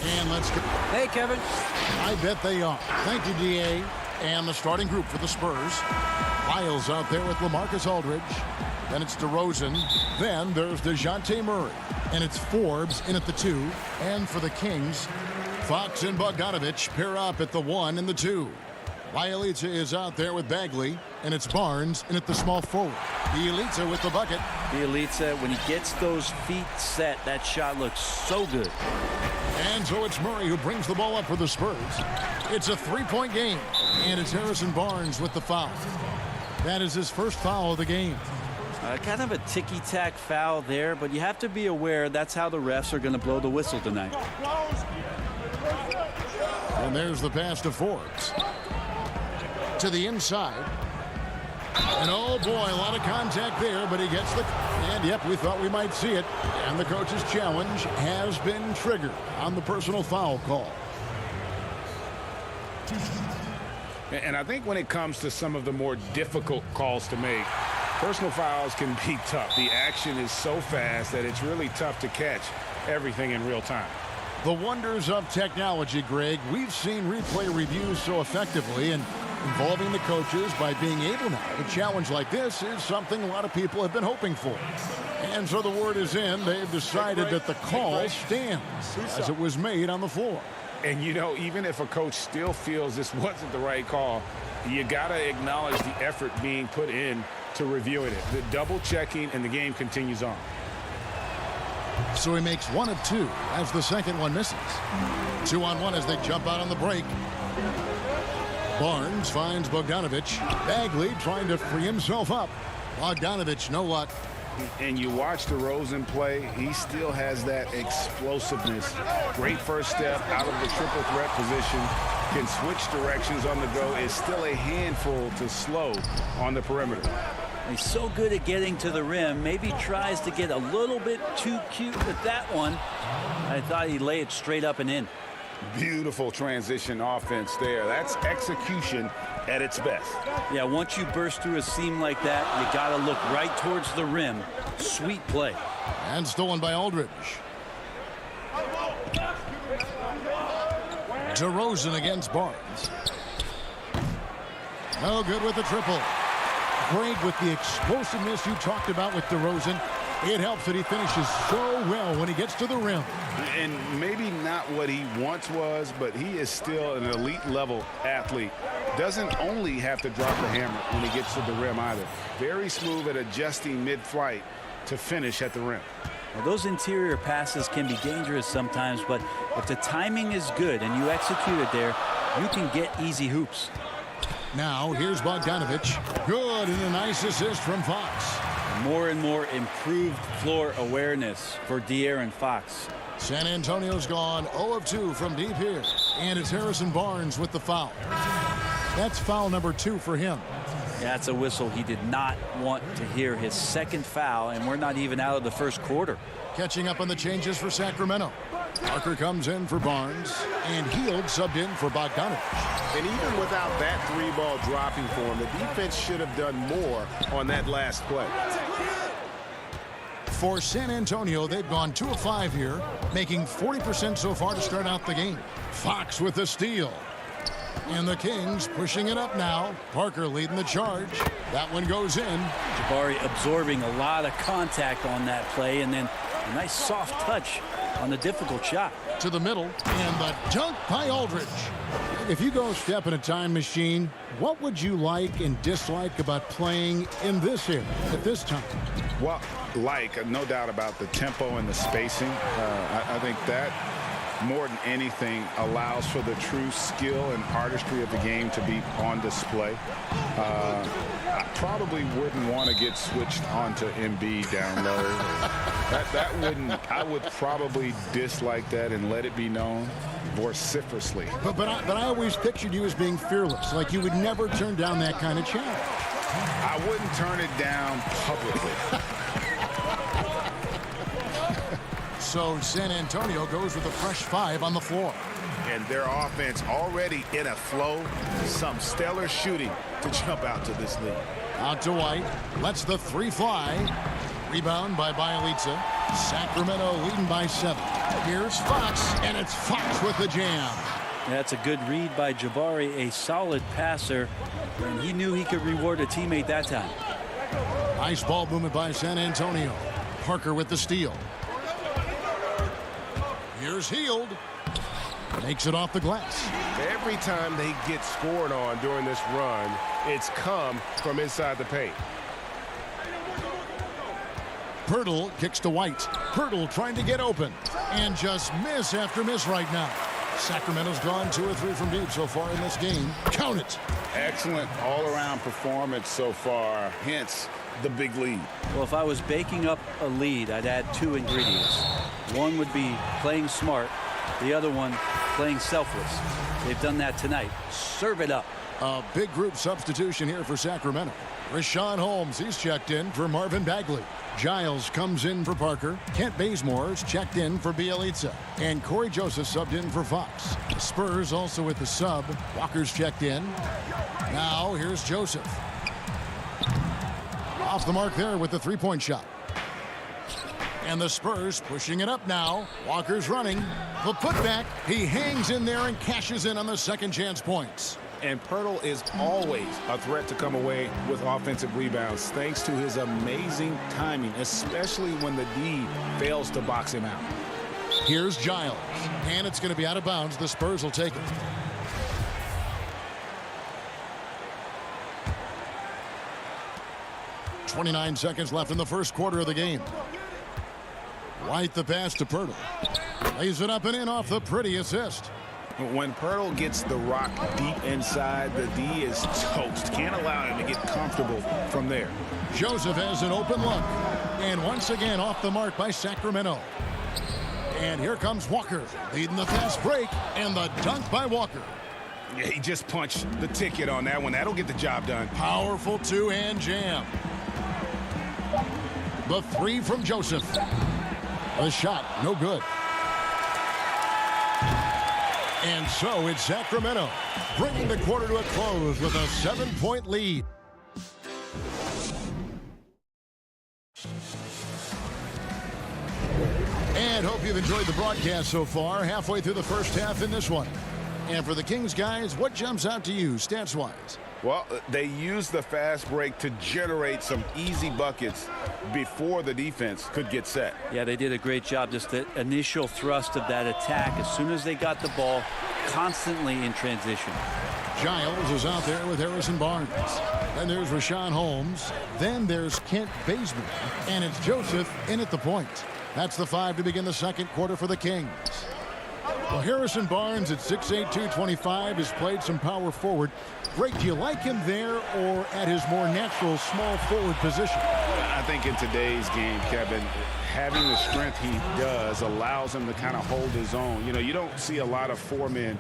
And let's go. Hey, Kevin. I bet they are. Thank you, DA. And the starting group for the Spurs. Lyles out there with LaMarcus Aldridge. Then it's DeRozan. Then there's DeJounte Murray. And it's Forbes in at the 2. And for the Kings, Fox and Bogdanovich pair up at the 1 and the 2. Bielitsa is out there with Bagley. And it's Barnes in at the small forward. Bielitsa with the bucket. Bielitsa, when he gets those feet set, that shot looks so good. And so it's Murray who brings the ball up for the Spurs. It's a 3-point game. And it's Harrison Barnes with the foul. That is his first foul of the game. Kind of a ticky-tack foul there, but you have to be aware that's how the refs are going to blow the whistle tonight. And there's the pass to Forbes. To the inside. And oh boy, a lot of contact there, but he gets the... And yep, we thought we might see it. And the coach's challenge has been triggered on the personal foul call. And I think when it comes to some of the more difficult calls to make, personal fouls can be tough. The action is so fast that it's really tough to catch everything in real time. The wonders of technology, Greg. We've seen replay reviews so effectively, and involving the coaches by being able now to challenge like this is something a lot of people have been hoping for. And so the word is in. They've decided that the call stands as it was made on the floor. And, you know, even if a coach still feels this wasn't the right call, you got to acknowledge the effort being put in to reviewing it. The double checking, and the game continues on. So he makes 1 of 2 as the second one misses. 2-on-1 as they jump out on the break. Barnes finds Bogdanovich. Bagley trying to free himself up. Bogdanovich, no luck. And you watch DeRozan play, he still has that explosiveness. Great first step out of the triple threat position. Can switch directions on the go. Is still a handful to slow on the perimeter. He's so good at getting to the rim. Maybe tries to get a little bit too cute with that one. I thought he'd lay it straight up and in. Beautiful transition offense there. That's execution at its best. Yeah, once you burst through a seam like that, you got to look right towards the rim. Sweet play. And stolen by Aldridge. DeRozan against Barnes. No good with the triple. Greg, with the explosiveness you talked about with DeRozan, it helps that he finishes so well when he gets to the rim. And maybe not what he once was, but he is still an elite level athlete. Doesn't only have to drop the hammer when he gets to the rim either. Very smooth at adjusting mid-flight to finish at the rim. Well, those interior passes can be dangerous sometimes, but if the timing is good and you execute it there, you can get easy hoops. Now, here's Bogdanovich. Good, and a nice assist from Fox. More and more improved floor awareness for De'Aaron Fox. San Antonio's gone 0 of 2 from deep here. And it's Harrison Barnes with the foul. That's foul number 2 for him. Yeah, that's a whistle. He did not want to hear his second foul, and we're not even out of the first quarter. Catching up on the changes for Sacramento. Parker comes in for Barnes, and Hield subbed in for Bogdanovich. And even without that 3-ball dropping for him, the defense should have done more on that last play. For San Antonio, they've gone 2 of 5 here, making 40% so far to start out the game. Fox with the steal. And the Kings pushing it up now. Parker leading the charge. That one goes in. Jabari absorbing a lot of contact on that play, and then a nice soft touch on the difficult shot. To the middle, and the dunk by Aldridge. If you go step in a time machine, what would you like and dislike about playing in this era at this time? Well, no doubt about the tempo and the spacing. I think that more than anything allows for the true skill and artistry of the game to be on display. I probably wouldn't want to get switched onto Embiid down low. I would probably dislike that and let it be known vociferously. But I always pictured you as being fearless, like you would never turn down that kind of challenge. I wouldn't turn it down publicly. So San Antonio goes with a fresh 5 on the floor. And their offense already in a flow. Some stellar shooting to jump out to this lead. Out to White. Lets the 3 fly. Rebound by Bielitsa. Sacramento leading by 7. Here's Fox, and it's Fox with the jam. That's a good read by Jabari, a solid passer, and he knew he could reward a teammate that time. Nice ball movement by San Antonio. Parker with the steal. Here's Hield. Makes it off the glass. Every time they get scored on during this run, it's come from inside the paint. Pirtle kicks to White. Pirtle trying to get open. And just miss after miss right now. Sacramento's gone 2 or 3 from deep so far in this game. Count it. Excellent all-around performance so far, hence the big lead. Well, if I was baking up a lead, I'd add 2 ingredients. One would be playing smart. The other one, playing selfless. They've done that tonight. Serve it up. A big group substitution here for Sacramento. Rashawn Holmes, he's checked in for Marvin Bagley. Giles comes in for Parker. Kent Bazemore's checked in for Bielitsa. And Corey Joseph subbed in for Fox. The Spurs also with the sub. Walker's checked in. Now here's Joseph. Off the mark there with the three-point shot. And the Spurs pushing it up now. Walker's running. The putback. He hangs in there and cashes in on the second chance points. And Pirtle is always a threat to come away with offensive rebounds thanks to his amazing timing, especially when the D fails to box him out. Here's Giles. And it's going to be out of bounds. The Spurs will take it. .29 seconds left in the first quarter of the game. White the pass to Pirtle. Lays it up and in off the pretty assist. When Pirtle gets the rock deep inside, the D is toast. Can't allow him to get comfortable from there. Joseph has an open look. And once again off the mark by Sacramento. And here comes Walker leading the fast break and the dunk by Walker. Yeah, he just punched the ticket on that one. That'll get the job done. Powerful two-hand jam. The 3 from Joseph. The shot, no good. And so it's Sacramento bringing the quarter to a close with a 7-point lead. And hope you've enjoyed the broadcast so far. Halfway through the first half in this one. And for the Kings guys, what jumps out to you stats-wise? Well, they used the fast break to generate some easy buckets before the defense could get set. Yeah, they did a great job. Just the initial thrust of that attack as soon as they got the ball, constantly in transition. Giles is out there with Harrison Barnes. Then there's Rashawn Holmes. Then there's Kent Bazemore. And it's Joseph in at the point. That's the 5 to begin the second quarter for the Kings. Well, Harrison Barnes at 6'8", 225 has played some power forward. Greg, do you like him there or at his more natural small forward position? I think in today's game, Kevin, having the strength he does allows him to kind of hold his own. You know, you don't see a lot of 4 men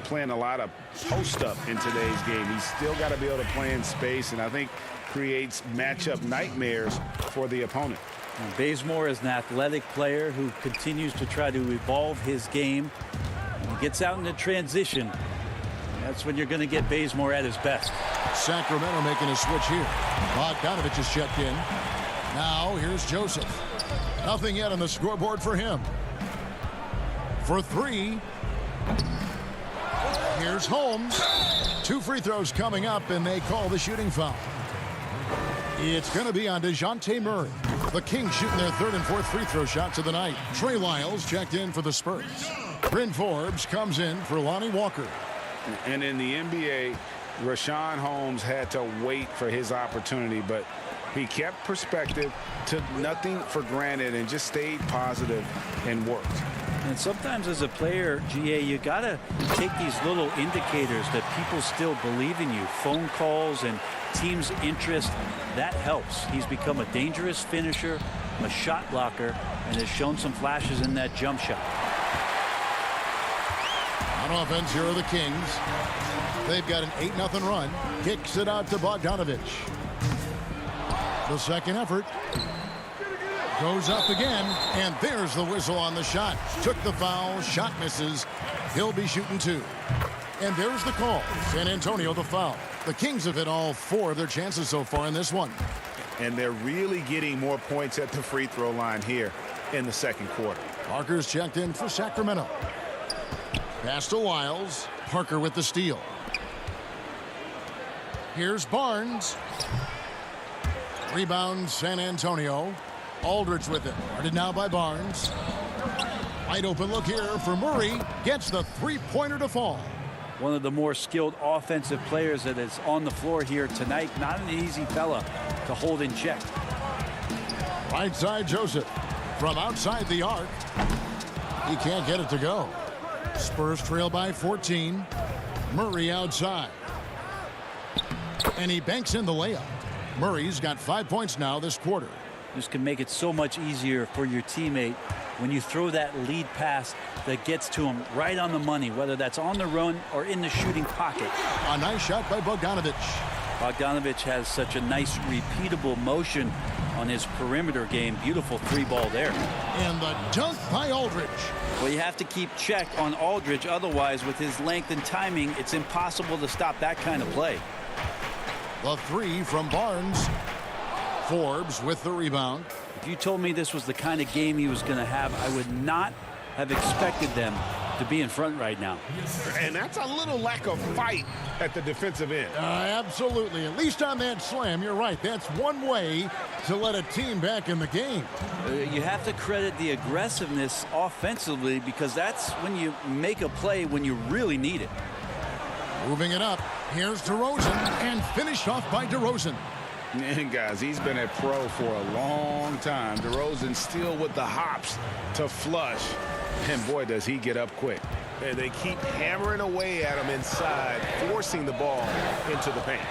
playing a lot of post-up in today's game. He's still got to be able to play in space, and I think creates matchup nightmares for the opponent. And Bazemore is an athletic player who continues to try to evolve his game. When he gets out into transition, that's when you're going to get Bazemore at his best. Sacramento making a switch here. Bogdanovich is checked in. Now here's Joseph. Nothing yet on the scoreboard for him. For 3. Here's Holmes. 2 free throws coming up, and they call the shooting foul. It's going to be on DeJounte Murray. The Kings shooting their 3rd and 4th free throw shots of the night. Trey Lyles checked in for the Spurs. Bryn Forbes comes in for Lonnie Walker. And in the NBA, Rashawn Holmes had to wait for his opportunity, but he kept perspective, took nothing for granted, and just stayed positive and worked. And sometimes as a player, GA, you got to take these little indicators that people still believe in you. Phone calls and team's interest, that helps. He's become a dangerous finisher, a shot blocker, and has shown some flashes in that jump shot. On offense, here are the Kings. They've got an 8-0 run. Kicks it out to Bogdanovich. The second effort. Goes up again, and there's the whistle on the shot. Took the foul, shot misses. He'll be shooting 2. And there's the call. San Antonio the foul. The Kings have hit all 4 of their chances so far in this one. and they're really getting more points at the free throw line here in the second quarter. Parker's checked in for Sacramento. Pass to Wiles. Parker with the steal. Here's Barnes. Rebound San Antonio. Aldridge with it. Guarded now by Barnes. Wide open look here for Murray. Gets the three-pointer to fall. One of the more skilled offensive players that is on the floor here tonight. Not an easy fella to hold in check. Right side Joseph. From outside the arc. He can't get it to go. Spurs trail by 14. Murray outside. And he banks in the layup. Murray's got 5 points now this quarter. This can make it so much easier for your teammate when you throw that lead pass that gets to him right on the money, whether that's on the run or in the shooting pocket. A nice shot by Bogdanovic. Bogdanovic has such a nice repeatable motion on his perimeter game. Beautiful three ball there. And the dunk by Aldridge. Well, you have to keep check on Aldridge. Otherwise, with his length and timing, it's impossible to stop that kind of play. The three from Barnes. Forbes with the rebound. If you told me this was the kind of game he was going to have, I would not have expected them to be in front right now. And that's a little lack of fight at the defensive end. Absolutely. At least on that slam, you're right. That's one way to let a team back in the game. You have to credit the aggressiveness offensively, because that's when you make a play when you really need it. Moving it up. Here's DeRozan, and finished off by DeRozan. And guys, he's been a pro for a long time. DeRozan still with the hops to flush. And boy, does he get up quick. And they keep hammering away at him inside, forcing the ball into the paint.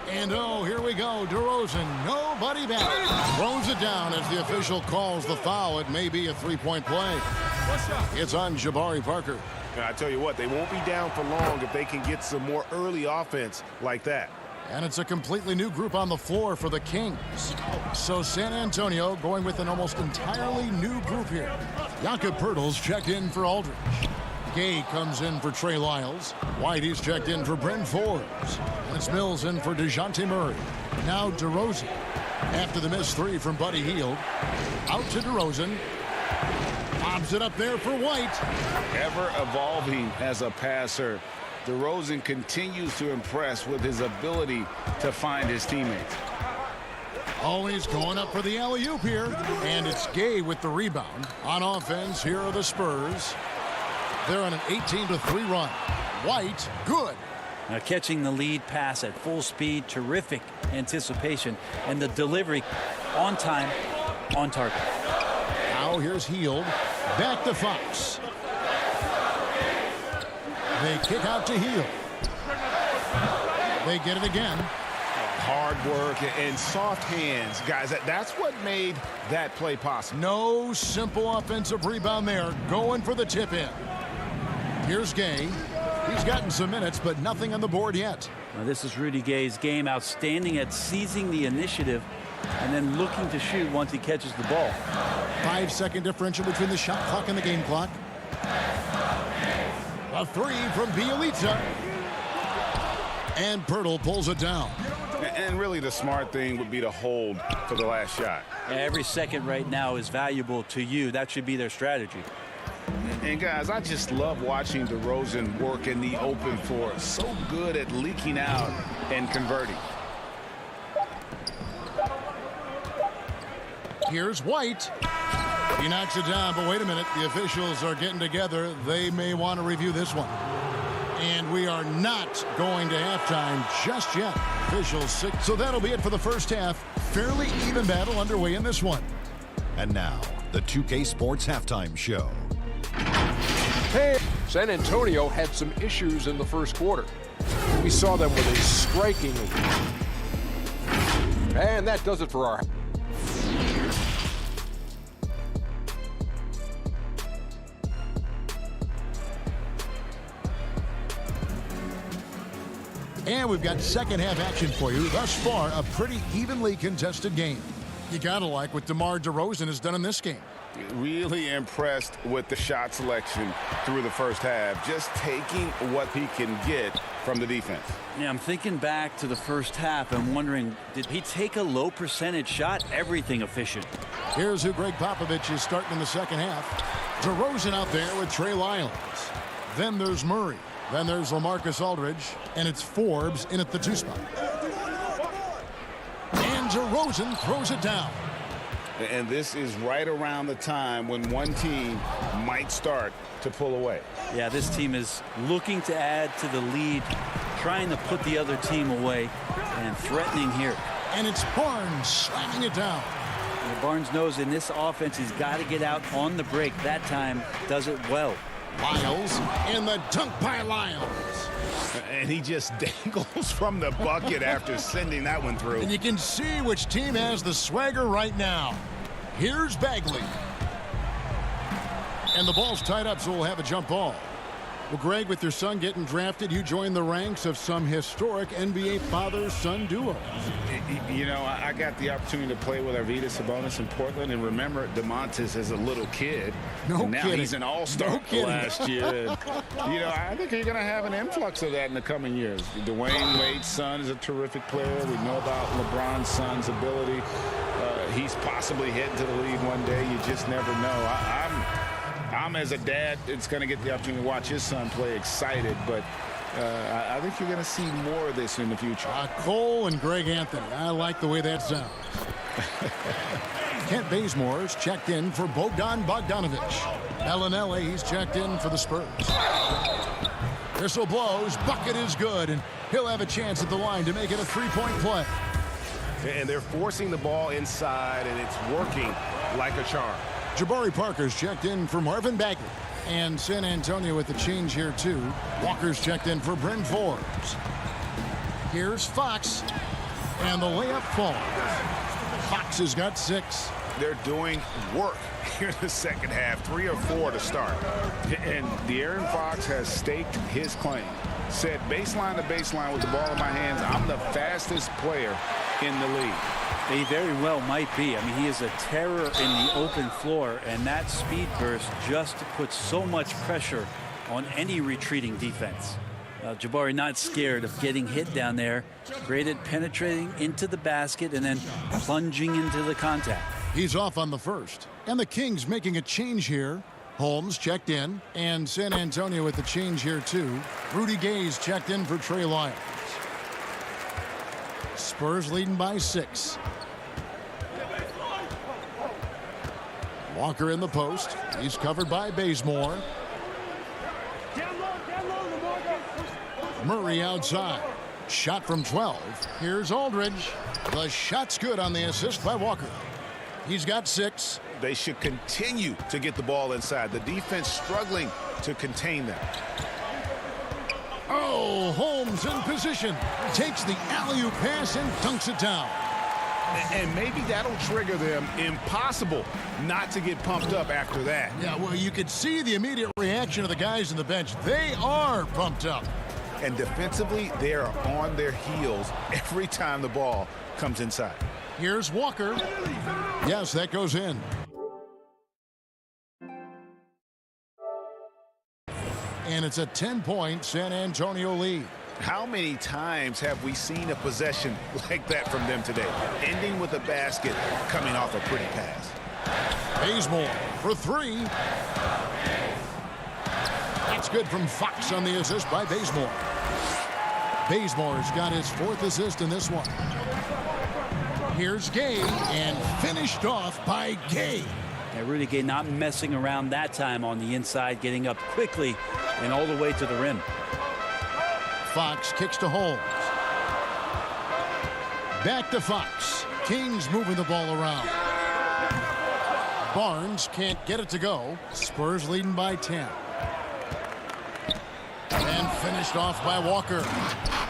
And oh, here we go. DeRozan, nobody back. Throws it down as the official calls the foul. It may be a three-point play. It's on Jabari Parker. And I tell you what, they won't be down for long if they can get some more early offense like that. And it's a completely new group on the floor for the Kings. So San Antonio going with an almost entirely new group here. Jakob Poeltl's checked in for Aldridge. Gay comes in for Trey Lyles. Whitey's checked in for Bryn Forbes. And it's Mills in for DeJounte Murray. Now DeRozan. After the missed three from Buddy Hield. Out to DeRozan. Lobs it up there for White. Ever evolving as a passer, DeRozan continues to impress with his ability to find his teammates. Always going up for the alley-oop here. And it's Gay with the rebound. On offense, here are the Spurs. They're on an 18-3 run. White, good. Now catching the lead pass at full speed, terrific anticipation, and the delivery on time, on target. Now here's Hield. Back to Fox. They kick out to Hield. They get it again. Hard work and soft hands. Guys, that's what made that play possible. No simple offensive rebound there. Going for the tip in. Here's Gay. He's gotten some minutes, but nothing on the board yet. Now this is Rudy Gay's game. Outstanding at seizing the initiative and then looking to shoot once he catches the ball. 5-second differential between the shot clock and the game clock. A three from Bielitsa. And Poeltl pulls it down. And really the smart thing would be to hold for the last shot. Every second right now is valuable to you. That should be their strategy. And guys, I just love watching DeRozan work in the open floor. So good at leaking out and converting. Here's White. He knocks it down, but wait a minute. The officials are getting together. They may want to review this one. And we are not going to halftime just yet. Officials six. So that'll be it for the first half. Fairly even battle underway in this one. And now, the 2K Sports Halftime Show. Hey, San Antonio had some issues in the first quarter. We saw them with a striking lead. And that does it for our... And we've got second half action for you. Thus far, a pretty evenly contested game. You gotta like what DeMar DeRozan has done in this game. Really impressed with the shot selection through the first half. Just taking what he can get from the defense. Yeah, I'm thinking back to the first half and wondering, did he take a low percentage shot? Everything efficient. Here's who Greg Popovich is starting in the second half. DeRozan out there with Trey Lyles. Then there's Murray. Then there's LaMarcus Aldridge. And it's Forbes in at the 2 spot. And DeRozan throws it down. And this is right around the time when one team might start to pull away. Yeah, this team is looking to add to the lead, trying to put the other team away, and threatening here. And it's Barnes slamming it down. And Barnes knows in this offense he's got to get out on the break. That time does it well. Lyles and the dunk by Lyles. And he just dangles from the bucket after sending that one through. And you can see which team has the swagger right now. Here's Bagley. And the ball's tied up, so we'll have a jump ball. Well, Greg, with your son getting drafted, you joined the ranks of some historic NBA father-son duos. You know, I got the opportunity to play with Arvydas Sabonis in Portland, and remember DeMontis as a little kid. No and now kidding. He's an all-star last year. And, you know, I think you're going to have an influx of that in the coming years. Dwayne Wade's son is a terrific player. We know about LeBron's son's ability. He's possibly heading to the league one day. You just never know. I'm as a dad, it's going to get the opportunity to watch his son play excited, but I think you're going to see more of this in the future. Cole and Greg Anthony. I like the way that sounds. Kent Bazemore's checked in for Bogdan Bogdanovic. Bellinelli, he's checked in for the Spurs. Whistle blows, bucket is good, and he'll have a chance at the line to make it a three-point play. And they're forcing the ball inside, and it's working like a charm. Jabari Parker's checked in for Marvin Bagley. And San Antonio with the change here, too. Walker's checked in for Bryn Forbes. Here's Fox. And the layup falls. Fox has got 6. They're doing work here in the second half, 3 or 4 to start. And De'Aaron Fox has staked his claim. Said baseline to baseline with the ball in my hands, I'm the fastest player in the league. He very well might be. I mean, he is a terror in the open floor, and that speed burst just puts so much pressure on any retreating defense. Jabari not scared of getting hit down there. Great at penetrating into the basket and then plunging into the contact. He's off on the first. And the Kings making a change here. Holmes checked in. And San Antonio with the change here, too. Rudy Gay's checked in for Trey Lyles. Spurs leading by 6. Walker in the post. He's covered by Bazemore. Murray outside. Shot from 12. Here's Aldridge. The shot's good on the assist by Walker. He's got 6. They should continue to get the ball inside. The defense struggling to contain them. Oh, Holmes in position. Takes the alley-oop pass and dunks it down. And maybe that'll trigger them. Impossible not to get pumped up after that. Yeah, well, you could see the immediate reaction of the guys on the bench. They are pumped up. And defensively, they are on their heels every time the ball comes inside. Here's Walker. Yes, that goes in. And it's a 10-point San Antonio lead. How many times have we seen a possession like that from them today? Ending with a basket, coming off a pretty pass. Bazemore for 3. That's good from Fox on the assist by Bazemore. Bazemore's got his 4th assist in this one. Here's Gay, and finished off by Gay. Yeah, Rudy Gay not messing around that time on the inside, getting up quickly and all the way to the rim. Fox kicks to Holmes. Back to Fox. Kings moving the ball around. Barnes can't get it to go. Spurs leading by 10. And finished off by Walker.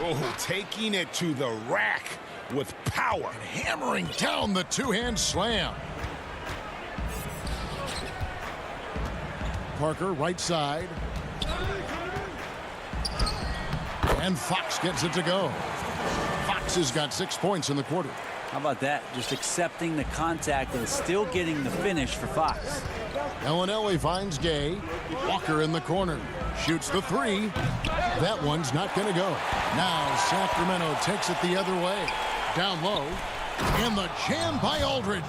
Oh, taking it to the rack with power. And hammering down the two-hand slam. Parker right side. And Fox gets it to go. Fox has got 6 points in the quarter. How about that? Just accepting the contact and still getting the finish for Fox. Bellinelli finds Gay. Walker in the corner. Shoots the three. That one's not going to go. Now Sacramento takes it the other way. Down low. And the jam by Aldridge.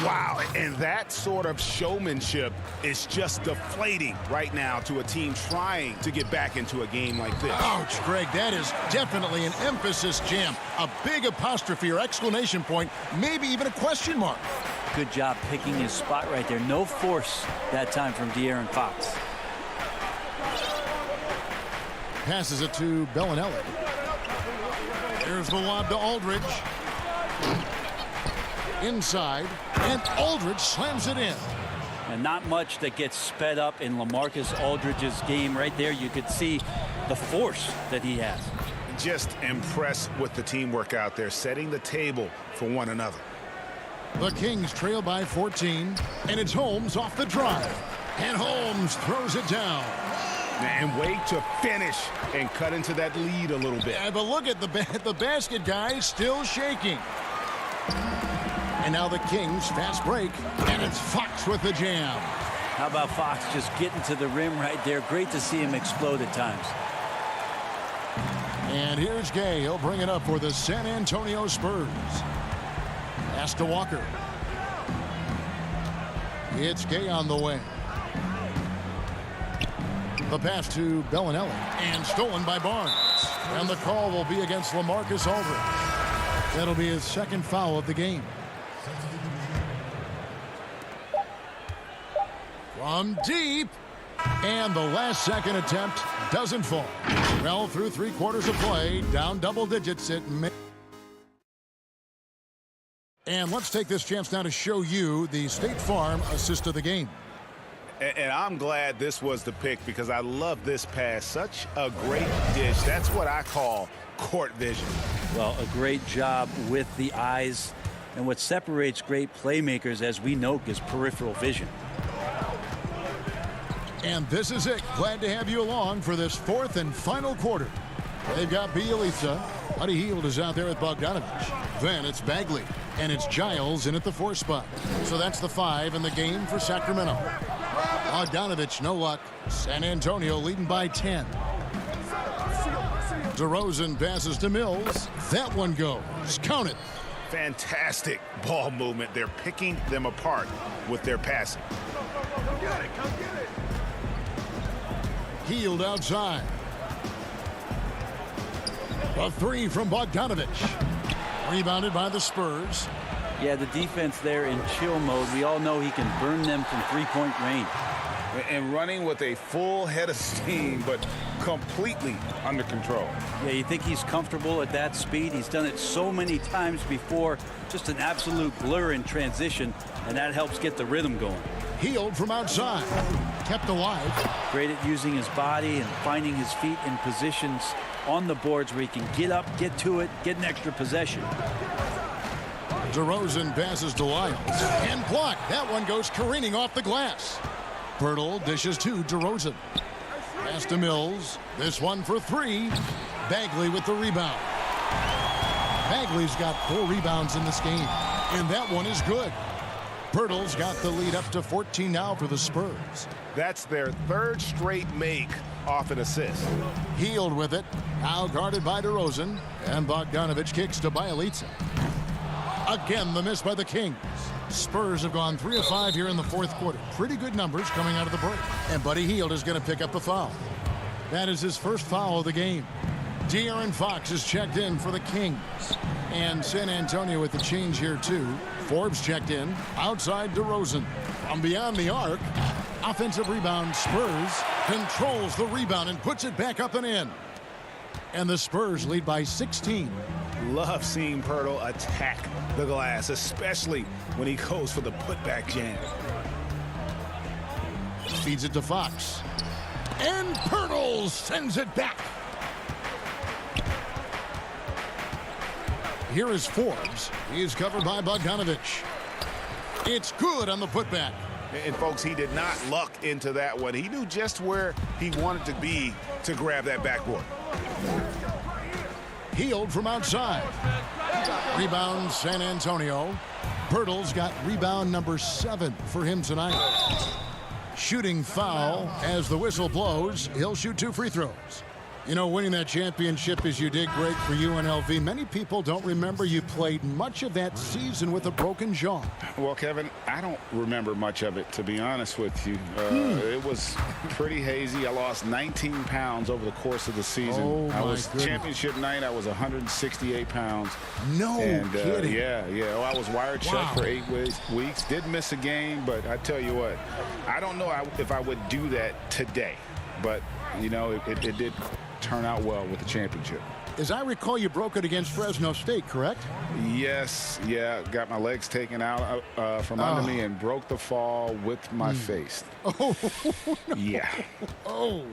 Wow, and that sort of showmanship is just deflating right now to a team trying to get back into a game like this. Ouch, Greg, that is definitely an emphasis jam. A big apostrophe or exclamation point, maybe even a question mark. Good job picking his spot right there. No force that time from De'Aaron Fox. Passes it to Bellinelli. There's the lob to Aldridge. Inside, and Aldridge slams it in. And not much that gets sped up in LaMarcus Aldridge's game right there. You could see the force that he has. Just impressed with the teamwork out there, setting the table for one another. The Kings trail by 14, and it's Holmes off the drive. And Holmes throws it down. And wait to finish and cut into that lead a little bit. Yeah, but look at the basket, guys, still shaking. And now the Kings fast break, and it's Fox with the jam. How about Fox just getting to the rim right there? Great to see him explode at times. And here's Gay. He'll bring it up for the San Antonio Spurs. Pass to Walker. It's Gay on the way. The pass to Bellinelli, and stolen by Barnes. And the call will be against LaMarcus Aldridge. That'll be his second foul of the game. From deep, and the last second attempt doesn't fall. Well, through 3/4 of play, down double digits it may. And let's take this chance now to show you the State Farm assist of the game. And I'm glad this was the pick because I love this pass. Such a great dish. That's what I call court vision. Well, a great job with the eyes. And what separates great playmakers, as we know, is peripheral vision. And this is it. Glad to have you along for this fourth and final quarter. They've got Bielitsa. Buddy Hield is out there with Bogdanovich. Then it's Bagley. And it's Giles in at the 4 spot. So that's the 5 in the game for Sacramento. Bogdanovich, no luck. San Antonio leading by 10. DeRozan passes to Mills. That one goes. Count it. Fantastic ball movement. They're picking them apart with their passing. Come get it. Come get it. Hield outside. A 3 from Bogdanovich. Rebounded by the Spurs. Yeah, the defense there in chill mode. We all know he can burn them from three-point range. And running with a full head of steam, but completely under control. Yeah, you think he's comfortable at that speed? He's done it so many times before. Just an absolute blur in transition, and that helps get the rhythm going. Hield from outside. Kept alive. Great at using his body and finding his feet in positions on the boards where he can get up, get to it, get an extra possession. DeRozan passes to Lyles. And blocked. That one goes careening off the glass. Pirtle dishes to DeRozan. Pass to Mills. This one for 3. Bagley with the rebound. Bagley's got 4 rebounds in this game. And that one is good. Pirtle's got the lead up to 14 now for the Spurs. That's their 3rd straight make off an assist. Hield with it. Now guarded by DeRozan. And Bogdanovich kicks to Bielitsa. Again, the miss by the Kings. Spurs have gone 3 of 5 here in the 4th quarter. Pretty good numbers coming out of the break. And Buddy Hield is going to pick up the foul. That is his first foul of the game. De'Aaron Fox is checked in for the Kings. And San Antonio with the change here too. Forbes checked in. Outside DeRozan. From beyond the arc. Offensive rebound. Spurs controls the rebound and puts it back up and in. And the Spurs lead by 16. Love seeing Pirtle attack the glass, especially when he goes for the putback jam. Feeds it to Fox. And Pirtle sends it back. Here is Forbes. He is covered by Bogdanovich. It's good on the putback. And folks, he did not luck into that one. He knew just where he wanted to be to grab that backboard. Hield from outside. Rebound San Antonio. Pirtle's got rebound number 7 for him tonight. Shooting foul as the whistle blows. He'll shoot 2 free throws. You know, winning that championship as you did, great for UNLV. Many people don't remember you played much of that season with a broken jaw. Well, Kevin, I don't remember much of it, to be honest with you. It was pretty hazy. I lost 19 pounds over the course of the season. Oh, my goodness. Championship night, I was 168 pounds. No kidding. Yeah. Oh, I was wired shut for 8 weeks. Did miss a game, but I tell you what, I don't know if I would do that today. But, you know, it did turn out well with the championship. As I recall, you broke it against Fresno State, correct? Yes, got my legs taken out from under me and broke the fall with my face. Oh, no. Yeah. Oh,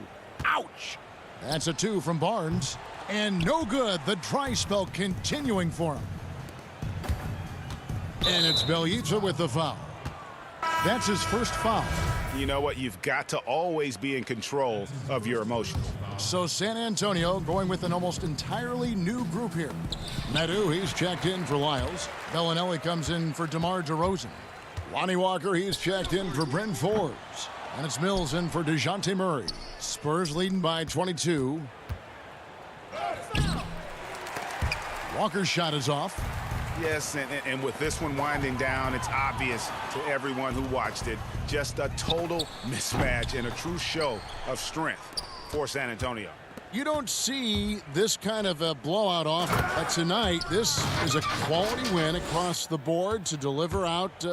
ouch. That's a 2 from Barnes. And no good. The dry spell continuing for him. And it's Bjelica with the foul. That's his first foul. You know what? You've got to always be in control of your emotions. So San Antonio going with an almost entirely new group here. Medu, he's checked in for Lyles. Bellinelli comes in for DeMar DeRozan. Lonnie Walker, he's checked in for Bryn Forbes. And it's Mills in for DeJounte Murray. Spurs leading by 22. Walker's shot is off. Yes, and with this one winding down, it's obvious to everyone who watched it. Just a total mismatch and a true show of strength for San Antonio. You don't see this kind of a blowout often, but tonight this is a quality win across the board to deliver out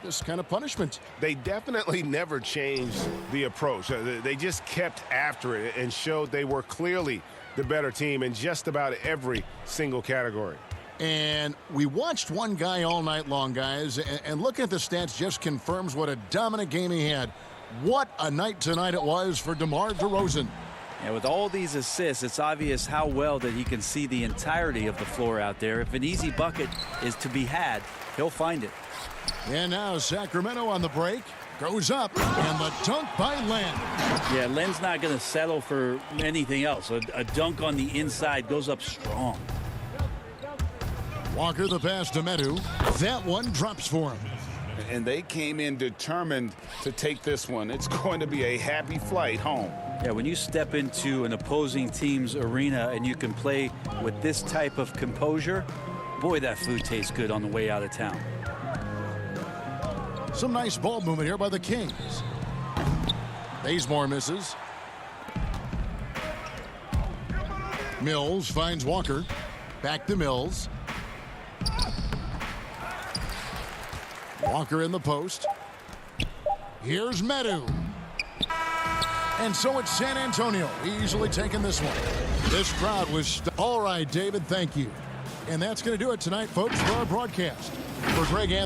this kind of punishment. They definitely never changed the approach. They just kept after it and showed they were clearly the better team in just about every single category. And we watched one guy all night long, guys, and looking at the stats just confirms what a dominant game he had. What a night tonight it was for DeMar DeRozan. And with all these assists, it's obvious how well that he can see the entirety of the floor out there. If an easy bucket is to be had, he'll find it. And now Sacramento on the break. Goes up, and the dunk by Len. Yeah, Len's not going to settle for anything else. A dunk on the inside goes up strong. Walker the pass to Medu. That one drops for him. And they came in determined to take this one. It's going to be a happy flight home. Yeah, when you step into an opposing team's arena and you can play with this type of composure, boy, that food tastes good on the way out of town. Some nice ball movement here by the Kings. Bazemore misses. Mills finds Walker. Back to Mills. Walker in the post. Here's Medu. And so it's San Antonio easily taking this one. This crowd was all right, David, thank you. And that's going to do it tonight, folks, for our broadcast. For Greg Anthony.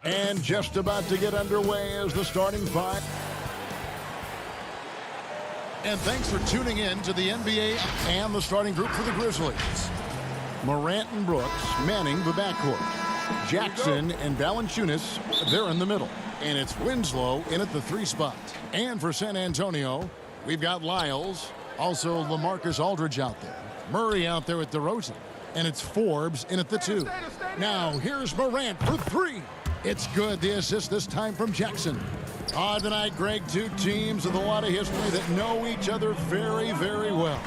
And just about to get underway as the starting five. And thanks for tuning in to the NBA and the starting group for the Grizzlies. Morant and Brooks manning the backcourt. Jackson and Valanciunas, they're in the middle. And it's Winslow in at the 3 spot. And for San Antonio, we've got Lyles, also LaMarcus Aldridge out there. Murray out there with DeRozan. And it's Forbes in at the 2. Now here's Morant for 3. It's good. The assist this time from Jackson. Tonight, Greg, 2 teams with a lot of history that know each other very, very well.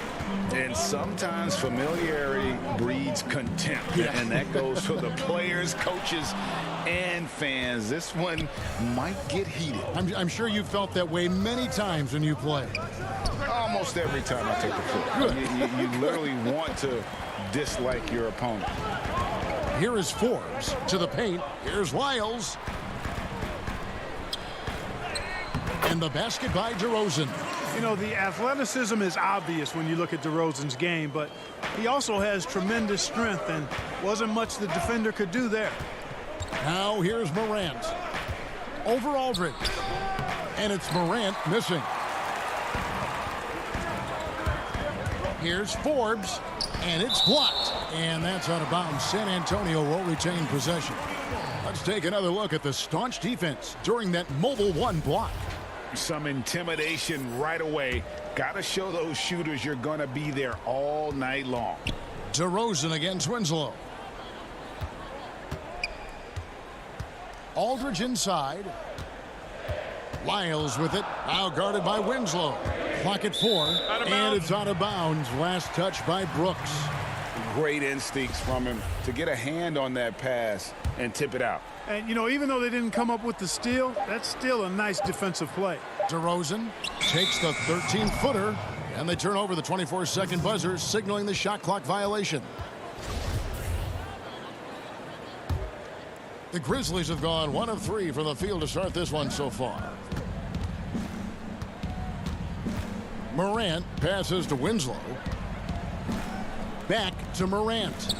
And sometimes familiarity breeds contempt. Yeah. And that goes for the players, coaches, and fans. This one might get heated. I'm sure you felt that way many times when you play. Almost every time I take the floor. You literally want to dislike your opponent. Here is Forbes to the paint. Here's Lyles. And the basket by DeRozan. You know, the athleticism is obvious when you look at DeRozan's game, but he also has tremendous strength, and wasn't much the defender could do there. Now here's Morant. Over Aldridge. And it's Morant missing. Here's Forbes. And it's blocked. And that's out of bounds. San Antonio will retain possession. Let's take another look at the staunch defense during that mobile 1 block. Some intimidation right away. Got to show those shooters you're going to be there all night long. DeRozan against Winslow. Aldridge inside. Lyles with it. Now guarded by Winslow. Clock at 4. And it's out of bounds. Last touch by Brooks. Great instincts from him to get a hand on that pass and tip it out. And, you know, even though they didn't come up with the steal, that's still a nice defensive play. DeRozan takes the 13-footer, and they turn over the 24-second buzzer, signaling the shot clock violation. The Grizzlies have gone 1 of 3 from the field to start this one so far. Morant passes to Winslow. Back to Morant.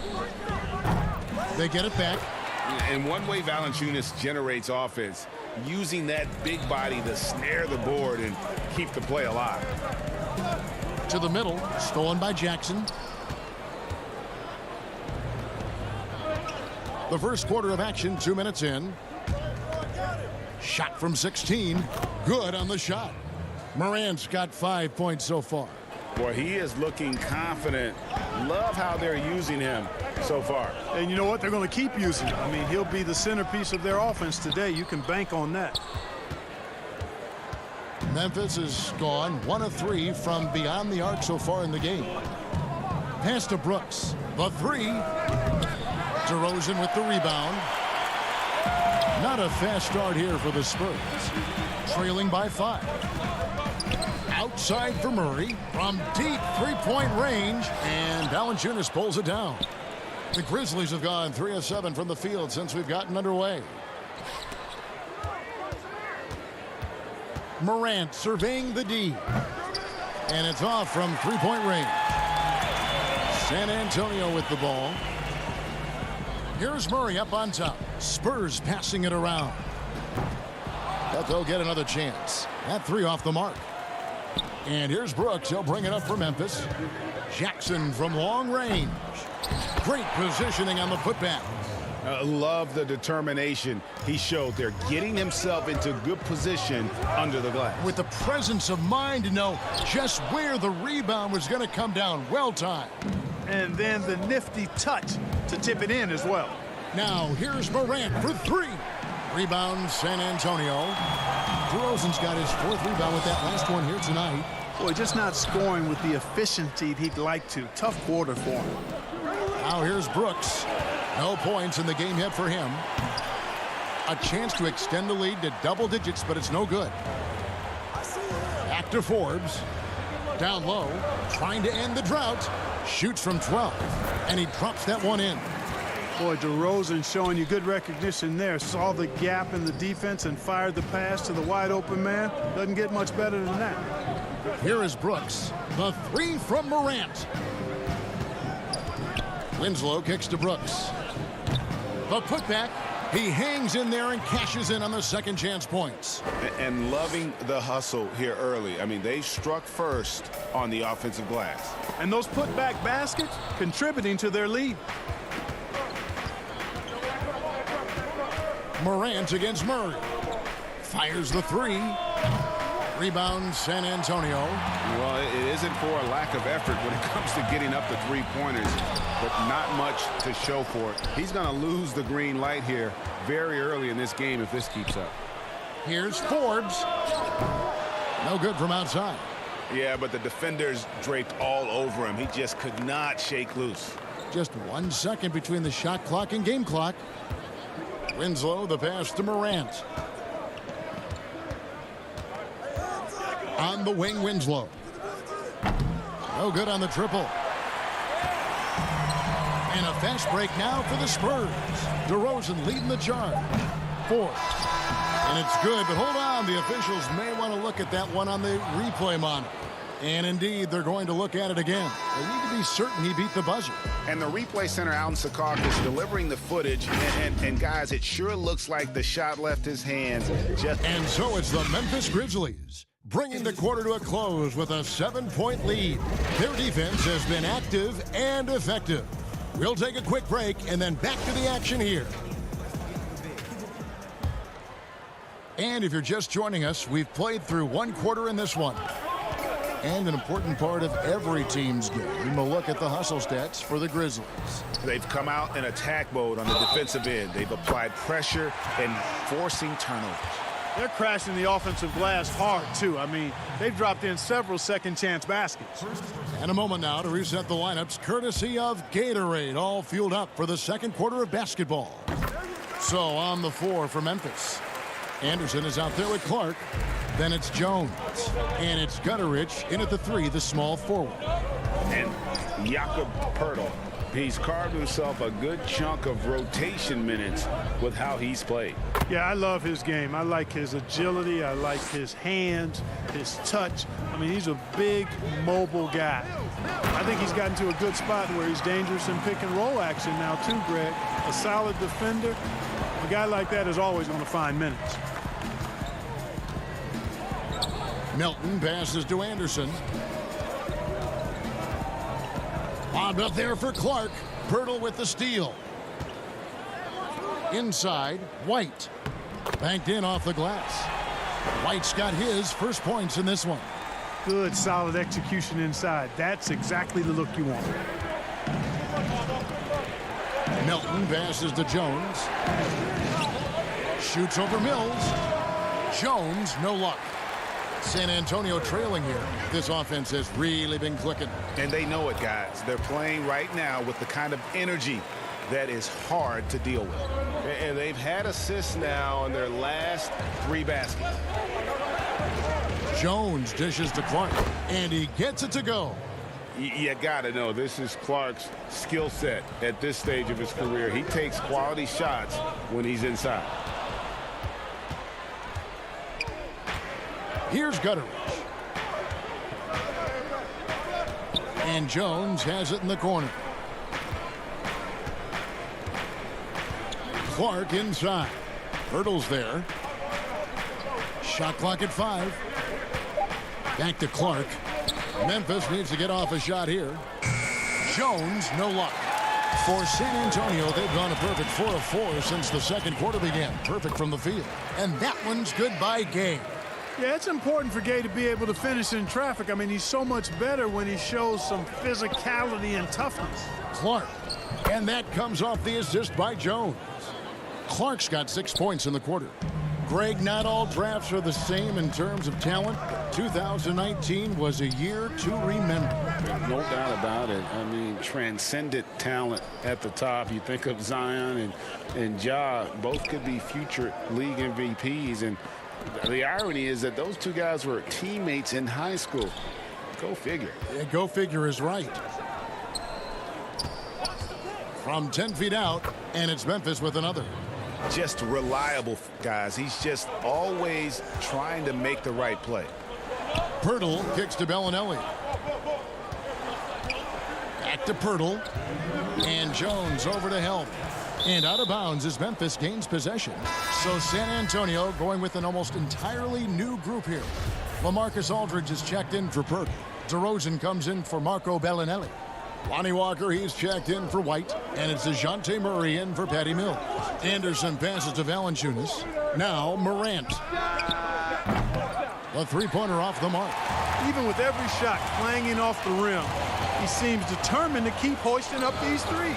They get it back. And one way Valanciunas generates offense, using that big body to snare the board and keep the play alive. To the middle, stolen by Jackson. The first quarter of action, 2 minutes in. Shot from 16. Good on the shot. Morant's got 5 points so far. Boy, he is looking confident. Love how they're using him so far. And you know what? They're going to keep using him. I mean, he'll be the centerpiece of their offense today. You can bank on that. Memphis is gone 1 of 3 from beyond the arc so far in the game. Pass to Brooks. The 3. DeRozan with the rebound. Not a fast start here for the Spurs. Trailing by 5. Outside for Murray from deep 3-point range, and Valanciunas pulls it down. The Grizzlies have gone 3 of 7 from the field since we've gotten underway. Morant surveying the D, and it's off from 3-point range. San Antonio with the ball. Here's Murray up on top. Spurs passing it around. But they'll get another chance. That 3 off the mark. And here's Brooks. He'll bring it up for Memphis. Jackson from long range. Great positioning on the putback. Love the determination he showed there, getting himself into good position under the glass. With the presence of mind to know just where the rebound was going to come down. Well timed. And then the nifty touch to tip it in as well. Now here's Morant for 3. Rebound San Antonio. DeRozan's got his 4th rebound with that last one here tonight. Boy, just not scoring with the efficiency he'd like to. Tough quarter for him. Now here's Brooks. No points in the game yet for him. A chance to extend the lead to double digits, but it's no good. Back to Forbes. Down low, trying to end the drought. Shoots from 12, and he drops that one in. Boy, DeRozan showing you good recognition there. Saw the gap in the defense and fired the pass to the wide open man. Doesn't get much better than that. Here is Brooks. The 3 from Morant. Winslow kicks to Brooks. The putback, He hangs in there and cashes in on the second chance points. And loving the hustle here early. I mean, they struck first on the offensive glass. And those putback baskets contributing to their lead. Morant against Murray. Fires the three. Rebound San Antonio. Well, it isn't for a lack of effort when it comes to getting up the three-pointers, but not much to show for it. He's going to lose the green light here very early in this game if this keeps up. Here's Forbes. No good from outside. Yeah, but the defenders draped all over him. He just could not shake loose. Just 1 second between the shot clock and game clock. Winslow, the pass to Morant. On the wing, Winslow. No good on the triple. And a fast break now for the Spurs. DeRozan leading the charge. Fourth. And it's good, but hold on. The officials may want to look at that one on the replay monitor. And indeed, they're going to look at it again. They need to be certain he beat the buzzer. And the replay center out in Secaucus delivering the footage. And guys, it sure looks like the shot left his hands. And so it's the Memphis Grizzlies, bringing the quarter to a close with a 7-point lead. Their defense has been active and effective. We'll take a quick break and then back to the action here. And if you're just joining us, we've played through one quarter in this one. And an important part of every team's game, a look at the hustle stats for the Grizzlies. They've come out in attack mode on the defensive end. They've applied pressure and forcing turnovers. They're crashing the offensive glass hard, too. I mean, they've dropped in several second-chance baskets. And a moment now to reset the lineups, courtesy of Gatorade, all fueled up for the second quarter of basketball. So on the floor for Memphis, Anderson is out there with Clark. Then it's Jones. And it's Gutterich in at the three, the small forward. And Jakob Poeltl. He's carved himself a good chunk of rotation minutes with how he's played. Yeah, I love his game. I like his agility. I like his hands, his touch. I mean, he's a big, mobile guy. I think he's gotten to a good spot where he's dangerous in pick and roll action now, too, Greg. A solid defender. A guy like that is always going to find minutes. Melton passes to Anderson. Bobbed up there for Clark. Poeltl with the steal. Inside, White. Banked in off the glass. White's got his first points in this one. Good, solid execution inside. That's exactly the look you want. Melton passes to Jones. Shoots over Mills. Jones, no luck. San Antonio trailing here. This offense has really been clicking. And they know it, guys. They're playing right now with the kind of energy that is hard to deal with. And they've had assists now on their last 3 baskets. Jones dishes to Clark, and he gets it to go. You got to know this is Clark's skill set at this stage of his career. He takes quality shots when he's inside. Here's Gutterich. And Jones has it in the corner. Clark inside. Poeltl's there. Shot clock at 5. Back to Clark. Memphis needs to get off a shot here. Jones, no luck. For San Antonio, they've gone a perfect 4 of 4 since the second quarter began. Perfect from the field. And that one's good by Gay. Yeah, it's important for Gay to be able to finish in traffic. I mean, he's so much better when he shows some physicality and toughness. Clark. And that comes off the assist by Jones. Clark's got 6 points in the quarter. Greg, not all drafts are the same in terms of talent. 2019 was a year to remember. No doubt about it. I mean, transcendent talent at the top. You think of Zion and Ja, both could be future league MVPs. And the irony is that those two guys were teammates in high school. Go figure. Yeah, go figure is right. From 10 feet out, and it's Memphis with another. Just reliable, guys. He's just always trying to make the right play. Poeltl kicks to Bellinelli. Back to Poeltl. And Jones over to help. And out of bounds as Memphis gains possession. So San Antonio going with an almost entirely new group here. LaMarcus Aldridge is checked in for Purdy. DeRozan comes in for Marco Bellinelli. Lonnie Walker, he's checked in for White. And it's DeJounte Murray in for Patty Mills. Anderson passes to Valanciunas. Now Morant. A three-pointer off the mark. Even with every shot clanging off the rim, he seems determined to keep hoisting up these threes.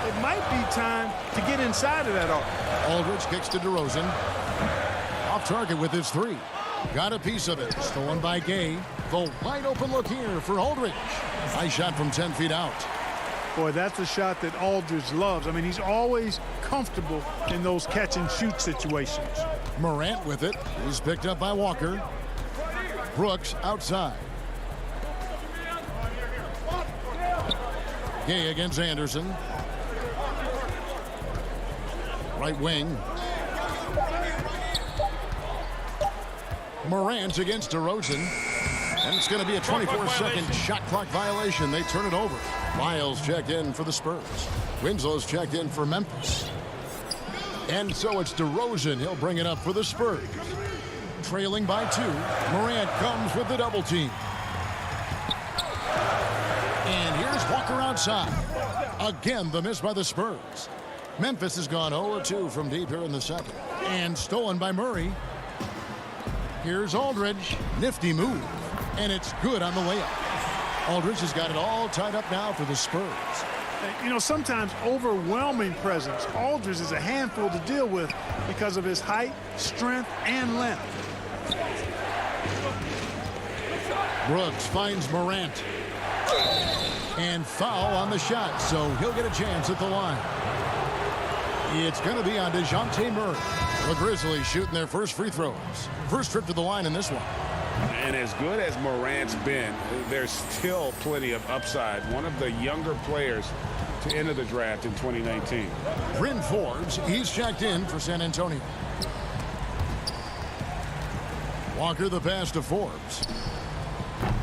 It might be time to get inside of that arc. Aldridge kicks to DeRozan. Off target with his three. Got a piece of it. Stolen by Gay. The wide open look here for Aldridge. Nice shot from 10 feet out. Boy, that's a shot that Aldridge loves. I mean, he's always comfortable in those catch-and-shoot situations. Morant with it. He's picked up by Walker. Brooks outside. Gay against Anderson. Right wing. Morant against DeRozan. And it's going to be a 24-second shot clock violation. They turn it over. Miles checked in for the Spurs. Winslow's checked in for Memphis. And so it's DeRozan. He'll bring it up for the Spurs. Trailing by 2. Morant comes with the double team. And here's Walker outside. Again, the miss by the Spurs. Memphis has gone 0-2 from deep here in the second. And stolen by Murray. Here's Aldridge. Nifty move. And it's good on the layup. Aldridge has got it all tied up now for the Spurs. You know, sometimes overwhelming presence. Aldridge is a handful to deal with because of his height, strength, and length. Brooks finds Morant. And foul on the shot, so he'll get a chance at the line. It's going to be on DeJounte Murray. The Grizzlies shooting their first free throws. First trip to the line in this one. And as good as Morant's been, there's still plenty of upside. One of the younger players to enter the draft in 2019. Bryn Forbes, he's checked in for San Antonio. Walker the pass to Forbes.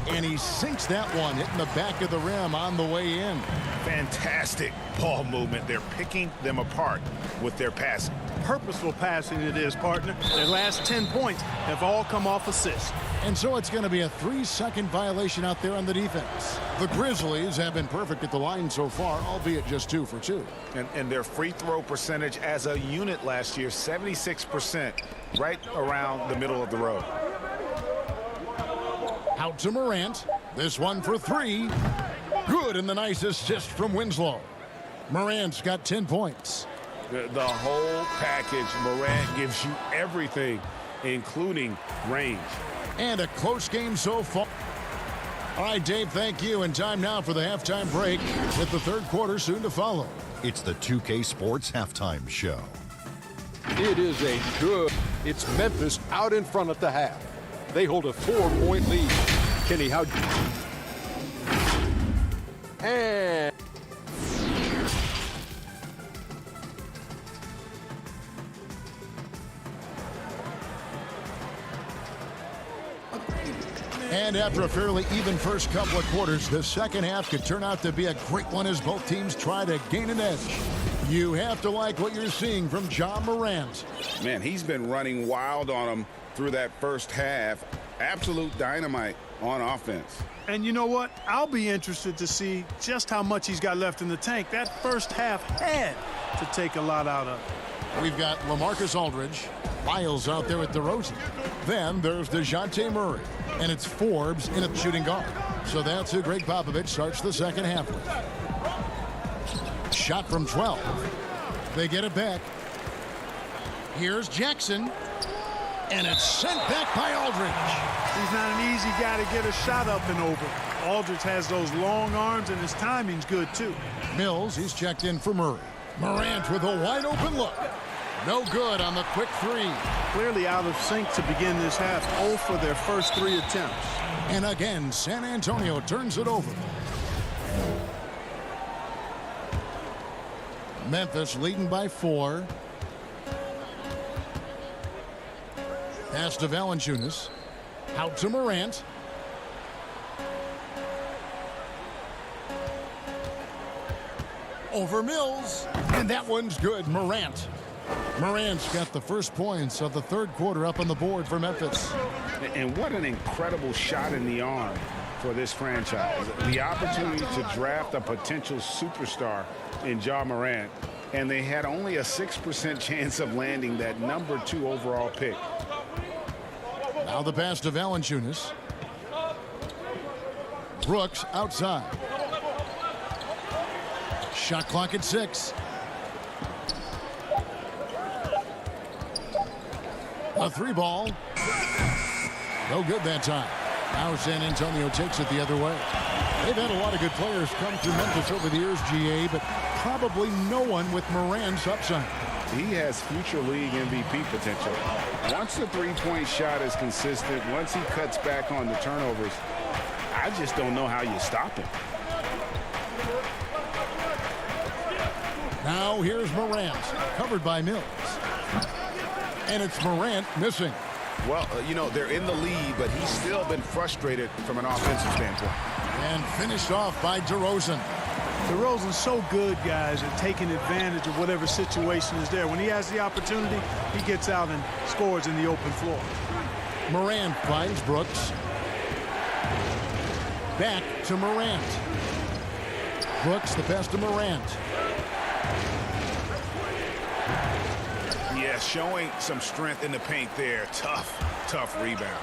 And he sinks that one, hitting the back of the rim on the way in. Fantastic ball movement. They're picking them apart with their passing. Purposeful passing it is, partner. Their last 10 points have all come off assists. And so it's going to be a 3-second violation out there on the defense. The Grizzlies have been perfect at the line so far, albeit just 2 for 2. And their free throw percentage as a unit last year, 76%, right around the middle of the road. Out to Morant. This one for 3. Good, and the nice assist from Winslow. Morant's got 10 points. The whole package, Morant gives you everything, including range. And a close game so far. All right, Dave, thank you. And time now for the halftime break with the third quarter soon to follow. It's the 2K Sports Halftime Show. It is a good. It's Memphis out in front at the half. They hold a 4-point lead. Kenny, how? And And after a fairly even first couple of quarters, the second half could turn out to be a great one as both teams try to gain an edge. You have to like what you're seeing from John Morant. Man, he's been running wild on them through that first half. Absolute dynamite on offense. And you know what? I'll be interested to see just how much he's got left in the tank. That first half had to take a lot out of it. We've got LaMarcus Aldridge. Miles out there with DeRozan. Then there's DeJounte Murray. And it's Forbes in a shooting guard. So that's who Greg Popovich starts the second half with. Shot from 12. They get it back. Here's Jackson. And it's sent back by Aldridge. He's not an easy guy to get a shot up and over. Aldridge has those long arms, and his timing's good, too. Mills, he's checked in for Murray. Morant with a wide open look. No good on the quick 3. Clearly out of sync to begin this half. 0 for their first 3 attempts. And again, San Antonio turns it over. Memphis leading by 4. Pass to Valanciunas. Out to Morant. Over Mills. And that one's good. Morant. Morant's got the first points of the third quarter up on the board for Memphis. And what an incredible shot in the arm for this franchise. The opportunity to draft a potential superstar in Ja Morant, and they had only a 6% chance of landing that #2 overall pick. Now the pass to Valanciunas. Brooks outside. Shot clock at 6. A 3-ball. No good that time. Now San Antonio takes it the other way. They've had a lot of good players come through Memphis over the years, GA, but probably no one with Morant's upside. He has future league MVP potential. Once the three-point shot is consistent, once he cuts back on the turnovers, I just don't know how you stop him. Now here's Morant, covered by Mills. And it's Morant missing. Well, you know, they're in the lead, but he's still been frustrated from an offensive standpoint. And finished off by DeRozan. DeRozan's so good, guys, at taking advantage of whatever situation is there. When he has the opportunity, he gets out and scores in the open floor. Morant finds Brooks. Back to Morant. Brooks, the pass to Morant. Yeah, showing some strength in the paint there. Tough rebound.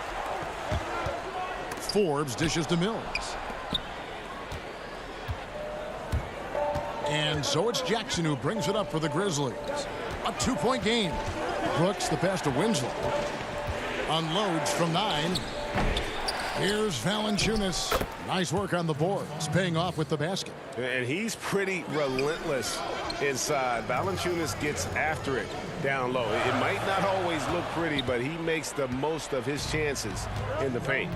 Forbes dishes to Mills. And so it's Jackson who brings it up for the Grizzlies. A 2-point game. Brooks, the pass to Winslow. Unloads from 9. Here's Valanciunas. Nice work on the boards, paying off with the basket. And he's pretty relentless inside. Valanciunas gets after it down low. It might not always look pretty, but he makes the most of his chances in the paint.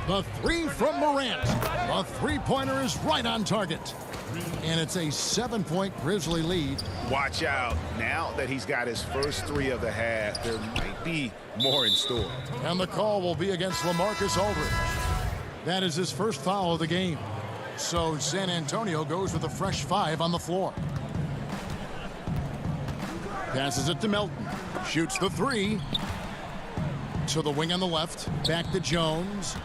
The 3 from Morant. The three-pointer is right on target. And it's a 7-point Grizzly lead. Watch out. Now that he's got his first 3 of the half, there might be more in store. And the call will be against LaMarcus Aldridge. That is his first foul of the game. So San Antonio goes with a fresh 5 on the floor. Passes it to Melton. Shoots the 3. To the wing on the left. Back to Jones.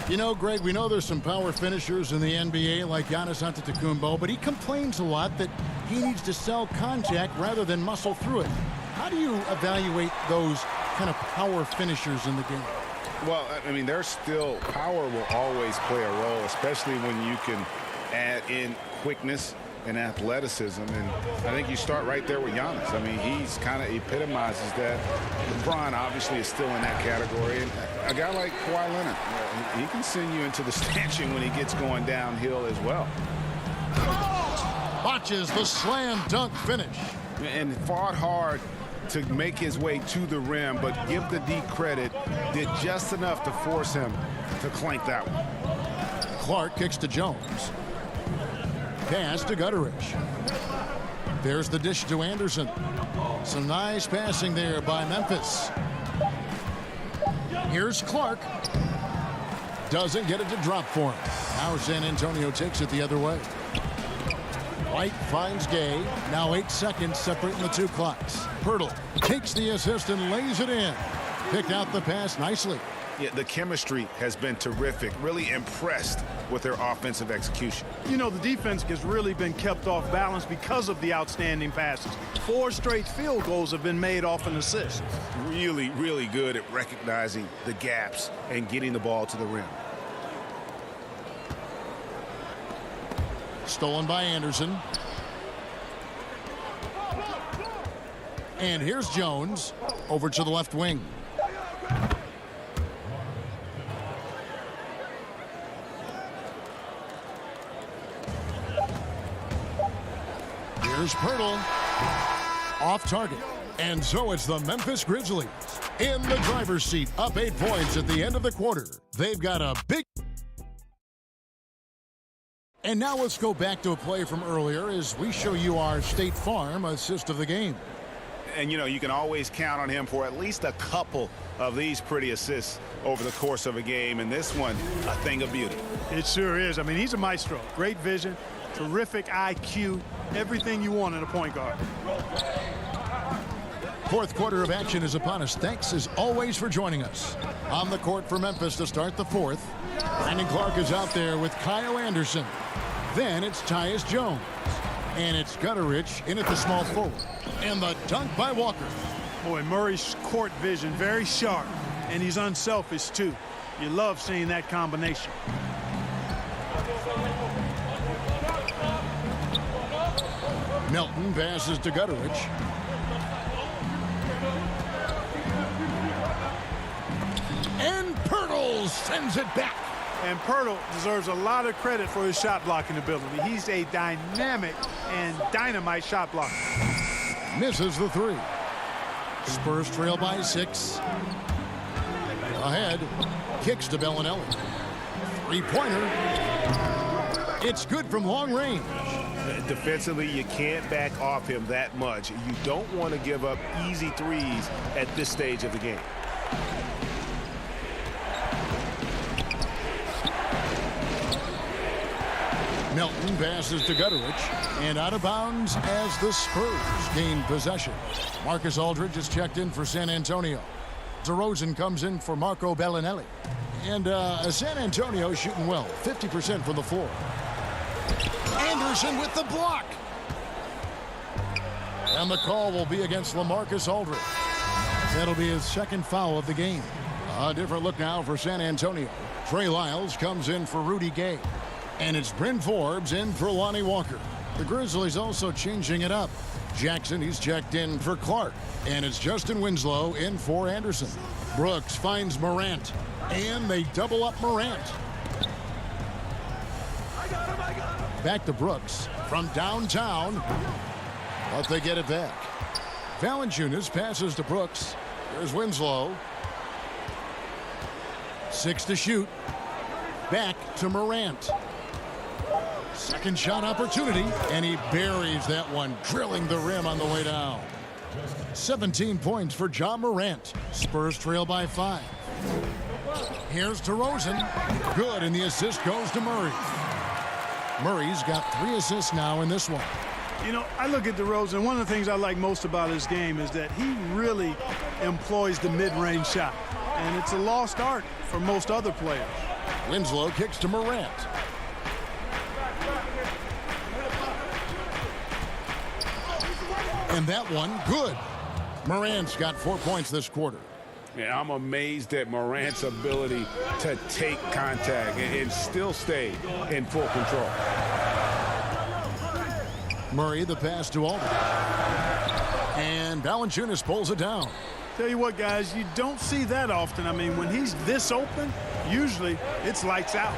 You know, Greg, we know there's some power finishers in the NBA like Giannis Antetokounmpo, but he complains a lot that he needs to sell contact rather than muscle through it. How do you evaluate those kind of power finishers in the game? Well, I mean, there's still power will always play a role, especially when you can add in quickness and athleticism. And I think you start right there with Giannis. I mean, he's kind of epitomizes that. LeBron obviously is still in that category. And a guy like Kawhi Leonard, he can send you into the stanchion when he gets going downhill as well. Watches the slam dunk finish. And fought hard to make his way to the rim, but give the D credit, did just enough to force him to clank that one. Clark kicks to Jones. Pass to Gutteridge. There's the dish to Anderson. Some nice passing there by Memphis. Here's Clark. Doesn't get it to drop for him. Now San Antonio takes it the other way. White finds Gay. Now 8 seconds separating the 2 clocks. Pirtle takes the assist and lays it in. Picked out the pass nicely. Yeah, the chemistry has been terrific. Really impressed with their offensive execution. You know, the defense has really been kept off balance because of the outstanding passes. 4 straight field goals have been made off an assist. Really, really good at recognizing the gaps and getting the ball to the rim. Stolen by Anderson. And here's Jones over to the left wing. Here's Pirtle. Off target. And so it's the Memphis Grizzlies in the driver's seat, up 8 points at the end of the quarter. They've got a big... And now let's go back to a play from earlier as we show you our State Farm assist of the game. And, you know, you can always count on him for at least a couple of these pretty assists over the course of a game. And this one, a thing of beauty. It sure is. I mean, he's a maestro. Great vision, terrific IQ, everything you want in a point guard. Fourth quarter of action is upon us. Thanks as always for joining us. On the court for Memphis to start the fourth. Brandon Clark is out there with Kyle Anderson. Then it's Tyus Jones. And it's Gutterich in at the small forward. And the dunk by Walker. Boy, Murray's court vision very sharp. And he's unselfish, too. You love seeing that combination. Melton passes to Gutterich. And Pirtle sends it back. And Pirtle deserves a lot of credit for his shot blocking ability. He's a dynamic and dynamite shot blocker. Misses the three. Spurs trail by 6. Ahead. Kicks to Bellinelli. Three-pointer. It's good from long range. Defensively, you can't back off him that much. You don't want to give up easy threes at this stage of the game. Melton passes to Gutterich, and out of bounds as the Spurs gain possession. Marcus Aldridge is checked in for San Antonio. DeRozan comes in for Marco Bellinelli. And San Antonio shooting well, 50% from the floor. Anderson with the block. And the call will be against LaMarcus Aldridge. That'll be his second foul of the game. A different look now for San Antonio. Trey Lyles comes in for Rudy Gay. And it's Bryn Forbes in for Lonnie Walker. The Grizzlies also changing it up. Jackson, he's checked in for Clark. And it's Justin Winslow in for Anderson. Brooks finds Morant. And they double up Morant. Back to Brooks from downtown. But they get it back. Valanciunas passes to Brooks. There's Winslow. 6 to shoot. Back to Morant. Second shot opportunity, and he buries that one, drilling the rim on the way down. 17 points for Ja Morant. Spurs trail by 5. Here's DeRozan. Good, and the assist goes to Murray. Murray's got 3 assists now in this one. You know, I look at DeRozan. One of the things I like most about his game is that he really employs the mid-range shot. And it's a lost art for most other players. Winslow kicks to Morant. And that one, good. Morant's got 4 points this quarter. Yeah, I'm amazed at Morant's ability to take contact and still stay in full control. Murray, the pass to Aldridge. And Valanciunas pulls it down. Tell you what, guys, you don't see that often. I mean, when he's this open, usually it's lights out.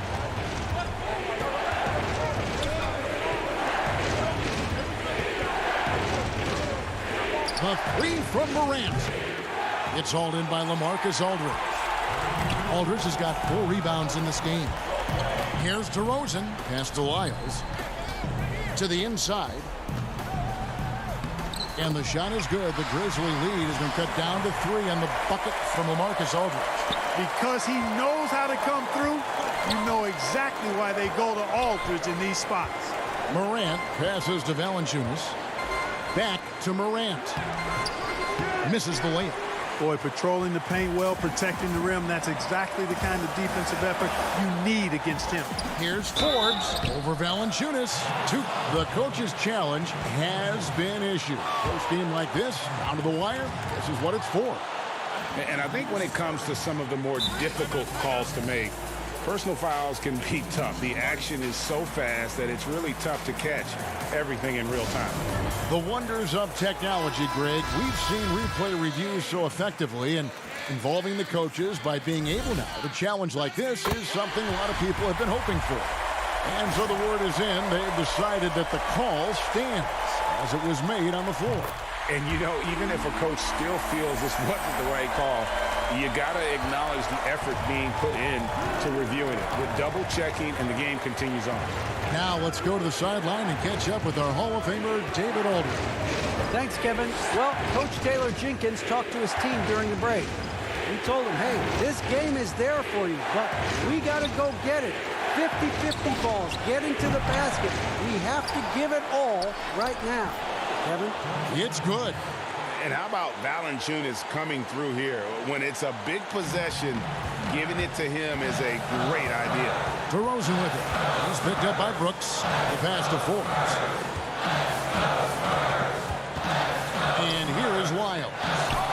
The three from Morant. It's hauled in by LaMarcus Aldridge. Aldridge has got 4 rebounds in this game. Here's DeRozan. Pass to Lyles. To the inside. And the shot is good. The Grizzly lead has been cut down to 3 on the bucket from LaMarcus Aldridge. Because he knows how to come through, you know exactly why they go to Aldridge in these spots. Morant passes to Valanciunas. Back to Morant. Misses the layup. Boy, patrolling the paint well, protecting the rim. That's exactly the kind of defensive effort you need against him. Here's Forbes over Valanciunas. The coach's challenge has been issued. First game like this, down to the wire, this is what it's for. And I think when it comes to some of the more difficult calls to make, personal fouls can be tough. The action is so fast that it's really tough to catch everything in real time. The wonders of technology, Greg. We've seen replay reviews so effectively, and involving the coaches by being able now to challenge like this is something a lot of people have been hoping for. And so the word is in. They've decided that the call stands as it was made on the floor. And, you know, even if a coach still feels this wasn't the right call, you got to acknowledge the effort being put in to reviewing it. With double checking, and the game continues on. Now let's go to the sideline and catch up with our Hall of Famer, David Aldridge. Thanks, Kevin. Well, Coach Taylor Jenkins talked to his team during the break. He told them, hey, this game is there for you, but we got to go get it. 50-50 balls, getting to the basket. We have to give it all right now. Kevin? It's good. And how about Valanciunas coming through here? When it's a big possession, giving it to him is a great idea. DeRozan with it. He's picked up by Brooks. The pass to Forbes. And here is Wild.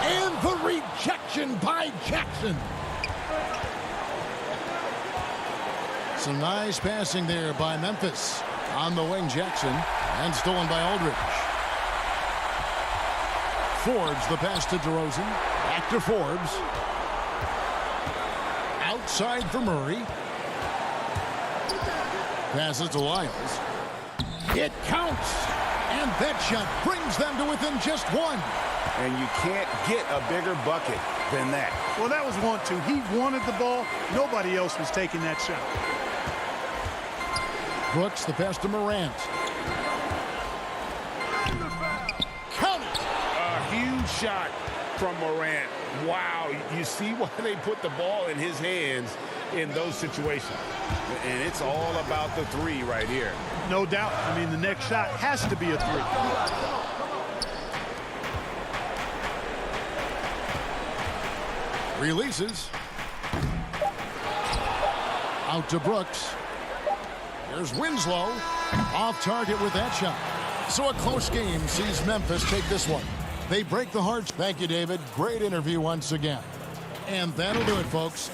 And the rejection by Jackson. Some nice passing there by Memphis. On the wing, Jackson. And stolen by Aldridge. Forbes, the pass to DeRozan. Back to Forbes. Outside for Murray. Passes to Lyles. It counts. And that shot brings them to within just one. And you can't get a bigger bucket than that. Well, that was 1-2. He wanted the ball. Nobody else was taking that shot. Brooks, the pass to Morant. Count it. A huge shot from Morant. Wow, you see why they put the ball in his hands in those situations. And it's all about the three right here. No doubt. I mean, the next shot has to be a three. Releases. Out to Brooks. There's Winslow. Off target with that shot. So a close game sees Memphis take this one. They break the hearts. Thank you, David. Great interview once again. And that'll do it, folks.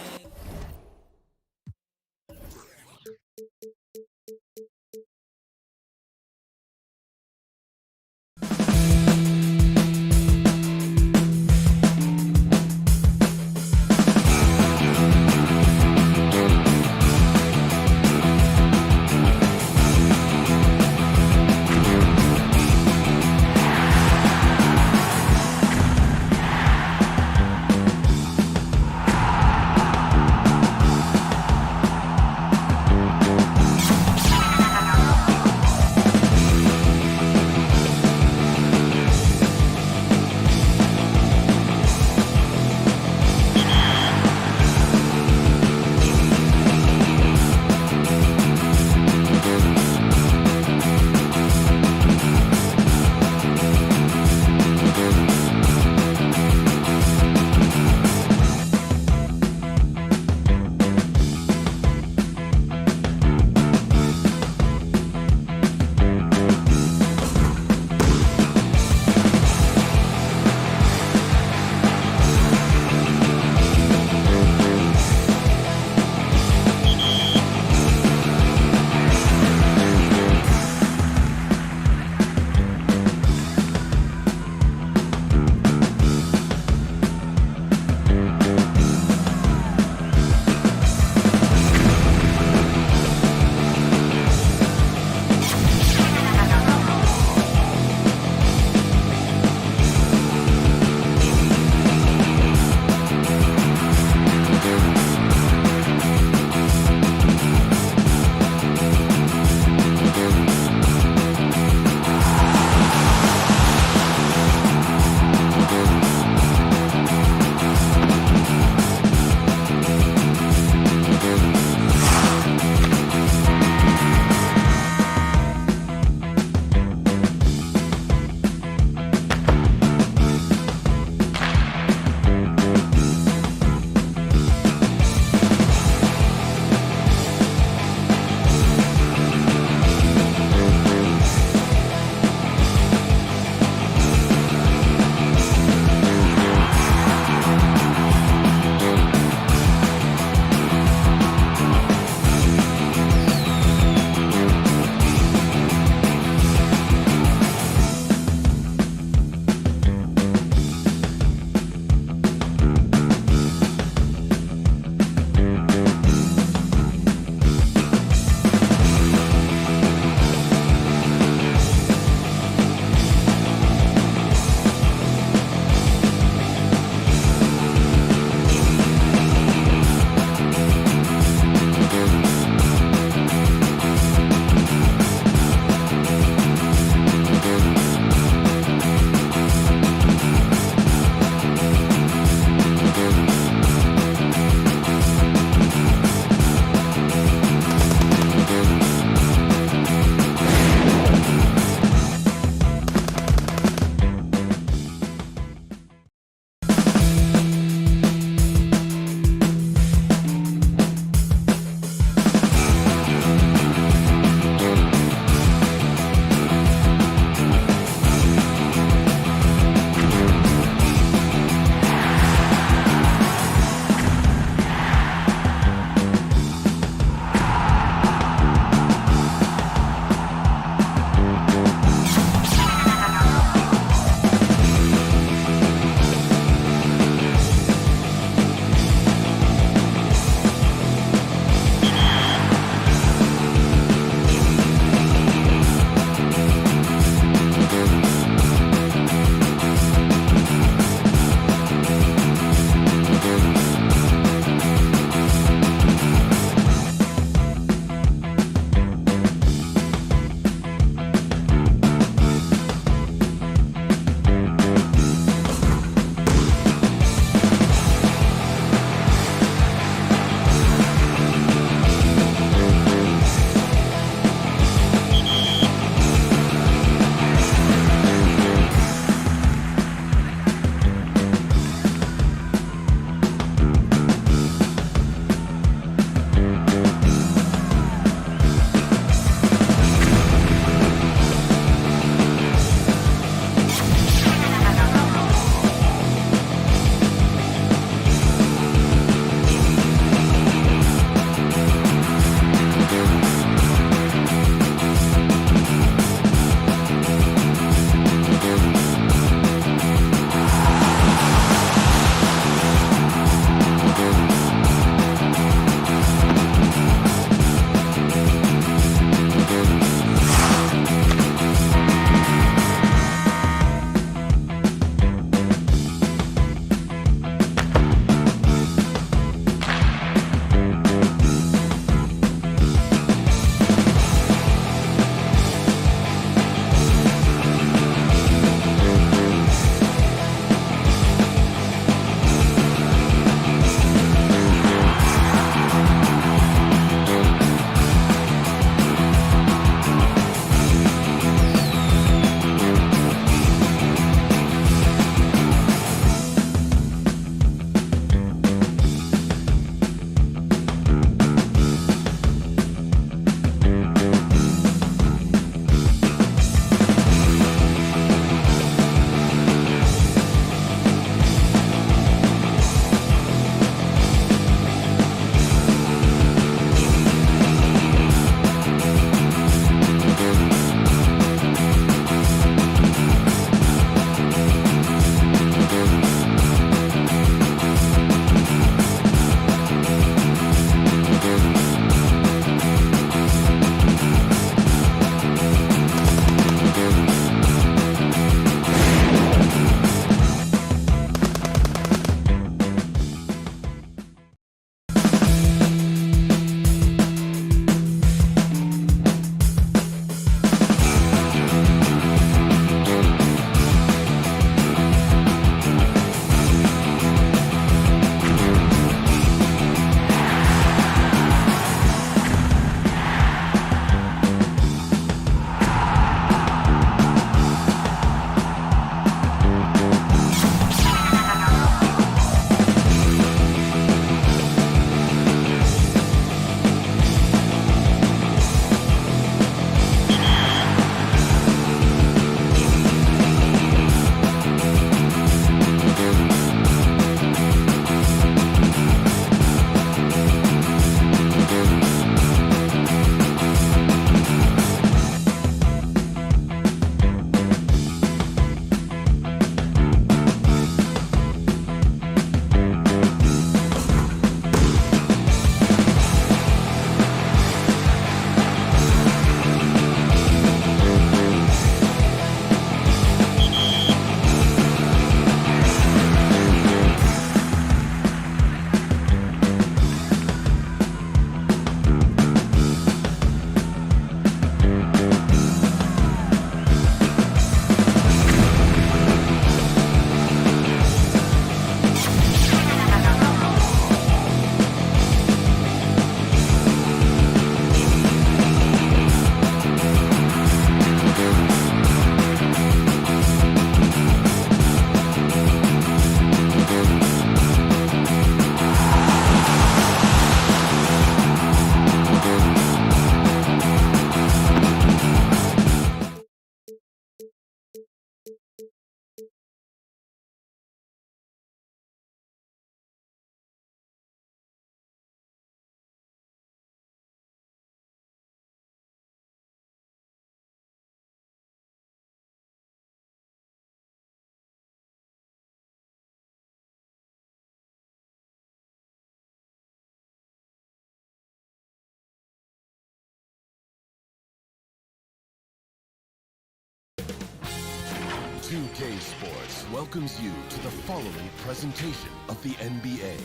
2K Sports welcomes you to the following presentation of the NBA.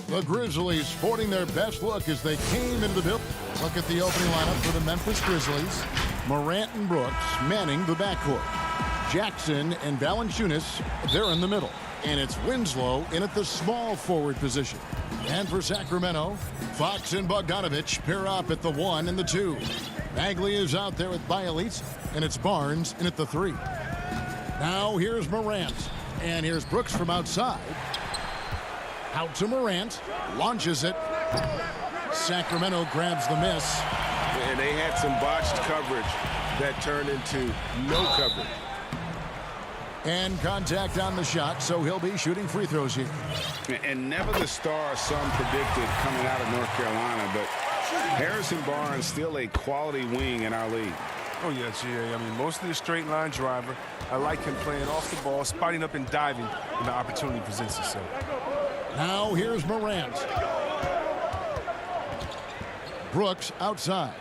The Grizzlies sporting their best look as they came into the building. Look at the opening lineup for the Memphis Grizzlies. Morant and Brooks manning the backcourt. Jackson and Valanciunas, they're in the middle. And it's Winslow in at the small forward position. And for Sacramento, Fox and Bogdanovich pair up at the 1 and the 2. Bagley is out there with Bielitz, and it's Barnes in at the 3. Now here's Morant, and here's Brooks from outside. Out to Morant, launches it. Sacramento grabs the miss. And they had some botched coverage that turned into no coverage. And contact on the shot, so he'll be shooting free throws here. And never the star some predicted coming out of North Carolina, but Harrison Barnes still a quality wing in our league. Oh, yeah, GA. I mean, mostly a straight line driver. I like him playing off the ball, spotting up and diving when the opportunity presents itself. Now here's Morant. Brooks outside.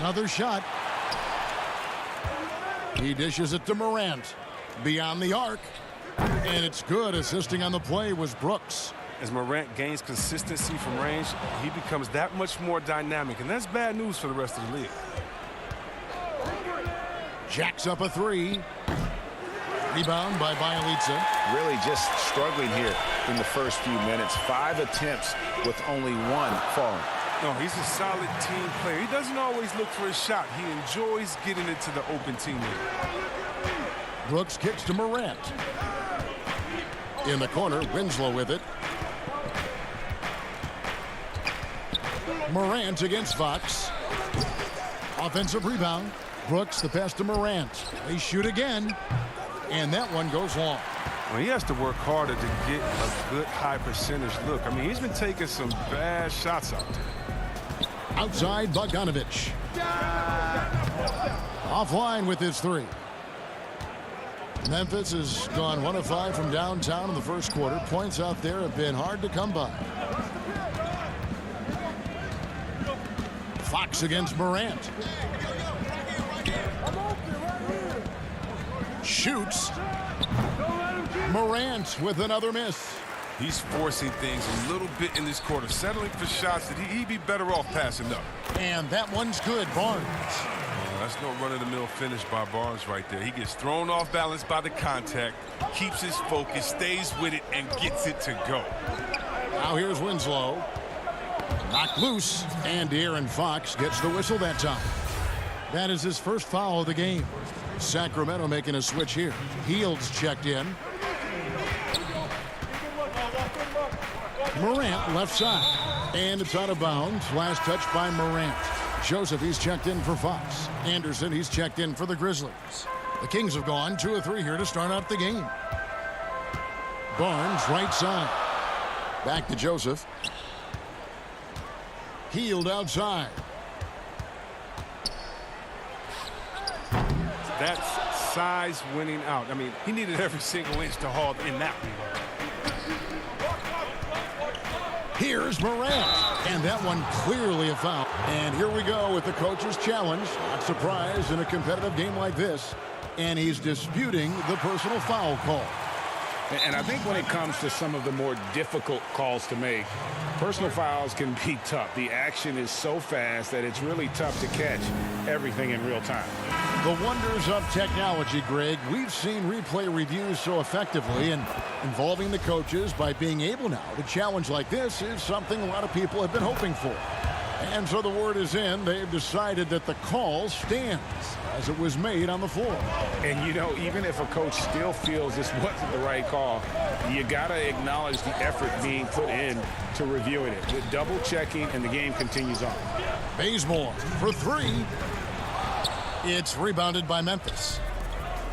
Another shot. He dishes it to Morant. Beyond the arc. And it's good. Assisting on the play was Brooks. As Morant gains consistency from range, he becomes that much more dynamic, and that's bad news for the rest of the league. Jacks up a 3. Rebound by Bielitz. Really just struggling here in the first few minutes. 5 attempts with only 1 falling. No, he's a solid team player. He doesn't always look for a shot. He enjoys getting it to the open teammate. Brooks kicks to Morant. In the corner, Winslow with it. Morant against Fox. Offensive rebound. Brooks the pass to Morant. They shoot again. And that one goes long. Well, he has to work harder to get a good high percentage look. I mean, he's been taking some bad shots out there. Outside, Bogdanovich. Offline with his 3. Memphis has gone 1 of 5 from downtown in the first quarter. Points out there have been hard to come by. Fox against Morant. Shoots. Morant with another miss. He's forcing things a little bit in this quarter, settling for shots that he'd be better off passing up. And that one's good, Barnes. That's no run-of-the-mill finish by Barnes right there. He gets thrown off balance by the contact, keeps his focus, stays with it, and gets it to go. Now here's Winslow. Knocked loose, and De'Aaron Fox gets the whistle that time. That is his first foul of the game. Sacramento making a switch here. Heald's checked in. Morant left side. And it's out of bounds. Last touch by Morant. Joseph, he's checked in for Fox. Anderson, he's checked in for the Grizzlies. The Kings have gone 2 of 3 here to start out the game. Barnes, right side. Back to Joseph. Hield outside. That's size winning out. I mean, he needed every single inch to haul in that one. Here's Morant. And that one clearly a foul. And here we go with the coach's challenge. Not surprised in a competitive game like this. And he's disputing the personal foul call. And I think when it comes to some of the more difficult calls to make, personal fouls can be tough. The action is so fast that it's really tough to catch everything in real time. The wonders of technology, Greg. We've seen replay reviews so effectively, and involving the coaches by being able now to challenge like this is something a lot of people have been hoping for. And so the word is in. They've decided that the call stands as it was made on the floor. And, you know, even if a coach still feels this wasn't the right call, you got to acknowledge the effort being put in to reviewing it. With double checking, and the game continues on. Bazemore for 3. It's rebounded by Memphis.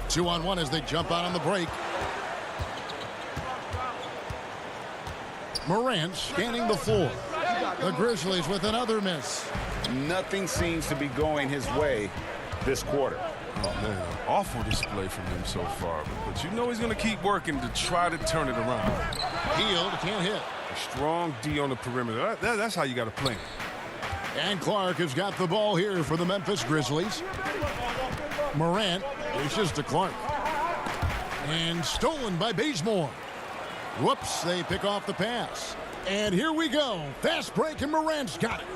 2-on-1 as they jump out on the break. Morant scanning the floor. The Grizzlies with another miss. Nothing seems to be going his way this quarter. Oh, man, awful display from him so far. But you know he's going to keep working to try to turn it around. Hield can't hit. Strong D on the perimeter. That's how you got to play. And Clark has got the ball here for the Memphis Grizzlies. Morant dishes to Clark. And stolen by Bazemore. Whoops, they pick off the pass. And here we go. Fast break, and Morant's got it.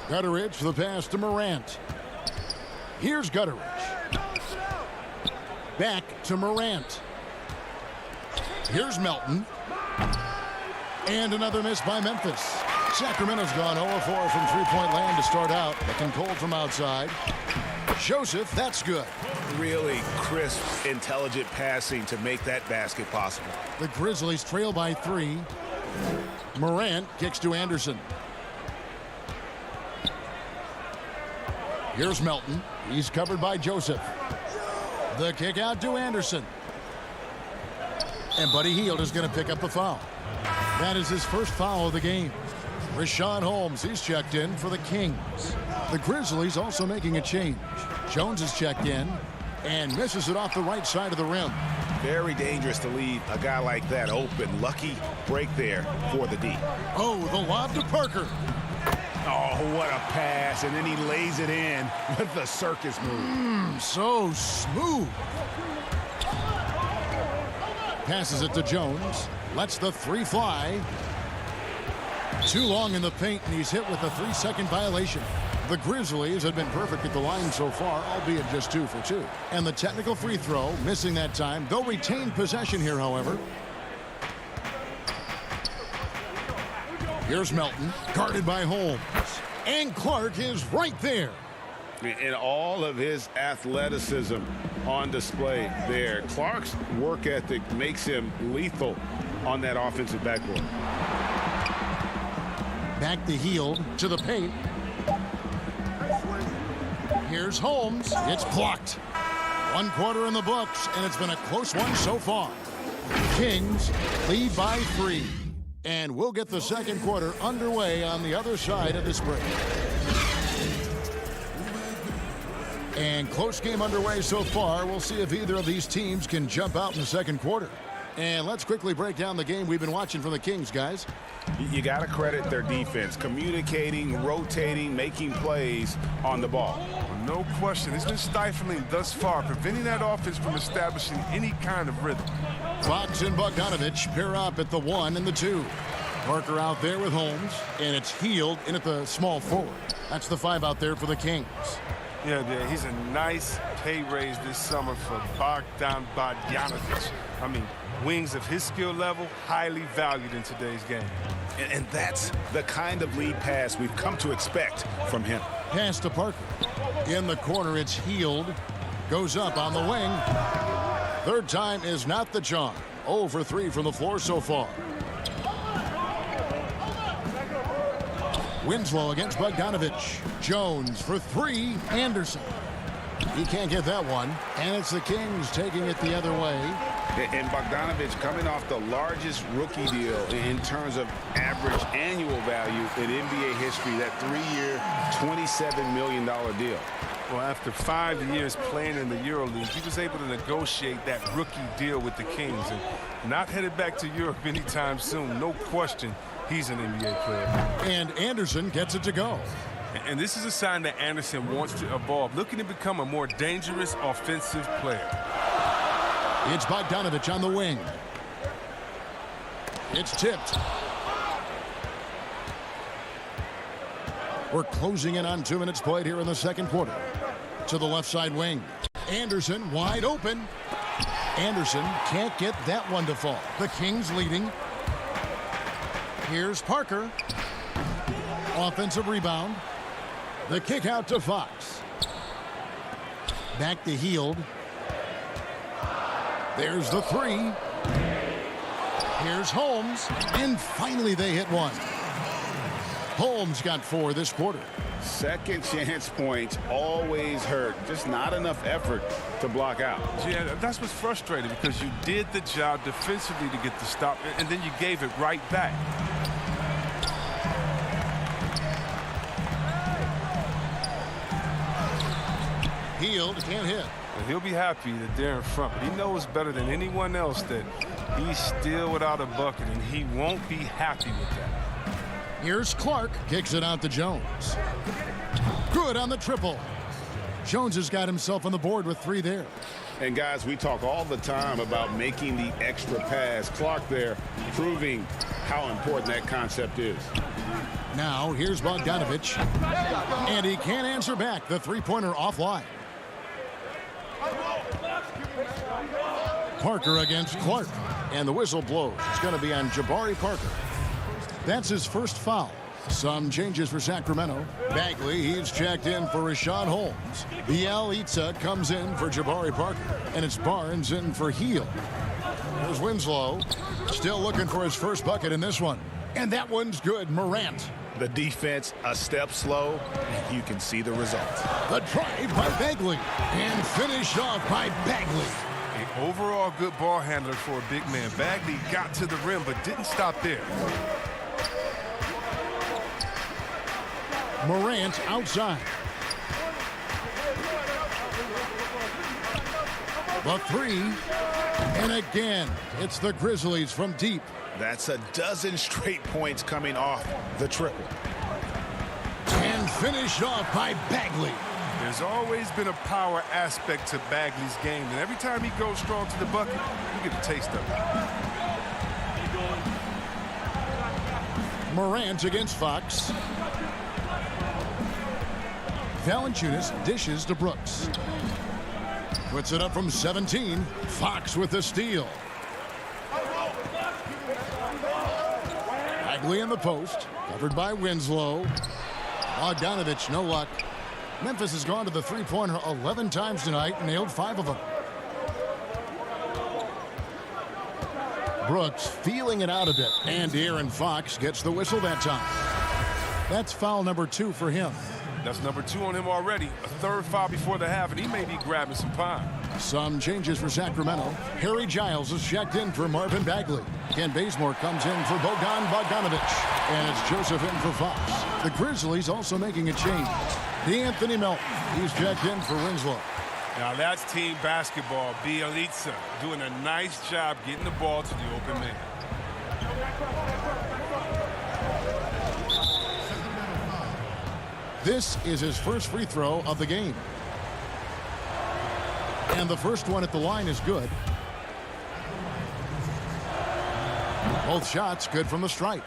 Gutteridge for the pass to Morant. Here's Gutteridge. Back to Morant. Here's Melton. And another miss by Memphis. Sacramento's gone 0-4 from three-point land to start out. Looking cold from outside. Joseph, that's good. Really crisp, intelligent passing to make that basket possible. The Grizzlies trail by 3. Morant kicks to Anderson. Here's Melton. He's covered by Joseph. The kick out to Anderson. And Buddy Hield is going to pick up the foul. That is his first foul of the game. Richaun Holmes, he's checked in for the Kings. The Grizzlies also making a change. Jones is checked in and misses it off the right side of the rim. Very dangerous to leave a guy like that open. Lucky break there for the D. Oh, the lob to Parker. Oh, what a pass. And then he lays it in with the circus move. So smooth. Passes it to Jones. Lets the 3 fly. Too long in the paint, and he's hit with a 3-second violation. The Grizzlies have been perfect at the line so far, albeit just 2 for 2. And the technical free throw, missing that time. They'll retain possession here, however. Here's Melton, guarded by Holmes. And Clark is right there. And all of his athleticism on display there. Clark's work ethic makes him lethal on that offensive backboard. Back to Hield to the paint. Here's Holmes. It's blocked. 1 quarter in the books, and it's been a close one so far. Kings lead by 3. And we'll get the second quarter underway on the other side of this break. And close game underway so far. We'll see if either of these teams can jump out in the second quarter. And let's quickly break down the game we've been watching from the Kings, guys. You got to credit their defense. Communicating, rotating, making plays on the ball. No question. It's been stifling thus far, preventing that offense from establishing any kind of rhythm. Fox and Bogdanovich pair up at the 1 and the 2. Parker out there with Holmes, and it's Hield in at the small forward. That's the 5 out there for the Kings. Yeah, he's a nice pay raise this summer for Bogdanovich. I mean, wings of his skill level, highly valued in today's game. And that's the kind of lead pass we've come to expect from him. Pass to Parker. In the corner, it's Hield. Goes up on the wing. Third time is not the charm. 0 for 3 from the floor so far. Winslow against Bogdanovich. Jones for 3. Anderson. He can't get that one. And it's the Kings taking it the other way. And Bogdanovich coming off the largest rookie deal in terms of average annual value in NBA history, that 3-year, $27 million deal. Well, after 5 years playing in the EuroLeague, he was able to negotiate that rookie deal with the Kings and not headed back to Europe anytime soon. No question, he's an NBA player. And Anderson gets it to go. And this is a sign that Anderson wants to evolve, looking to become a more dangerous offensive player. It's Bogdanovich on the wing. It's tipped. We're closing in on 2 minutes played here in the second quarter. To the left side wing. Anderson wide open. Anderson can't get that one to fall. The Kings leading. Here's Parker. Offensive rebound. The kick out to Fox. Back to Hield. There's the 3. Here's Holmes. And finally they hit one. Holmes got 4 this quarter. Second chance points always hurt. Just not enough effort to block out. Yeah, that's what's frustrating, because you did the job defensively to get the stop, and then you gave it right back. Hield can't hit. And he'll be happy that they're in front, but he knows better than anyone else that He's still without a bucket, and he won't be happy with that. Here's Clark. Kicks it out to Jones. Good on the triple. Jones has got himself on the board with 3 there. And guys, we talk all the time about making the extra pass. Clark there proving how important that concept is. Now here's Bogdanovich. And he can't answer back. The three-pointer offline. Parker against Clark. And the whistle blows. It's going to be on Jabari Parker. That's his first foul. Some changes for Sacramento. Bagley, he's checked in for Rashad Holmes. Bielitsa comes in for Jabari Parker. And it's Barnes in for Heel. There's Winslow. Still looking for his first bucket in this one. And that one's good. Morant. The defense a step slow, and you can see the result. The drive by Bagley. And finished off by Bagley. An overall good ball handler for a big man. Bagley got to the rim, but didn't stop there. Morant outside. The 3. And again, it's the Grizzlies from deep. That's a dozen straight points coming off the triple. And finished off by Bagley. There's always been a power aspect to Bagley's game, and every time he goes strong to the bucket, you get a taste of it. Morant against Fox. Valanciunas dishes to Brooks. Puts it up from 17. Fox with the steal. Bagley in the post. Covered by Winslow. Bogdanovich, no luck. Memphis has gone to the three-pointer 11 times tonight and nailed 5 of them. Brooks feeling it out a bit. And Aaron Fox gets the whistle that time. That's foul number 2 for him. That's number 2 on him already. A third foul before the half, and he may be grabbing some pine. Some changes for Sacramento. Harry Giles is checked in for Marvin Bagley. Ken Bazemore comes in for Bogdanovich. And it's Joseph in for Fox. The Grizzlies also making a change. D'Anthony Melton. He's checked in for Winslow. Now that's team basketball. Bielitsa doing a nice job getting the ball to the open man. This is his first free throw of the game. And the first one at the line is good. Both shots good from the stripe.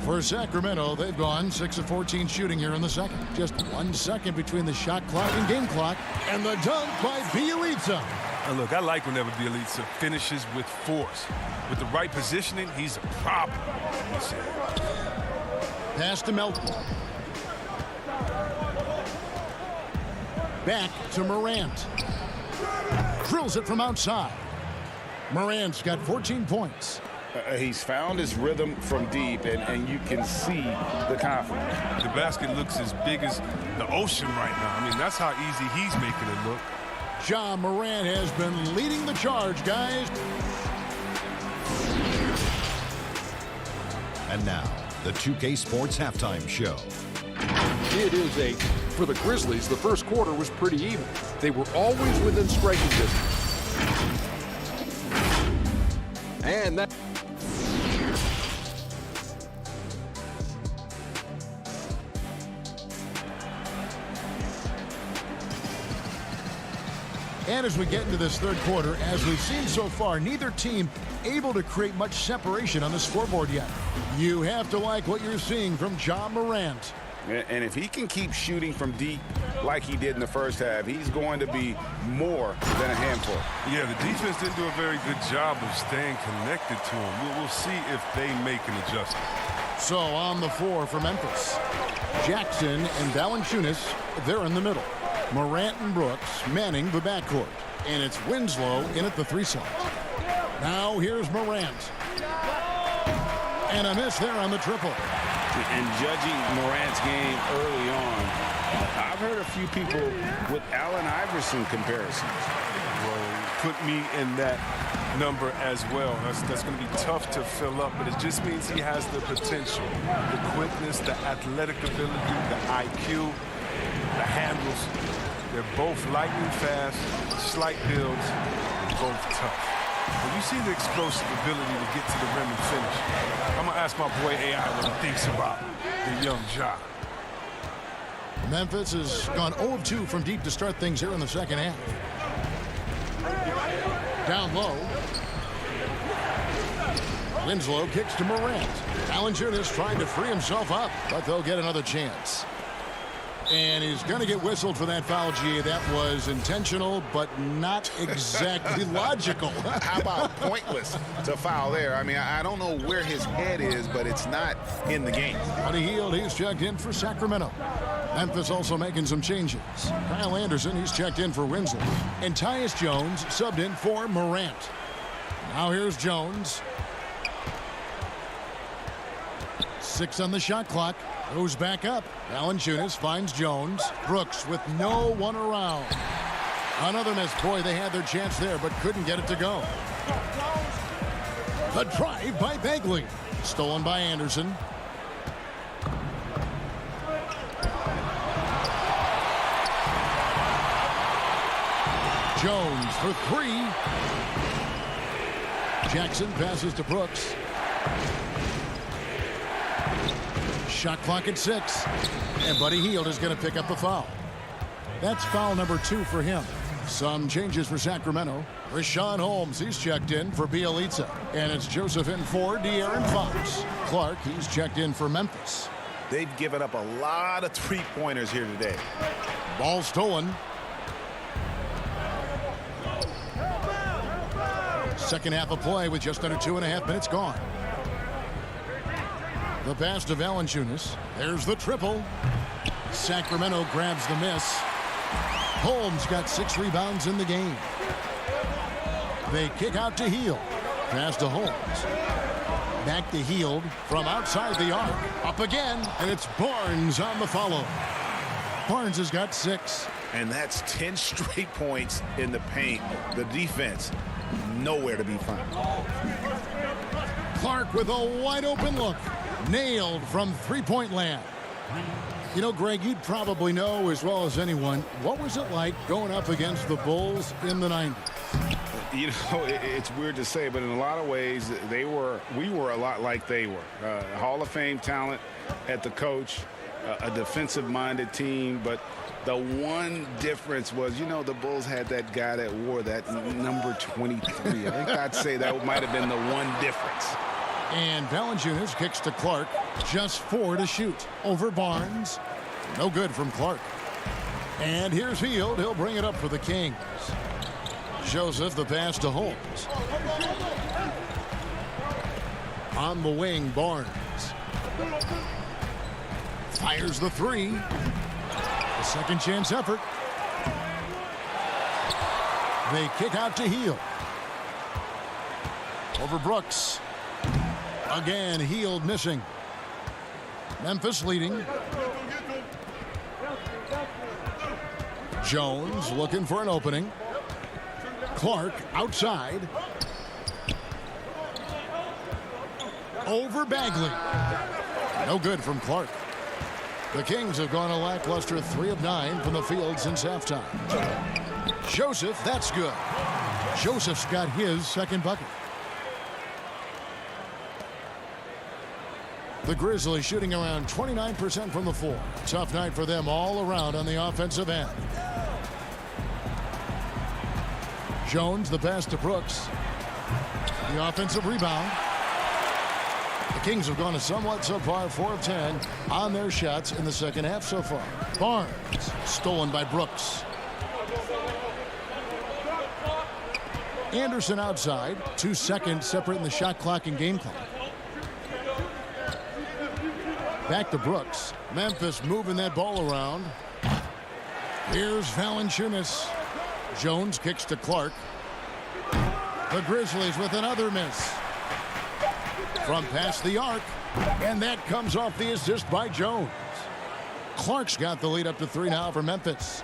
For Sacramento, they've gone 6 of 14 shooting here in the second. Just 1 second between the shot clock and game clock. And the dunk by Bielitsa. Now look, I like whenever Bielitsa finishes with force. With the right positioning, he's a problem. Pass to Melton. Back to Morant. Drills it from outside. Morant's got 14 points. He's found his rhythm from deep, and you can see the confidence. The basket looks as big as the ocean right now. I mean, that's how easy he's making it look. Ja Morant has been leading the charge, guys. And now, the 2K Sports Halftime Show. For the Grizzlies, the first quarter was pretty even. They were always within striking distance. And that... And as we get into this third quarter, as we've seen so far, neither team able to create much separation on the scoreboard yet. You have to like what you're seeing from Ja Morant. And if he can keep shooting from deep like he did in the first half, he's going to be more than a handful. Yeah, the defense didn't do a very good job of staying connected to him. We'll see if they make an adjustment. So on the floor for Memphis, Jackson and Valanciunas, they're in the middle. Morant and Brooks manning the backcourt. And it's Winslow in at the 3 side. Now here's Morant. And a miss there on the triple. And judging Morant's game early on, I've heard a few people with Allen Iverson comparisons. Well, put me in that number as well. That's going to be tough to fill up, but it just means he has the potential, the quickness, the athletic ability, the IQ, the handles. They're both lightning fast, slight builds. both tough. But you see the explosive ability to get to the rim and finish. I'm going to ask my boy AI what he thinks about the young Ja. Memphis has gone 0 of 2 from deep to start things here in the second half. Down low. Winslow kicks to Morant. Valanciunas trying to free himself up, but they'll get another chance. And he's going to get whistled for that foul, GA. That was intentional, but not exactly logical. How about pointless to foul there? I mean, I don't know where his head is, but it's not in the game. Buddy Hield, he's checked in for Sacramento. Memphis also making some changes. Kyle Anderson, he's checked in for Winslow. And Tyus Jones subbed in for Morant. Now here's Jones. 6 on the shot clock. Goes back up. Valanciunas finds Jones. Brooks with no one around. Another miss. Boy, they had their chance there, but couldn't get it to go. The drive by Bagley. Stolen by Anderson. Jones for 3. Jackson passes to Brooks. Shot clock at 6. And Buddy Hield is going to pick up a foul. That's foul number 2 for him. Some changes for Sacramento. Rashawn Holmes, he's checked in for Bielitsa. And it's Joseph in for De'Aaron Fox. Clark, he's checked in for Memphis. They've given up a lot of three-pointers here today. Ball stolen. Second half of play with just under 2.5 minutes gone. The pass to Valanciunas. There's the triple. Sacramento grabs the miss. Holmes got 6 rebounds in the game. They kick out to Hield. Pass to Holmes. Back to Hield from outside the arc. Up again, and it's Barnes on the follow. Barnes has got 6. And that's 10 straight points in the paint. The defense, nowhere to be found. Clark with a wide open look. Nailed from three-point land. You know, Greg, you'd probably know as well as anyone, what was it like going up against the Bulls in the 90s? You know, it's weird to say, but in a lot of ways, we were a lot like they were. Hall of Fame talent at the coach, a defensive-minded team, but the one difference was, you know, the Bulls had that guy that wore that number 23. I think I'd say that might have been the one difference. And Valanciunas kicks to Clark. Just 4 to shoot. Over Barnes. No good from Clark. And here's Hield. He'll bring it up for the Kings. Joseph, the pass to Holmes. On the wing, Barnes. Fires the 3. A second chance effort. They kick out to Hield. Over Brooks. Again, Hield missing. Memphis leading. Jones looking for an opening. Clark outside. Over Bagley. No good from Clark. The Kings have gone a lackluster 3 of 9 from the field since halftime. Joseph, that's good. Joseph's got his second bucket. The Grizzlies shooting around 29% from the floor. Tough night for them all around on the offensive end. Jones, the pass to Brooks. The offensive rebound. The Kings have gone a somewhat subpar 4 of 10 on their shots in the second half so far. Barnes, stolen by Brooks. Anderson outside. 2 seconds separating the shot clock and game clock. Back to Brooks. Memphis moving that ball around. Here's Valanciunas. Jones kicks to Clark. The Grizzlies with another miss. From past the arc. And that comes off the assist by Jones. Clark's got the lead up to 3 now for Memphis.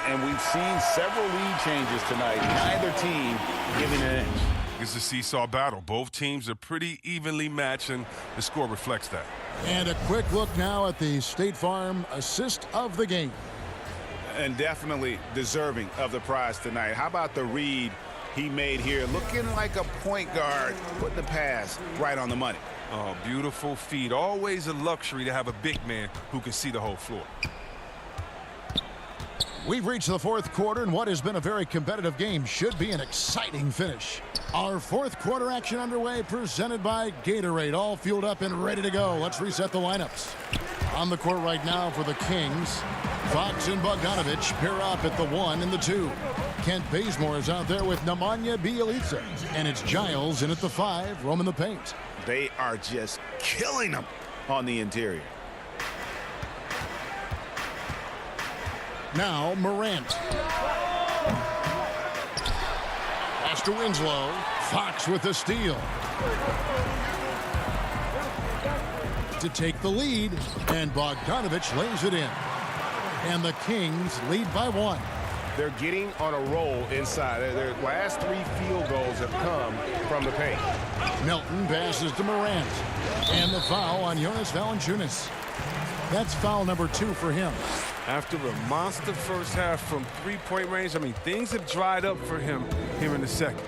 And we've seen several lead changes tonight. Neither team giving an inch. It's a seesaw battle. Both teams are pretty evenly matched, and the score reflects that. And a quick look now at the State Farm assist of the game. And definitely deserving of the prize tonight. How about the read he made here, looking like a point guard, putting the pass right on the money. Oh, beautiful feed. Always a luxury to have a big man who can see the whole floor. We've reached the fourth quarter, and what has been a very competitive game should be an exciting finish. Our fourth quarter action underway, presented by Gatorade, all fueled up and ready to go. Let's reset the lineups. On the court right now for the Kings, Fox and Bogdanovich pair up at the 1 and the 2. Kent Bazemore is out there with Nemanja Bjelica, and it's Giles in at the 5, roaming the paint. They are just killing them on the interior. Now Morant. Pass to Winslow. Fox with the steal. To take the lead, and Bogdanovich lays it in. And the Kings lead by 1. They're getting on a roll inside. Their last 3 field goals have come from the paint. Melton passes to Morant. And the foul on Jonas Valanciunas. That's foul number 2 for him. After a monster first half from three-point range, I mean, things have dried up for him here in the second.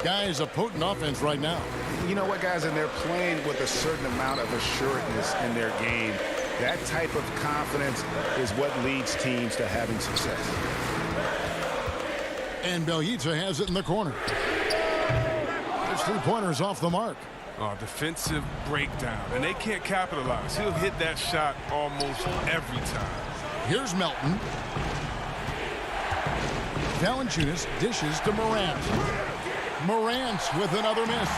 Guys, a potent offense right now. You know what, guys, and they're playing with a certain amount of assuredness in their game. That type of confidence is what leads teams to having success. And Bjelica has it in the corner. His 3-pointers off the mark. Oh, defensive breakdown, and they can't capitalize. He'll hit that shot almost every time. Here's Melton. Valanciunas dishes to Morant. Morant with another miss.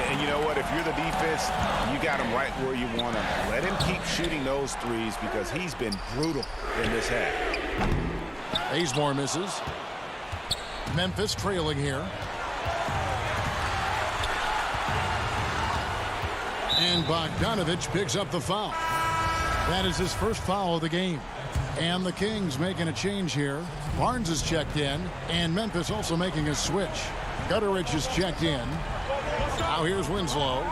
And you know what? If you're the defense, you got him right where you want him. Let him keep shooting those threes because he's been brutal in this half. Bazemore misses. Memphis trailing here. And Bogdanovich picks up the foul. That is his first foul of the game. And the Kings making a change here. Barnes is checked in, and Memphis also making a switch. Gutteridge is checked in. Now here's Winslow.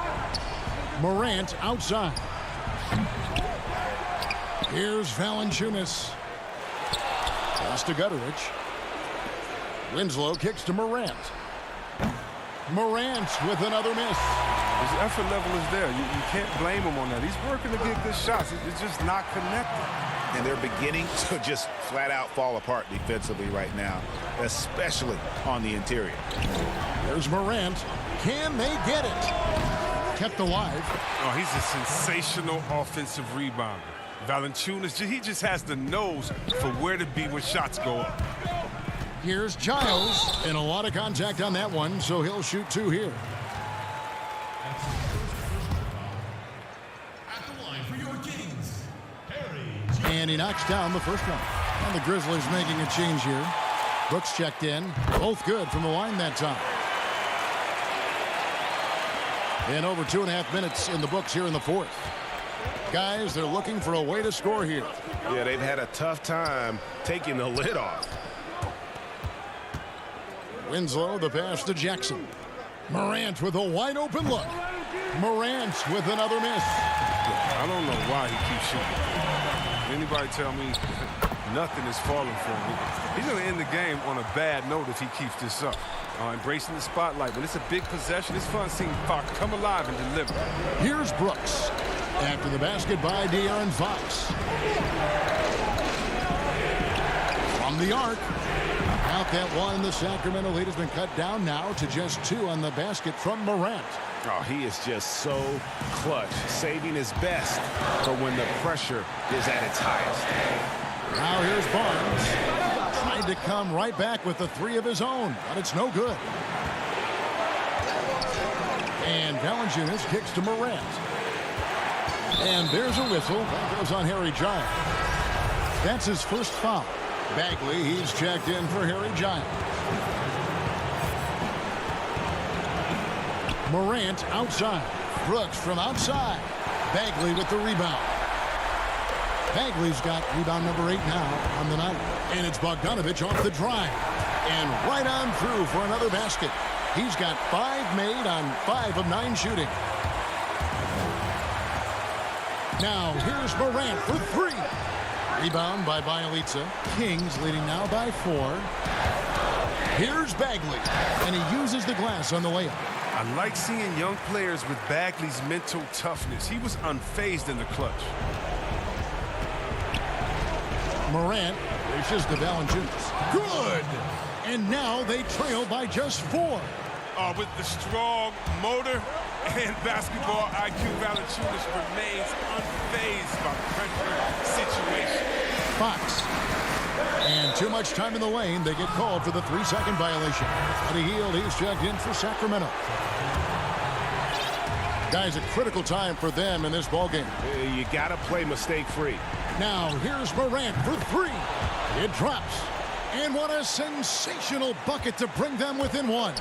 Morant outside. Here's Valanciunas. Pass to Gutteridge. Winslow kicks to Morant. Morant with another miss. His effort level is there. You can't blame him on that. He's working to get good shots. It's just not connected. And they're beginning to just flat out fall apart defensively right now, especially on the interior. There's Morant. Can they get it? Kept alive. Oh, he's a sensational offensive rebounder. Valanciunas, he just has the nose for where to be when shots go up. Here's Giles, and a lot of contact on that one, so he'll shoot 2 here. And he knocks down the first one. And the Grizzlies making a change here. Brooks checked in. Both good from the line that time. And over 2.5 minutes in the books here in the fourth. Guys, they're looking for a way to score here. Yeah, they've had a tough time taking the lid off. Winslow, the pass to Jackson. Morant with a wide open look. Morant with another miss. I don't know why he keeps shooting. Anybody tell me nothing is falling for him? He's going to end the game on a bad note if he keeps this up. Embracing the spotlight. When it's a big possession, it's fun seeing Fox come alive and deliver. Here's Brooks. After the basket by De'Aaron Fox. From the arc. Out that one. The Sacramento lead has been cut down now to just 2 on the basket from Morant. Oh, he is just so clutch, saving his best for when the pressure is at its highest. Now here's Barnes. Tried to come right back with the 3 of his own, but it's no good. And Valanciunas kicks to Morant. And there's a whistle. That goes on Harry Giles. That's his first foul. Bagley, he's checked in for Harry Giles. Morant outside. Brooks from outside. Bagley with the rebound. Bagley's got rebound number 8 now on the night. And it's Bogdanovich off the drive. And right on through for another basket. He's got 5 made on 5 of 9 shooting. Now here's Morant for 3. Rebound by Bjelica. Kings leading now by 4. Here's Bagley, and he uses the glass on the layup. I like seeing young players with Bagley's mental toughness. He was unfazed in the clutch. Morant dishes to Valanciunas. Good! And now they trail by just 4. With the strong motor and basketball IQ, Valanciunas remains unfazed by pressure situation. Fox. And too much time in the lane. They get called for the 3-second violation. Buddy Hield, he's checked in for Sacramento. Guys, a critical time for them in this ballgame. You got to play mistake-free. Now, here's Morant for 3. It drops. And what a sensational bucket to bring them within 1.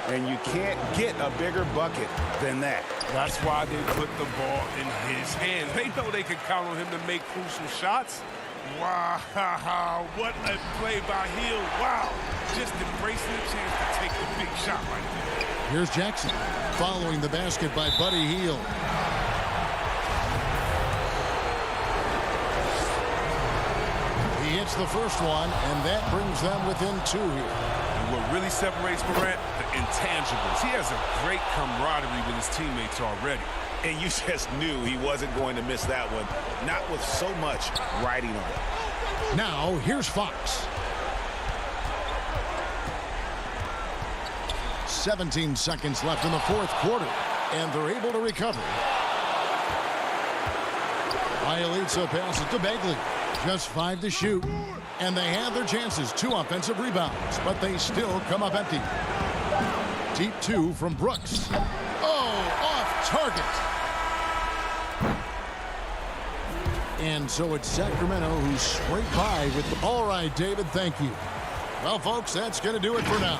And you can't get a bigger bucket than that. That's why they put the ball in his hands. They know they can count on him to make crucial shots. Wow, what a play by Hield. Wow, just embracing the chance to take the big shot right there. Here's Jackson following the basket by Buddy Hield. He hits the first one, and that brings them within 2 here. And what really separates Morant, the intangibles. He has a great camaraderie with his teammates already. And you just knew he wasn't going to miss that one, not with so much riding on it. Now, here's Fox. 17 seconds left in the 4th quarter, and they're able to recover. Bielitsa passes to Bagley. Just 5 to shoot, and they have their chances. 2 offensive rebounds, but they still come up empty. Deep 2 from Brooks. Oh, off target. And so it's Sacramento who's straight by with the... All right, David, thank you. Well, folks, that's going to do it for now.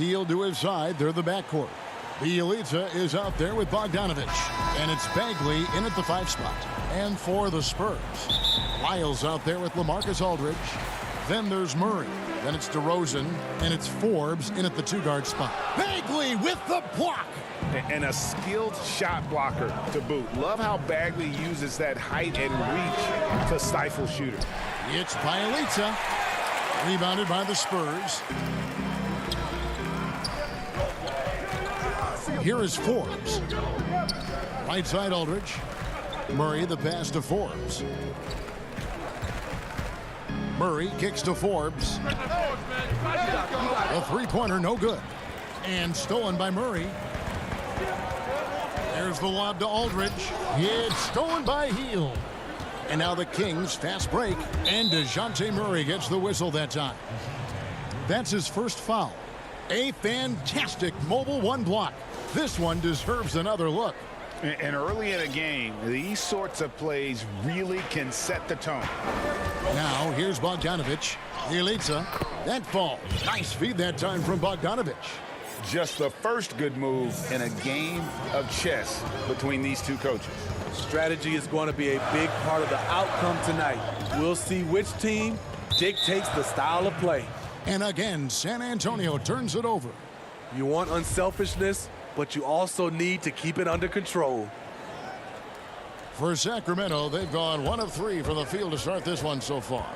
Hield to his side. They're the backcourt. Bielitsa is out there with Bogdanovich. And it's Bagley in at the 5 spot. And for the Spurs, Lyles out there with LaMarcus Aldridge. Then there's Murray. Then it's DeRozan. And it's Forbes in at the 2-guard spot. Bagley with the block. And a skilled shot blocker to boot. Love how Bagley uses that height and reach to stifle shooters. It's Bielitsa. Rebounded by the Spurs. Here is Forbes. Right side Aldridge. Murray the pass to Forbes. Murray kicks to Forbes. A three-pointer, no good. And stolen by Murray. There's the lob to Aldridge. It's stolen by Hield. And now the Kings fast break. And DeJounte Murray gets the whistle that time. That's his first foul. A fantastic mobile 1 block. This one deserves another look. And early in a game, these sorts of plays really can set the tone. Now here's Bogdanovich. Bielitsa. That falls. Nice feed that time from Bogdanovich. Just the first good move in a game of chess between these two coaches. Strategy is going to be a big part of the outcome tonight. We'll see which team dictates the style of play. And again, San Antonio turns it over. You want unselfishness, but you also need to keep it under control. For Sacramento, they've gone 1 of 3 from the field to start this one so far.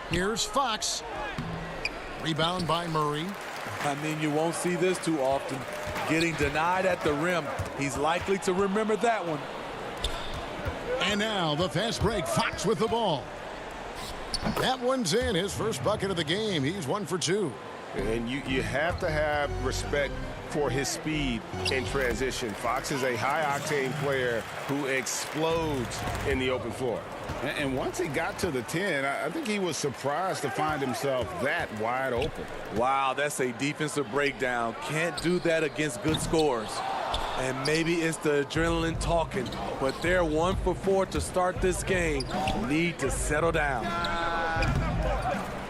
Here's Fox. Rebound by Murray. I mean, you won't see this too often. Getting denied at the rim. He's likely to remember that one. And now the fast break. Fox with the ball. That one's in. His first bucket of the game. He's 1 for 2. And you have to have respect for his speed in transition. Fox is a high-octane player who explodes in the open floor. And once he got to the 10, I think he was surprised to find himself that wide open. Wow, that's a defensive breakdown. Can't do that against good scores. And maybe it's the adrenaline talking, but they're 1 for 4 to start this game. Need to settle down.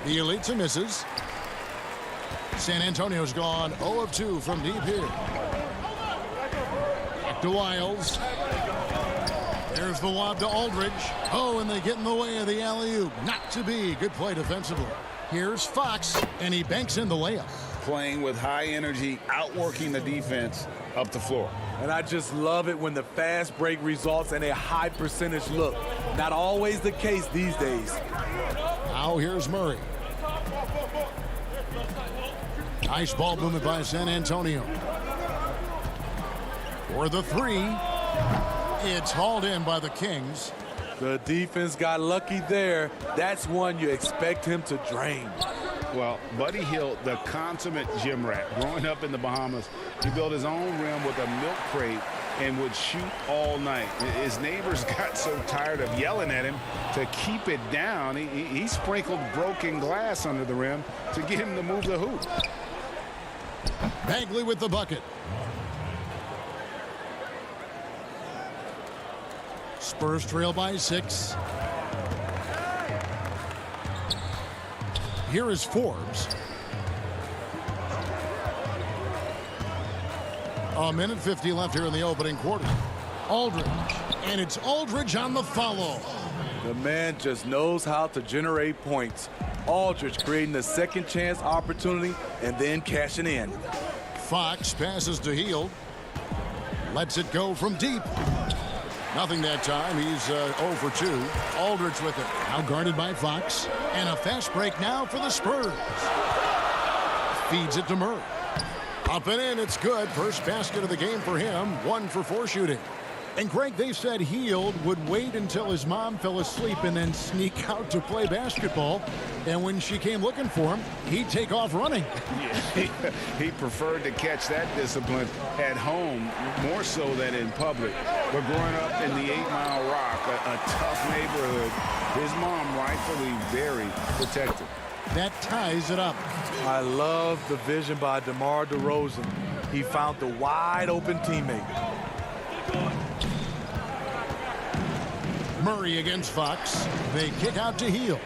Bielitsa misses. San Antonio's gone 0 of 2 from deep here. Back to Lyles. There's the lob to Aldridge. Oh, and they get in the way of the alley-oop. Not to be. Good play defensively. Here's Fox, and he banks in the layup. Playing with high energy, outworking the defense up the floor. And I just love it when the fast break results in a high percentage look. Not always the case these days. Now here's Murray. Nice ball movement by San Antonio. For the 3. It's hauled in by the Kings. The defense got lucky there. That's one you expect him to drain. Well, Buddy Hield, the consummate gym rat, growing up in the Bahamas, he built his own rim with a milk crate and would shoot all night. His neighbors got so tired of yelling at him to keep it down. He sprinkled broken glass under the rim to get him to move the hoop. Bagley with the bucket. Spurs trail by 6. Here is Forbes. A minute 50 left here in the opening quarter. Aldridge. And it's Aldridge on the follow. The man just knows how to generate points. Aldridge creating a second chance opportunity and then cashing in. Fox passes to Hield. Lets it go from deep. Nothing that time. He's 0 for 2. Aldridge with it. Now guarded by Fox. And a fast break now for the Spurs. Feeds it to Murray. Up and in. It's good. First basket of the game for him. 1 for 4 shooting. And Greg, they said Hield would wait until his mom fell asleep and then sneak out to play basketball. And when she came looking for him, he'd take off running. He preferred to catch that discipline at home more so than in public. But growing up in the 8 Mile Rock, a tough neighborhood, his mom rightfully very protective. That ties it up. I love the vision by DeMar DeRozan. He found the wide open teammate. Murray against Fox. They kick out to Hield.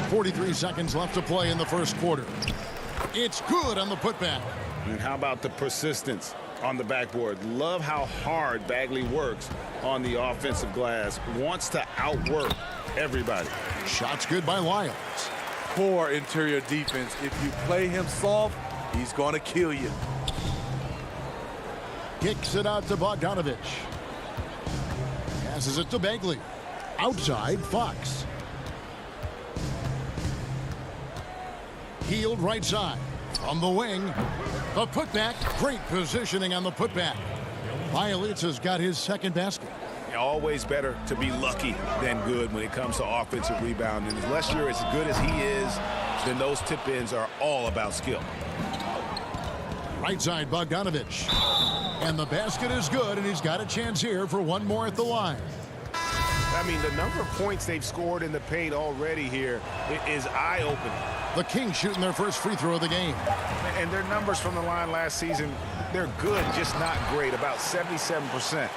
43 seconds left to play in the first quarter. It's good on the putback. And how about the persistence on the backboard? Love how hard Bagley works on the offensive glass. Wants to outwork everybody. Shot's good by Lyles. Poor interior defense. If you play him soft, he's going to kill you. Kicks it out to Bogdanovich. Passes it to Bagley. Outside, Fox. Healed right side. From the wing. The putback. Great positioning on the putback. Violets has got his second basket. Always better to be lucky than good when it comes to offensive rebounding. Unless you're as good as he is, then those tip-ins are all about skill. Right side, Bogdanovich. And the basket is good, and he's got a chance here for one more at the line. I mean, the number of points they've scored in the paint already here is eye-opening. The Kings shooting their first free throw of the game. And their numbers from the line last season, they're good, just not great. About 77%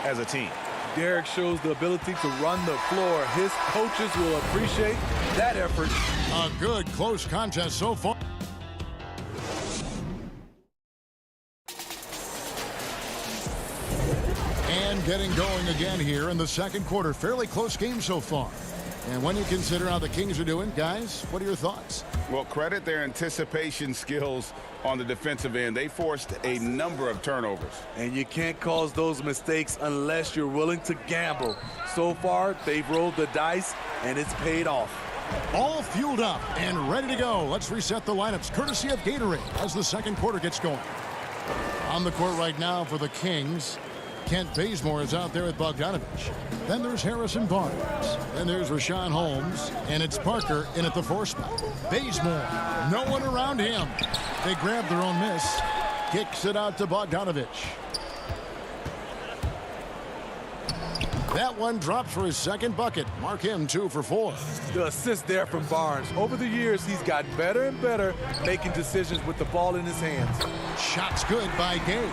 as a team. Derek shows the ability to run the floor. His coaches will appreciate that effort. A good close contest so far. And getting going again here in the second quarter. Fairly close game so far. And when you consider how the Kings are doing, guys, what are your thoughts? Well, credit their anticipation skills on the defensive end. They forced a number of turnovers. And you can't cause those mistakes unless you're willing to gamble. So far, they've rolled the dice, and it's paid off. All fueled up and ready to go. Let's reset the lineups, courtesy of Gatorade, as the second quarter gets going. On the court right now for the Kings, Kent Bazemore is out there with Bogdanovich. Then there's Harrison Barnes. Then there's Rashawn Holmes. And it's Parker in at the 4 spot. Bazemore, no one around him. They grab their own miss. Kicks it out to Bogdanovich. That one drops for his second bucket. Mark him 2 for 4. The assist there from Barnes. Over the years, he's gotten better and better making decisions with the ball in his hands. Shot's good by Gay.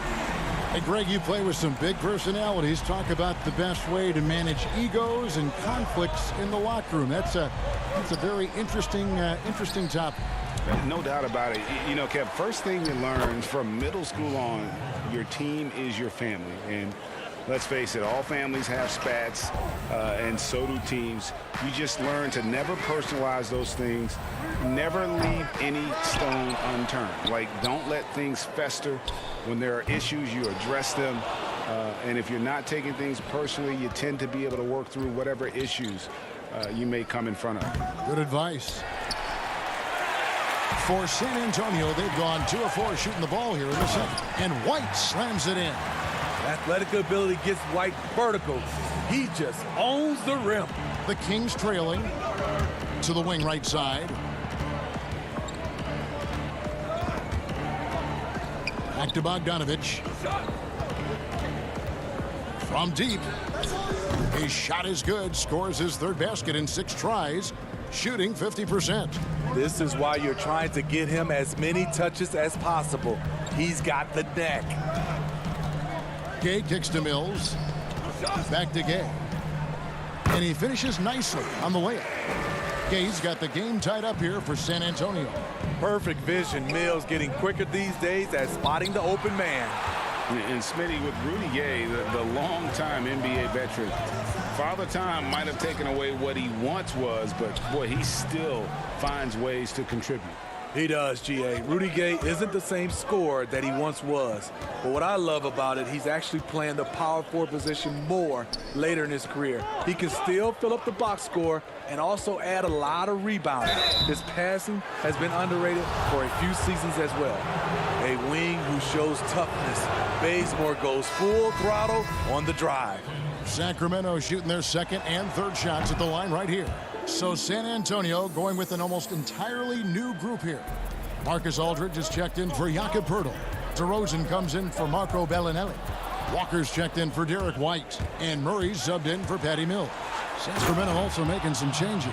Hey, Greg, you play with some big personalities. Talk about the best way to manage egos and conflicts in the locker room. That's a very interesting topic. No doubt about it. You know, Kev, first thing you learn from middle school on, your team is your family. And let's face it, all families have spats, and so do teams. You just learn to never personalize those things. Never leave any stone unturned. Like, don't let things fester. When there are issues, you address them. And if you're not taking things personally, you tend to be able to work through whatever issues you may come in front of. Good advice. For San Antonio, they've gone 2 of 4 shooting the ball here in the second. And White slams it in. Athletic ability gets White vertical. He just owns the rim. The Kings trailing to the wing right side. Back to Bogdanovich. From deep. His shot is good. Scores his 3rd basket in 6 tries. Shooting 50%. This is why you're trying to get him as many touches as possible. He's got the neck. Gay kicks to Mills. Back to Gay. And he finishes nicely on the layup. Gay's got the game tied up here for San Antonio. Perfect vision. Mills getting quicker these days at spotting the open man. And Smitty, with Rudy Gay, the long-time NBA veteran, Father Time might have taken away what he once was, but boy, he still finds ways to contribute. He does, G.A. Rudy Gay isn't the same scorer that he once was. But what I love about it, he's actually playing the power forward position more later in his career. He can still fill up the box score and also add a lot of rebounding. His passing has been underrated for a few seasons as well. A wing who shows toughness. Bazemore goes full throttle on the drive. Sacramento shooting their 2nd and 3rd shots at the line right here. So San Antonio going with an almost entirely new group here. Marcus Aldridge is checked in for Jakob Poeltl. DeRozan comes in for Marco Bellinelli. Walker's checked in for Derek White. And Murray's subbed in for Patty Mills. Sacramento also making some changes.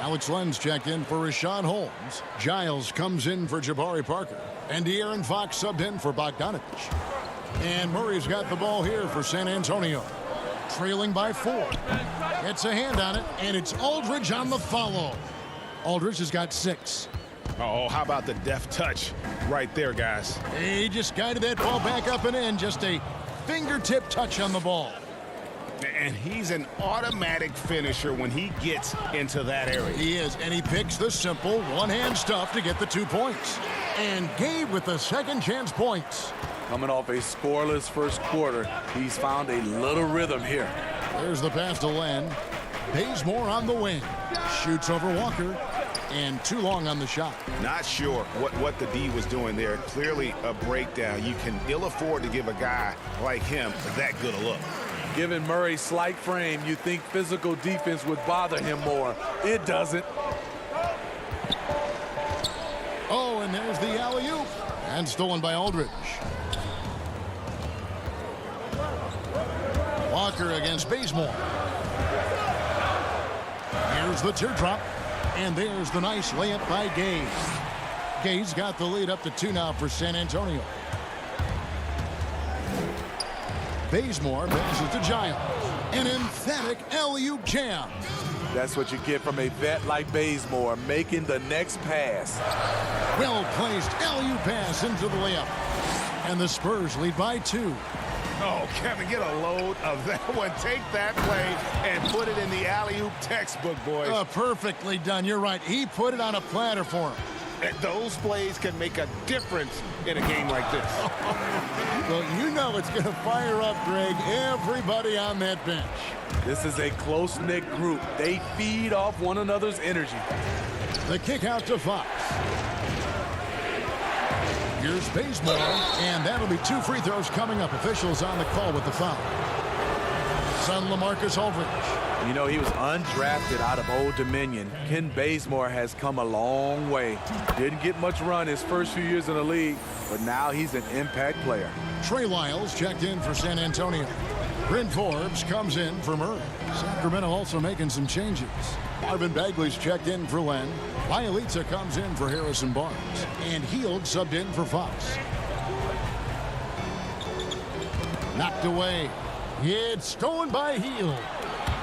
Alex Len's checked in for Rashawn Holmes. Giles comes in for Jabari Parker. And De'Aaron Fox subbed in for Bogdanovich. And Murray's got the ball here for San Antonio. Trailing by 4. Gets a hand on it, and it's Aldridge on the follow. Aldridge has got 6. Oh, how about the deft touch right there, guys? He just guided that ball back up and in. Just a fingertip touch on the ball. And he's an automatic finisher when he gets into that area. He is, and he picks the simple one-hand stuff to get the 2 points. And Gabe with the second chance points. Coming off a scoreless first quarter, he's found a little rhythm here. There's the pass to Len. Bazemore on the wing. Shoots over Walker. And too long on the shot. Not sure what the D was doing there. Clearly a breakdown. You can ill afford to give a guy like him that good a look. Given Murray's slight frame, you think physical defense would bother him more. It doesn't. Oh, and there's the alley-oop. And stolen by Aldridge. Walker against Bazemore. Here's the teardrop. And there's the nice layup by Gaze. Gaze got the lead up to 2 now for San Antonio. Bazemore passes to Giles. An emphatic alley-oop jam. That's what you get from a vet like Bazemore, making the next pass. Well-placed alley-oop pass into the layup. And the Spurs lead by 2. Oh, Kevin, get a load of that one. Take that play and put it in the alley-oop textbook, boys. Perfectly done. You're right. He put it on a platter for him. And those plays can make a difference in a game like this. Well, you know it's going to fire up, Greg, everybody on that bench. This is a close-knit group. They feed off one another's energy. The kick out to Fox. Here's Bazemore, and that'll be 2 free throws coming up. Officials on the call with the foul. Son LaMarcus Aldridge. You know, he was undrafted out of Old Dominion. Ken Bazemore has come a long way. Didn't get much run his first few years in the league, but now he's an impact player. Trey Lyles checked in for San Antonio. Bryn Forbes comes in for Murray. Sacramento also making some changes. Marvin Bagley's checked in for Len. Bielitsa comes in for Harrison Barnes. And Hield subbed in for Fox. Knocked away. It's stolen by Hield.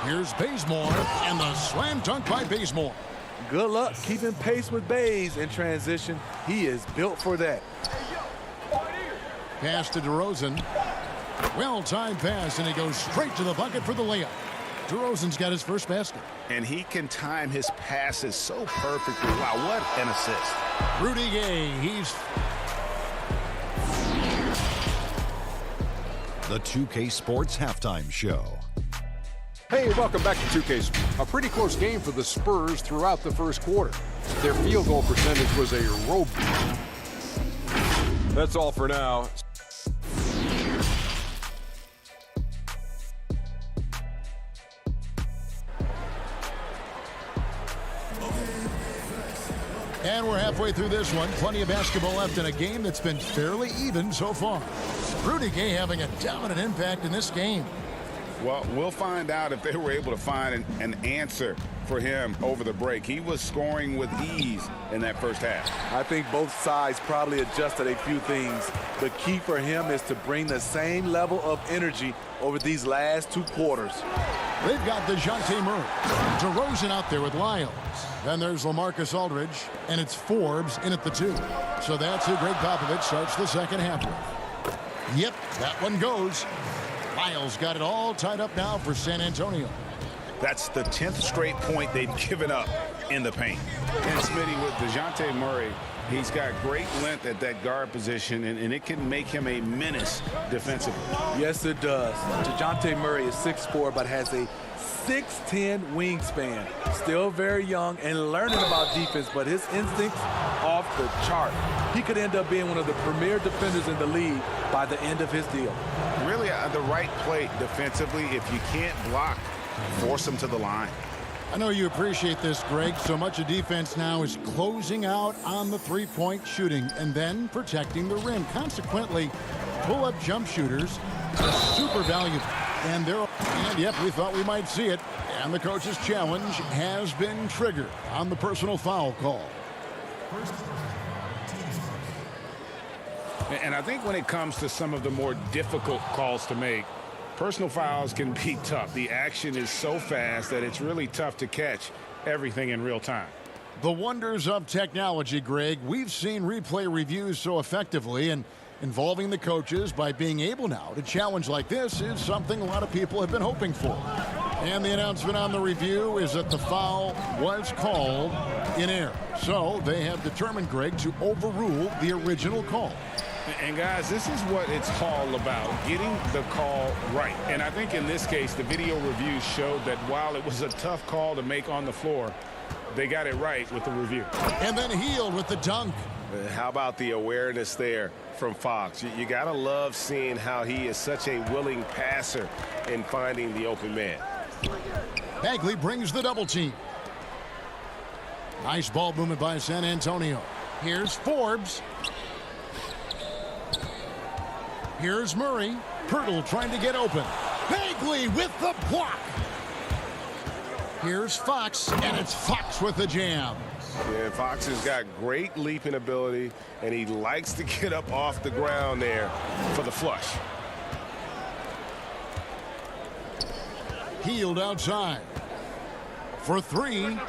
Here's Bazemore, and the slam dunk by Bazemore. Good luck keeping pace with Baze in transition. He is built for that. Pass to DeRozan. Well-timed pass, and he goes straight to the bucket for the layup. DeRozan's got his first basket. And he can time his passes so perfectly. Wow, what an assist. Rudy Gay, he's... The 2K Sports Halftime Show. Hey, welcome back to 2K. A pretty close game for the Spurs throughout the first quarter. Their field goal percentage was a rope. That's all for now. And we're halfway through this one. Plenty of basketball left in a game that's been fairly even so far. Rudy Gay having a dominant impact in this game. Well, we'll find out if they were able to find an answer for him over the break. He was scoring with ease in that first half. I think both sides probably adjusted a few things. The key for him is to bring the same level of energy over these last 2 quarters. They've got DeJounte Murray. DeRozan out there with Lyles. Then there's LaMarcus Aldridge, and it's Forbes in at the 2. So that's who Greg Popovich starts the second half with. Yep, that one goes. Lyles got it all tied up now for San Antonio. That's the 10th straight point they've given up in the paint. And Smitty, with DeJounte Murray, he's got great length at that guard position, and it can make him a menace defensively. Yes, it does. DeJounte Murray is 6'4", but has a 6'10" wingspan. Still very young and learning about defense, but his instincts off the chart. He could end up being one of the premier defenders in the league by the end of his deal. Really the right play defensively. If you can't block, force him to the line. I know you appreciate this, Greg. So much of defense now is closing out on the three-point shooting and then protecting the rim. Consequently, pull-up jump shooters are super valuable. And yep, we thought we might see it. And the coach's challenge has been triggered on the personal foul call. And I think when it comes to some of the more difficult calls to make, personal fouls can be tough. The action is so fast that it's really tough to catch everything in real time. The wonders of technology, Greg. We've seen replay reviews so effectively, and involving the coaches by being able now to challenge like this is something a lot of people have been hoping for. And the announcement on the review is that the foul was called in error. So they have determined, Greg, to overrule the original call. And guys, this is what it's all about, getting the call right. And I think in this case, the video reviews showed that while it was a tough call to make on the floor, they got it right with the review. And then Hield with the dunk. How about the awareness there from Fox? You got to love seeing how he is such a willing passer in finding the open man. Bagley brings the double team. Nice ball movement by San Antonio. Here's Forbes. Here's Murray. Pirtle trying to get open. Bagley with the block. Here's Fox, and it's Fox with the jam. Yeah, Fox has got great leaping ability, and he likes to get up off the ground there for the flush. Hield outside for three,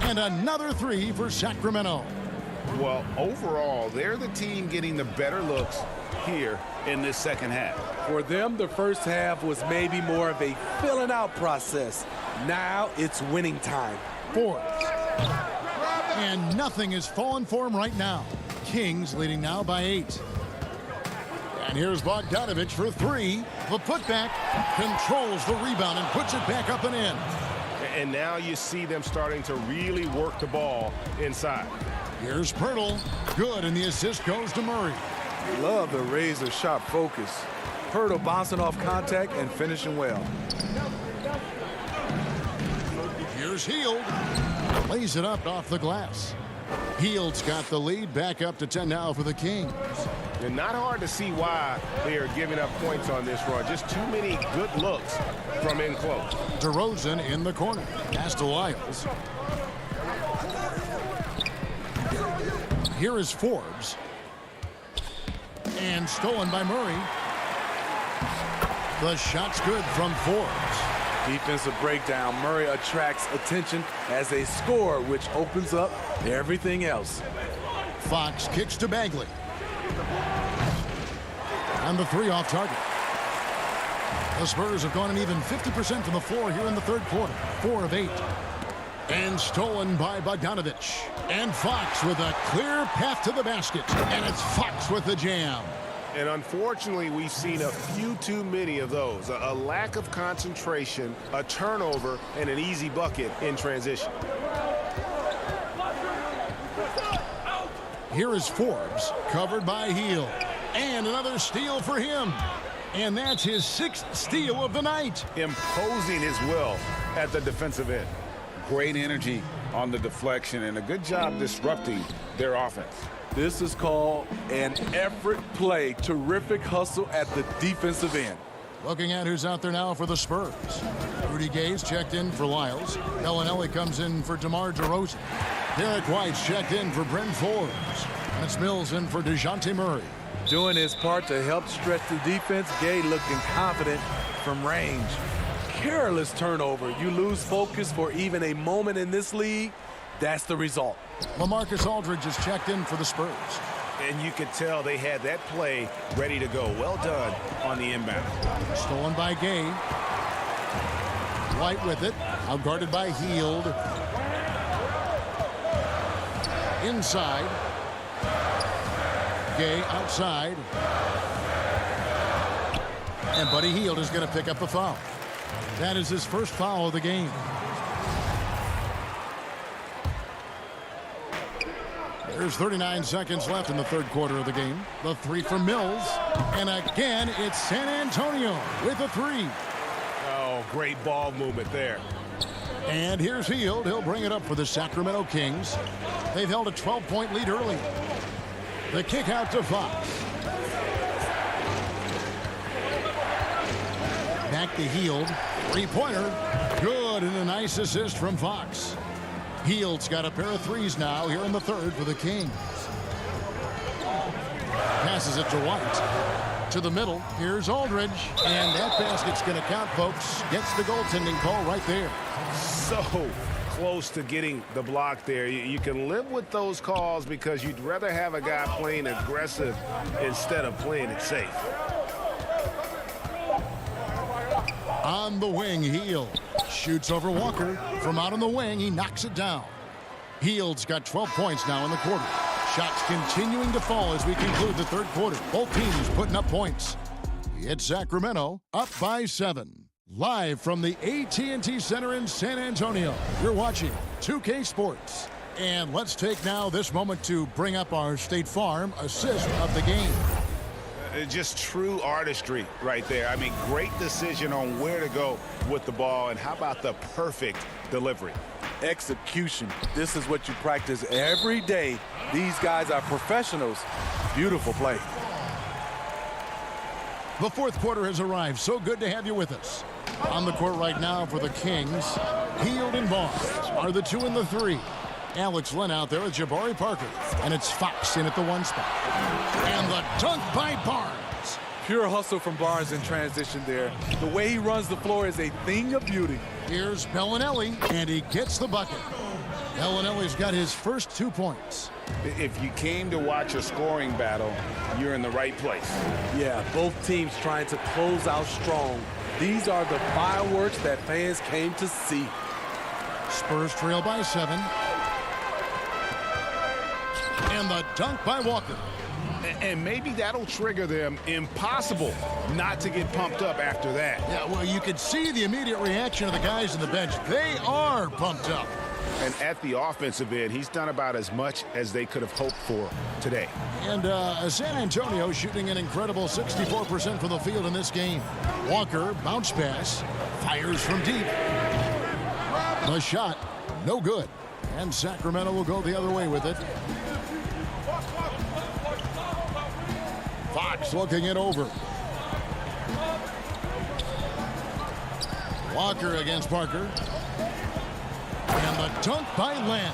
and another three for Sacramento. Well, overall, they're the team getting the better looks here in this second half. For them, the first half was maybe more of a filling out process. Now it's winning time. Forbes. And nothing is falling for him right now. Kings leading now by 8. And here's Bogdanovich for three. The putback controls the rebound and puts it back up and in. And now you see them starting to really work the ball inside. Here's Pirtle. Good, and the assist goes to Murray. Love the razor-sharp focus. Pirtle bouncing off contact and finishing well. Here's Hield. Lays it up off the glass. Hield's got the lead, back up to 10 now for the Kings. And not hard to see why they are giving up points on this run. Just too many good looks from in close. DeRozan in the corner. Pass to Lyles. Here is Forbes. And stolen by Murray. The shot's good from Forbes. Defensive breakdown. Murray attracts attention as a scorer, which opens up everything else. Fox kicks to Bagley. And the three off target. The Spurs have gone an even 50% from the floor here in the third quarter. 4 of 8. And stolen by Bogdanovich. And Fox with a clear path to the basket. And it's Fox with the jam. And unfortunately, we've seen a few too many of those. A lack of concentration, a turnover, and an easy bucket in transition. Here is Forbes, covered by Hield. And another steal for him. And that's his 6th steal of the night. Imposing his will at the defensive end. Great energy on the deflection and a good job disrupting their offense. This is called an effort play. Terrific hustle at the defensive end. Looking at who's out there now for the Spurs. Rudy Gay's checked in for Lyles. Bellinelli comes in for DeMar DeRozan. Derek White's checked in for Bryn Forbes. And it's Mills in for DeJounte Murray. Doing his part to help stretch the defense. Gay looking confident from range. Careless turnover. You lose focus for even a moment in this league. That's the result. LaMarcus Aldridge is checked in for the Spurs. And you could tell they had that play ready to go. Well done on the inbound. Stolen by Gay. White with it. Out guarded by Hield. Inside. Gay outside. And Buddy Hield is going to pick up the foul. That is his first foul of the game. There's 39 seconds left in the third quarter of the game. The three from Mills. And again, it's San Antonio with a three. Oh, great ball movement there. And here's Hield. He'll bring it up for the Sacramento Kings. They've held a 12-point lead early. The kick out to Fox. Back to Hield. Three-pointer. Good, and a nice assist from Fox. Hield's got a pair of threes now here in the third for the Kings. Passes it to White. To the middle, here's Aldridge. And that basket's going to count, folks. Gets the goaltending call right there. So close to getting the block there. You can live with those calls because you'd rather have a guy playing aggressive instead of playing it safe. On the wing, Hield shoots over Walker. From out on the wing, he knocks it down. Hield's got 12 points now in the quarter. Shots continuing to fall as we conclude the third quarter. Both teams putting up points. It's Sacramento up by 7. Live from the AT&T Center in San Antonio, you're watching 2K Sports. And let's take now this moment to bring up our State Farm assist of the game. Just true artistry right there. I mean, great decision on where to go with the ball, and how about the perfect delivery? Execution. This is what you practice every day. These guys are professionals. Beautiful play. The fourth quarter has arrived. So good to have you with us. On the court right now for the Kings, Hield and Barnes are the 2 and the 3. Alex Len out there with Jabari Parker. And it's Fox in at the 1 spot. And the dunk by Barnes. Pure hustle from Barnes in transition there. The way he runs the floor is a thing of beauty. Here's Bellinelli, and he gets the bucket. Bellinelli's got his first 2 points. If you came to watch a scoring battle, you're in the right place. Yeah, both teams trying to close out strong. These are the fireworks that fans came to see. Spurs trail by 7. And the dunk by Walker. And maybe that'll trigger them. Impossible not to get pumped up after that. Yeah, well, you could see the immediate reaction of the guys on the bench. They are pumped up. And at the offensive end, he's done about as much as they could have hoped for today. And San Antonio shooting an incredible 64% from the field in this game. Walker, bounce pass, fires from deep. The shot, no good. And Sacramento will go the other way with it. Fox looking it over. Walker against Parker. And the dunk by Len.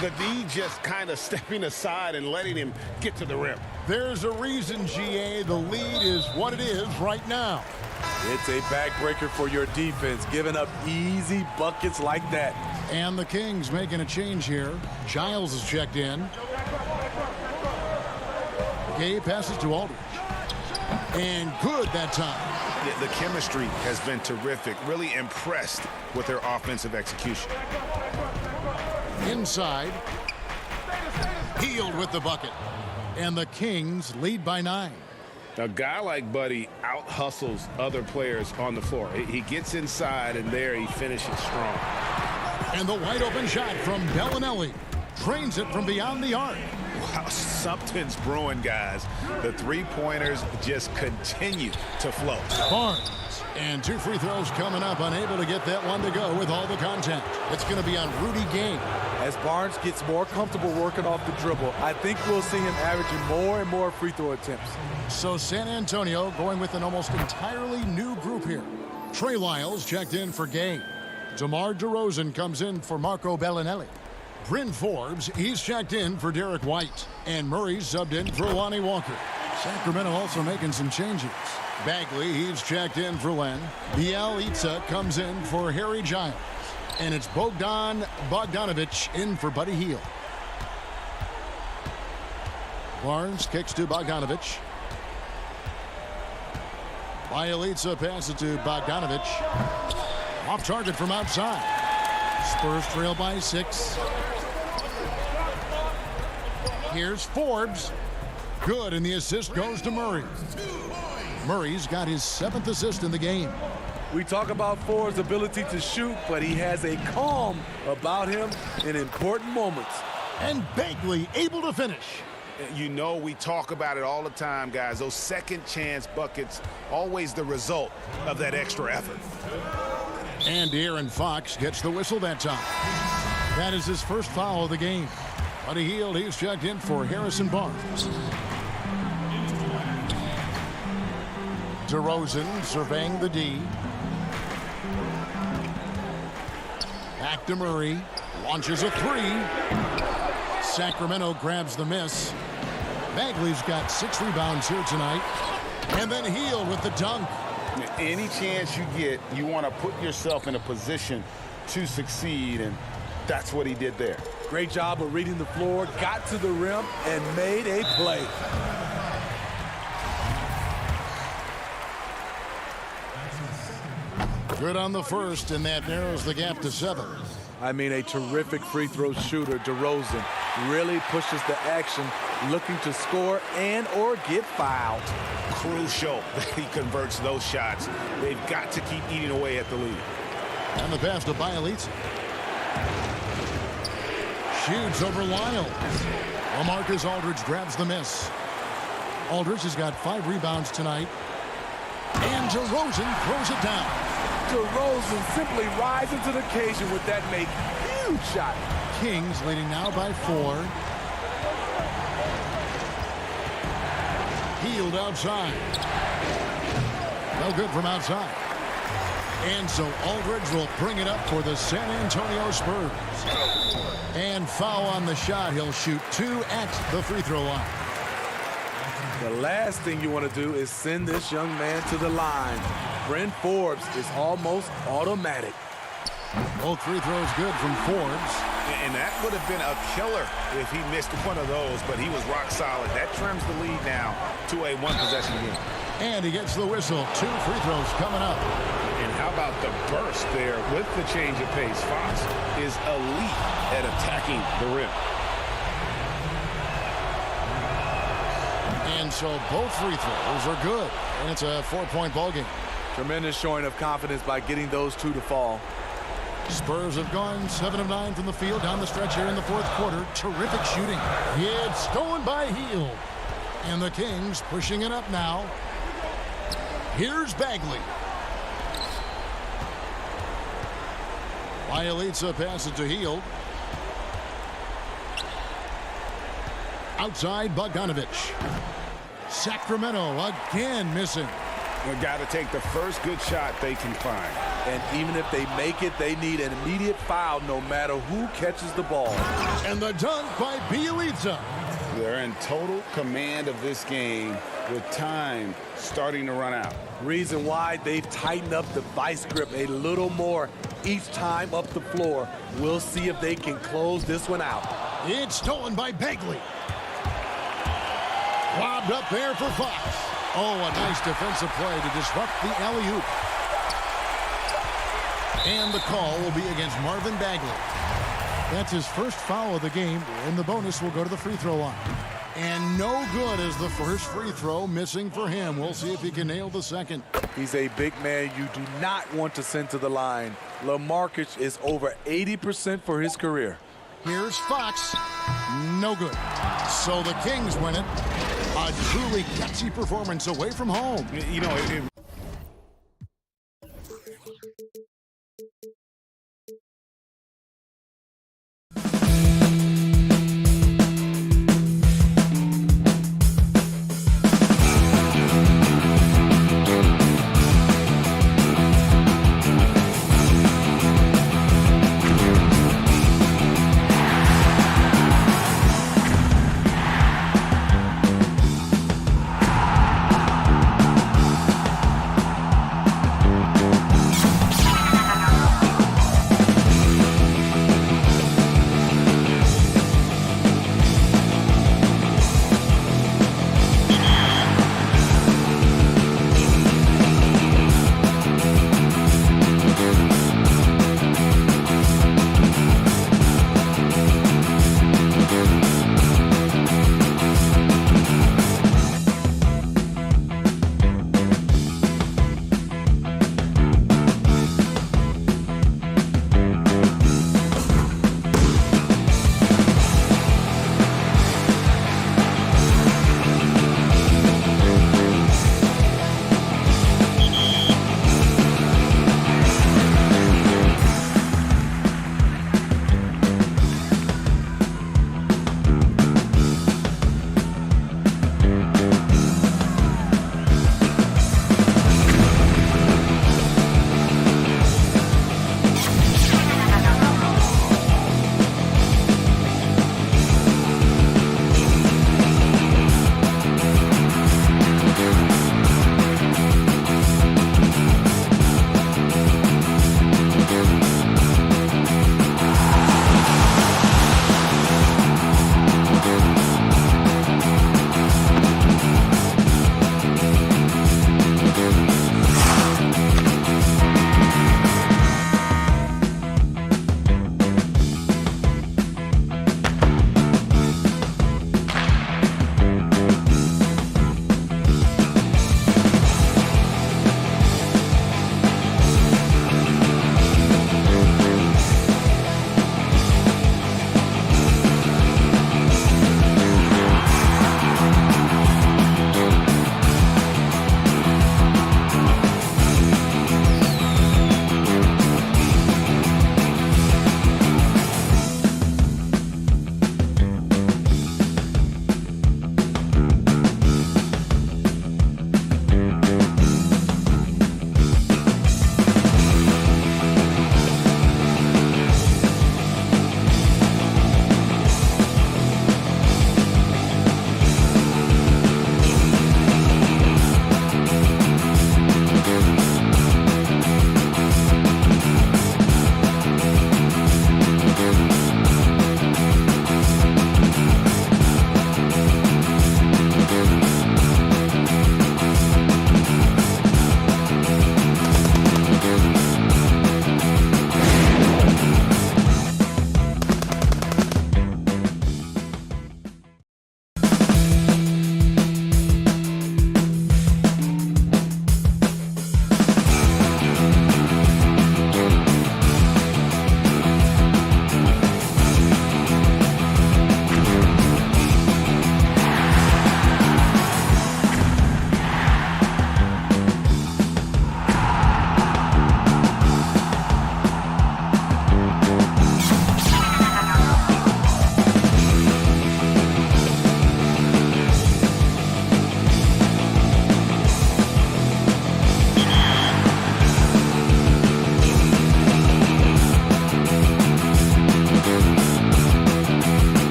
The D just kind of stepping aside and letting him get to the rim. There's a reason, GA, the lead is what it is right now. It's a backbreaker for your defense, giving up easy buckets like that. And the Kings making a change here. Giles is checked in. Gay passes to Aldridge. And good that time. Yeah, the chemistry has been terrific. Really impressed with their offensive execution. Inside. Hield with the bucket. And the Kings lead by 9. A guy like Buddy out-hustles other players on the floor. He gets inside, and there he finishes strong. And the wide-open shot from Bellinelli. Drains it from beyond the arc. Wow, something's brewing, guys. The three-pointers just continue to flow. Barnes. And 2 free throws coming up. Unable to get that one to go with all the contact. It's going to be on Rudy Gay. As Barnes gets more comfortable working off the dribble, I think we'll see him averaging more and more free throw attempts. So San Antonio going with an almost entirely new group here. Trey Lyles checked in for Gay. DeMar DeRozan comes in for Marco Bellinelli. Bryn Forbes, he's checked in for Derek White. And Murray's subbed in for Lonnie Walker. Sacramento also making some changes. Bagley, he's checked in for Len. Bielitsa comes in for Harry Giles. And it's Bogdan Bogdanovic in for Buddy Hield. Barnes kicks to Bogdanovic. Bielitsa passes to Bogdanovic. Off target from outside. Spurs trail by 6. Here's Forbes. Good, and the assist goes to Murray. Murray's got his 7th assist in the game. We talk about Forbes' ability to shoot, but he has a calm about him in important moments. And Bagley able to finish. You know, we talk about it all the time, guys. Those second chance buckets, always the result of that extra effort. And Aaron Fox gets the whistle that time. That is his first foul of the game. Buddy Hield, he's checked in for Harrison Barnes. DeRozan surveying the D. Back to Murray. Launches a 3. Sacramento grabs the miss. Bagley's got 6 rebounds here tonight. And then Hield with the dunk. Any chance you get, you want to put yourself in a position to succeed, and that's what he did there. Great job of reading the floor, got to the rim, and made a play. Good on the first, and that narrows the gap to 7. I mean, a terrific free throw shooter, DeRozan, really pushes the action, looking to score and or get fouled. Crucial that he converts those shots. They've got to keep eating away at the lead. And the pass to Bielitsa. Shoots over Lyles. LaMarcus Aldridge grabs the miss. Aldridge has got 5 rebounds tonight. And DeRozan throws it down. DeRozan simply rises to the occasion with that make huge shot. Kings leading now by 4. Hield outside. No good from outside. And so Aldridge will bring it up for the San Antonio Spurs. And foul on the shot. He'll shoot 2 at the free throw line. The last thing you want to do is send this young man to the line. Bryn Forbes is almost automatic. Both free throws good from Forbes. And that would have been a killer if he missed one of those, but he was rock solid. That trims the lead now to a 1-possession game. And he gets the whistle. 2 free throws coming up. And how about the burst there with the change of pace? Fox is elite at attacking the rim. And so both free throws are good. And it's a 4-point ball game. Tremendous showing of confidence by getting those 2 to fall. Spurs have gone 7 of 9 from the field down the stretch here in the 4th quarter. Terrific shooting. It's stolen by Hield. And the Kings pushing it up now. Here's Bagley. Bielitsa passes to Hield. Outside Bogdanovich. Sacramento again missing. They've got to take the first good shot they can find. And even if they make it, they need an immediate foul no matter who catches the ball. And the dunk by Bielitsa. They're in total command of this game with time starting to run out. Reason why they've tightened up the vice grip a little more each time up the floor. We'll see if they can close this one out. It's stolen by Bagley. Lobbed up there for Fox. Oh, a nice defensive play to disrupt the alley-oop. And the call will be against Marvin Bagley. That's his first foul of the game, and the bonus will go to the free throw line. And no good as the first free throw missing for him. We'll see if he can nail the second. He's a big man you do not want to send to the line. LaMarcus is over 80% for his career. Here's Fox. No good. So the Kings win it. A truly gutsy performance away from home. You know,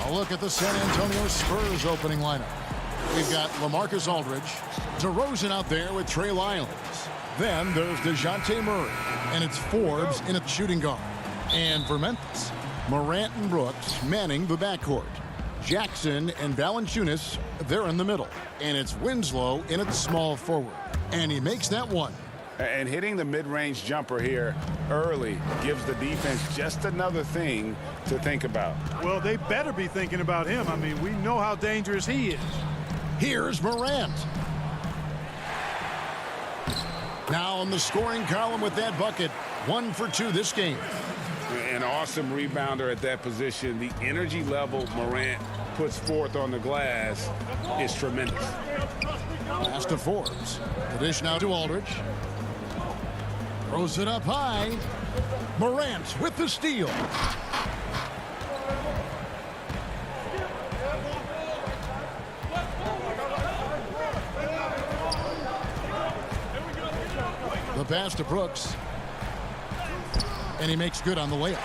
A look at the San Antonio Spurs opening lineup. We've got LaMarcus Aldridge, DeRozan out there with Trey Lyles. Then there's DeJounte Murray, and it's Forbes in at shooting guard. And for Memphis, Morant and Brooks manning the backcourt. Jackson and Valanciunas, they're in the middle. And it's Winslow in at small forward. And he makes that one. And hitting the mid-range jumper here early gives the defense just another thing to think about. Well, they better be thinking about him. I mean, we know how dangerous he is. Here's Morant. Now in the scoring column with that bucket. 1 for 2 this game. An awesome rebounder at that position. The energy level Morant puts forth on the glass is tremendous. Pass to Forbes. The dish now to Aldridge. Throws it up high. Morant with the steal. The pass to Brooks. And he makes good on the layup.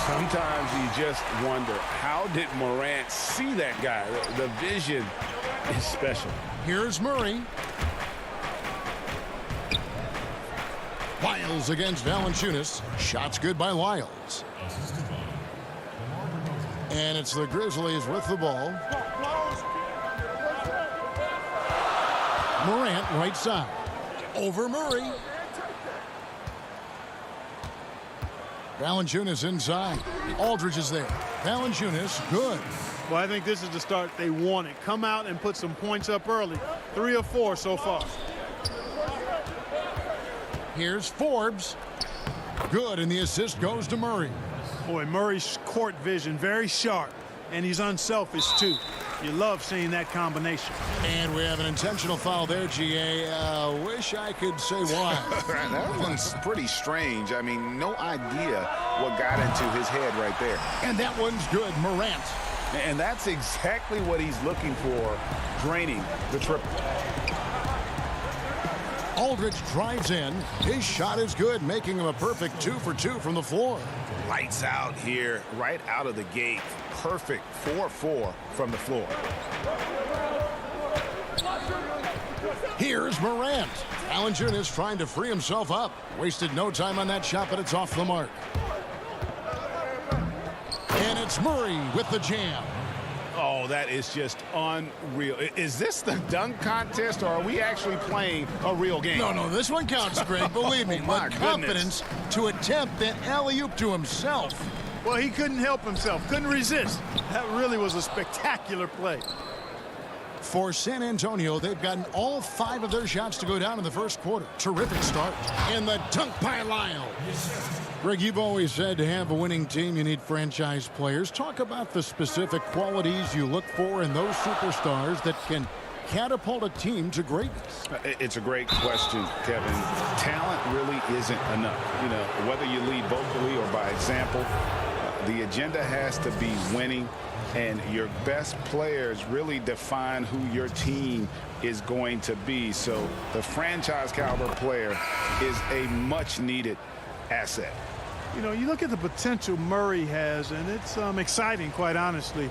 Sometimes you just wonder, how did Morant see that guy? The vision is special. Here's Murray. Lyles against Valanciunas. Shots good by Lyles. And it's the Grizzlies with the ball. Morant right side. Over Murray. Valanciunas inside. Aldridge is there. Valanciunas, good. Well, I think this is the start they wanted. Come out and put some points up early. 3 or 4 so far. Here's Forbes. Good, and the assist goes to Murray. Boy, Murray's court vision, very sharp. And he's unselfish, too. You love seeing that combination. And we have an intentional foul there, GA. Wish I could say why. That one's pretty strange. I mean, no idea what got into his head right there. And that one's good, Morant. And that's exactly what he's looking for, draining the triple. Aldridge drives in. His shot is good, making him a perfect 2 for 2 from the floor. Lights out here, right out of the gate. Perfect 4-4 from the floor. Here's Morant. Valanciunas trying to free himself up. Wasted no time on that shot, but it's off the mark. And it's Murray with the jam. Oh, that is just unreal. Is this the dunk contest, or are we actually playing a real game? No, this one counts, Greg. Believe me. My the confidence to attempt that alley-oop to himself. Well, he couldn't help himself. Couldn't resist. That really was a spectacular play. For San Antonio, they've gotten all 5 of their shots to go down in the first quarter. Terrific start. And the dunk by Lyles. Greg, you've always said to have a winning team, you need franchise players. Talk about the specific qualities you look for in those superstars that can catapult a team to greatness. It's a great question, Kevin. Talent really isn't enough. You know, whether you lead vocally or by example, the agenda has to be winning, and your best players really define who your team is going to be. So the franchise caliber player is a much needed asset. You know, you look at the potential Murray has, and it's exciting, quite honestly.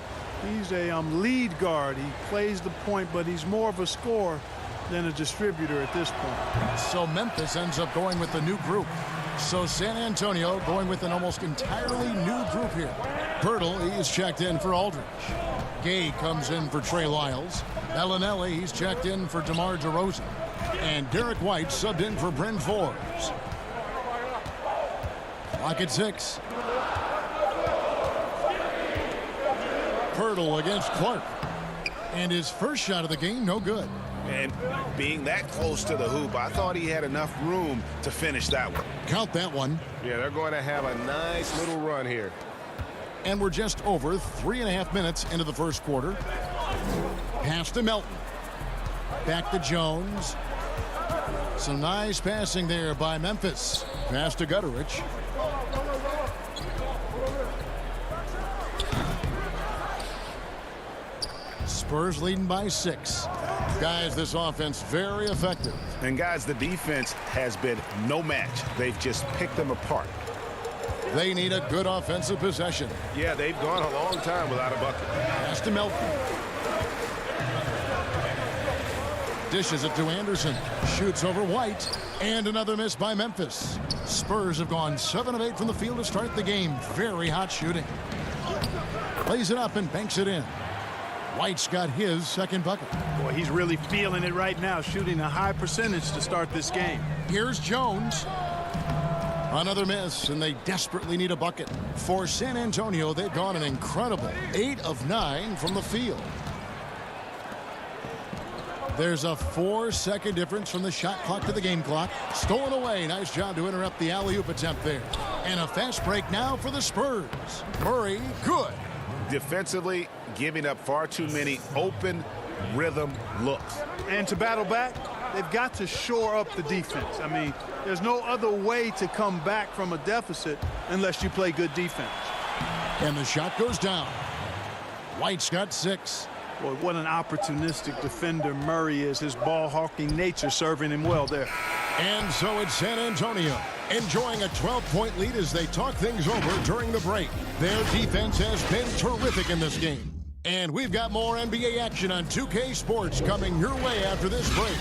He's a lead guard. He plays the point, but he's more of a scorer than a distributor at this point. So Memphis ends up going with the new group. So San Antonio going with an almost entirely new group here. Pirtle, he's checked in for Aldridge. Gay comes in for Trey Lyles. Bellinelli, he's checked in for DeMar DeRozan. And Derek White subbed in for Bryn Forbes. Clock at 6. Pirtle against Clark. And his first shot of the game, no good. And being that close to the hoop, I thought he had enough room to finish that one. Count that one. Yeah, they're going to have a nice little run here. And we're just over 3.5 minutes into the first quarter. Pass to Melton. Back to Jones. Some nice passing there by Memphis. Pass to Gutterich. Spurs leading by 6. Guys, this offense very effective. And guys, the defense has been no match. They've just picked them apart. They need a good offensive possession. Yeah, they've gone a long time without a bucket. Pass to Melton. Dishes it to Anderson. Shoots over White. And another miss by Memphis. Spurs have gone 7 of 8 from the field to start the game. Very hot shooting. Lays it up and banks it in. White's got his second bucket. Boy, he's really feeling it right now, shooting a high percentage to start this game. Here's Jones. Another miss, and they desperately need a bucket. For San Antonio, they've gone an incredible 8 of 9 from the field. There's a 4-second difference from the shot clock to the game clock. Stolen away. Nice job to interrupt the alley-oop attempt there. And a fast break now for the Spurs. Murray, good. Defensively, giving up far too many open rhythm looks. And to battle back, they've got to shore up the defense. I mean, there's no other way to come back from a deficit unless you play good defense. And the shot goes down. White's got 6. Boy, what an opportunistic defender Murray is. His ball-hawking nature serving him well there. And so it's San Antonio enjoying a 12-point lead as they talk things over during the break. Their defense has been terrific in this game. And we've got more NBA action on 2K Sports coming your way after this break.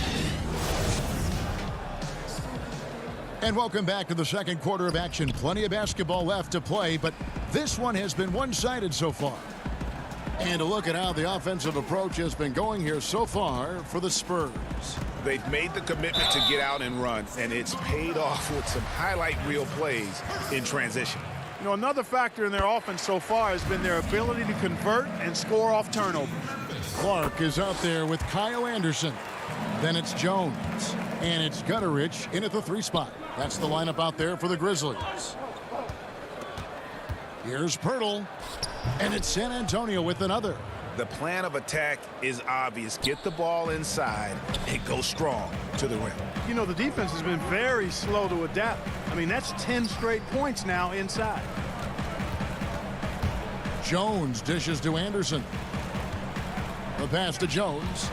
And welcome back to the second quarter of action. Plenty of basketball left to play, but this one has been one-sided so far. And a look at how the offensive approach has been going here so far for the Spurs. They've made the commitment to get out and run, and it's paid off with some highlight reel plays in transition. You know, another factor in their offense so far has been their ability to convert and score off turnovers. Clark is out there with Kyle Anderson. Then it's Jones. And it's Gutterich in at the 3 spot. That's the lineup out there for the Grizzlies. Here's Pirtle. And it's San Antonio with another. The plan of attack is obvious. Get the ball inside and go strong to the rim. You know, the defense has been very slow to adapt. I mean, that's 10 straight points now inside. Jones dishes to Anderson. The pass to Jones.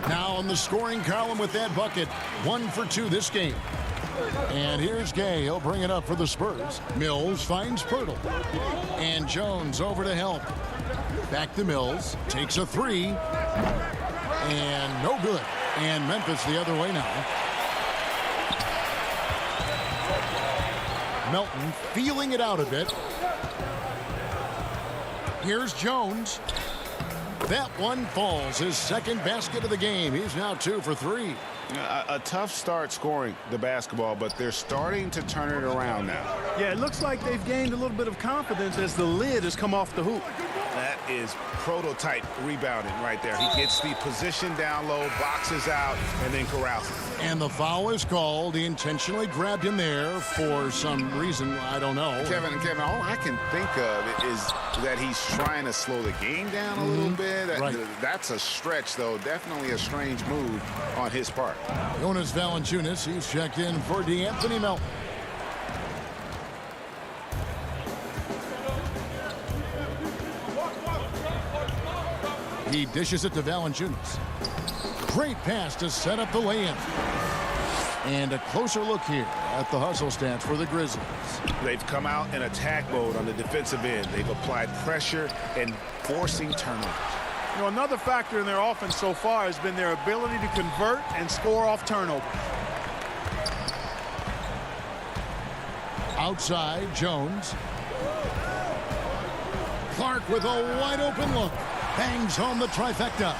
Now on the scoring column with that bucket. 1 for 2 this game. And here's Gay. He'll bring it up for the Spurs. Mills finds Pirtle. And Jones over to help. Back to Mills. Takes a 3. And no good. And Memphis the other way now. Melton feeling it out a bit. Here's Jones. That one falls. His second basket of the game. He's now 2 for 3. A tough start scoring the basketball, but they're starting to turn it around now. Yeah, it looks like they've gained a little bit of confidence as the lid has come off the hoop. That is prototype rebounding right there. He gets the position down low, boxes out, and then corrals it. And the foul is called. He intentionally grabbed him there for some reason. I don't know. Kevin, all I can think of is that he's trying to slow the game down a little bit. Right. That's a stretch, though. Definitely a strange move on his part. Jonas Valanciunas, he's checked in for DeAnthony Melton. He dishes it to Valanciunas. Great pass to set up the lay-in. And a closer look here at the hustle stats for the Grizzlies. They've come out in attack mode on the defensive end. They've applied pressure and forcing turnovers. You know, another factor in their offense so far has been their ability to convert and score off turnovers. Outside, Jones. Clark with a wide-open look. Bangs home the trifecta.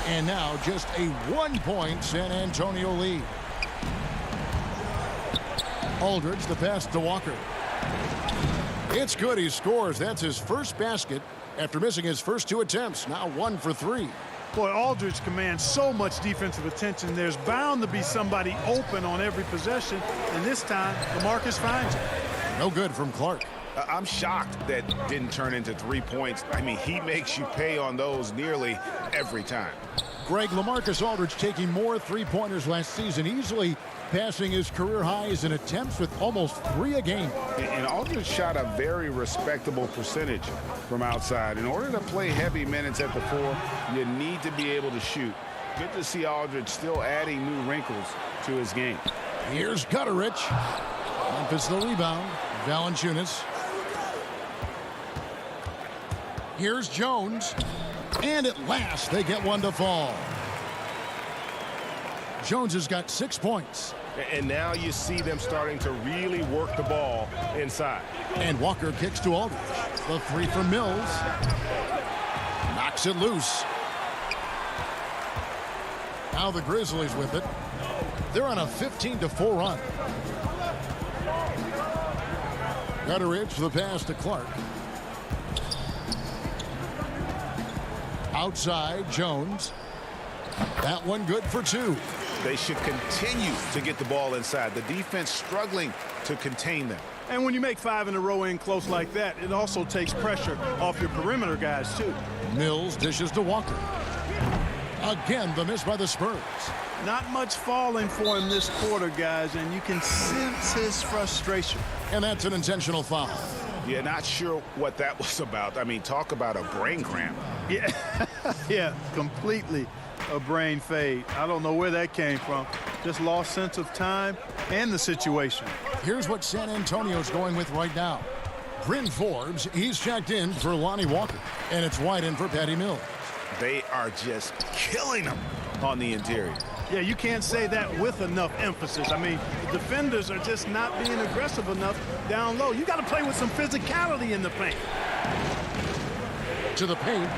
And now just a 1-point San Antonio lead. Aldridge, the pass to Walker. It's good. He scores. That's his first basket after missing his first 2 attempts. Now 1 for 3. Boy, Aldridge commands so much defensive attention. There's bound to be somebody open on every possession. And this time, LaMarcus finds him. No good from Clark. I'm shocked that didn't turn into 3 points. I mean, he makes you pay on those nearly every time. Greg, LaMarcus Aldridge taking more 3-pointers last season, easily passing his career highs in attempts with almost 3 a game. And Aldridge shot a very respectable percentage from outside. In order to play heavy minutes at the 4, you need to be able to shoot. Good to see Aldridge still adding new wrinkles to his game. Here's Gutterich. Memphis the rebound. Valanciunas. Here's Jones. And at last, they get one to fall. Jones has got 6 points. And now you see them starting to really work the ball inside. And Walker kicks to Aldridge. The three from Mills. Knocks it loose. Now the Grizzlies with it. They're on a 15-4 run. Gutterich, the pass to Clark. Outside, Jones. That one good for 2. They should continue to get the ball inside. The defense struggling to contain them. And when you make 5 in a row in close like that, it also takes pressure off your perimeter guys, too. Mills dishes to Walker. Again, the miss by the Spurs. Not much falling for him this quarter, guys, and you can sense his frustration. And that's an intentional foul. Yeah, not sure what that was about. I mean, talk about a brain cramp. Yeah, yeah, completely a brain fade. I don't know where that came from. Just lost sense of time and the situation. Here's what San Antonio's going with right now. Bryn Forbes, he's checked in for Lonnie Walker, and it's White in for Patty Mills. They are just killing them on the interior. Yeah, you can't say that with enough emphasis. I mean, the defenders are just not being aggressive enough down low. You got to play with some physicality in the paint. To the paint.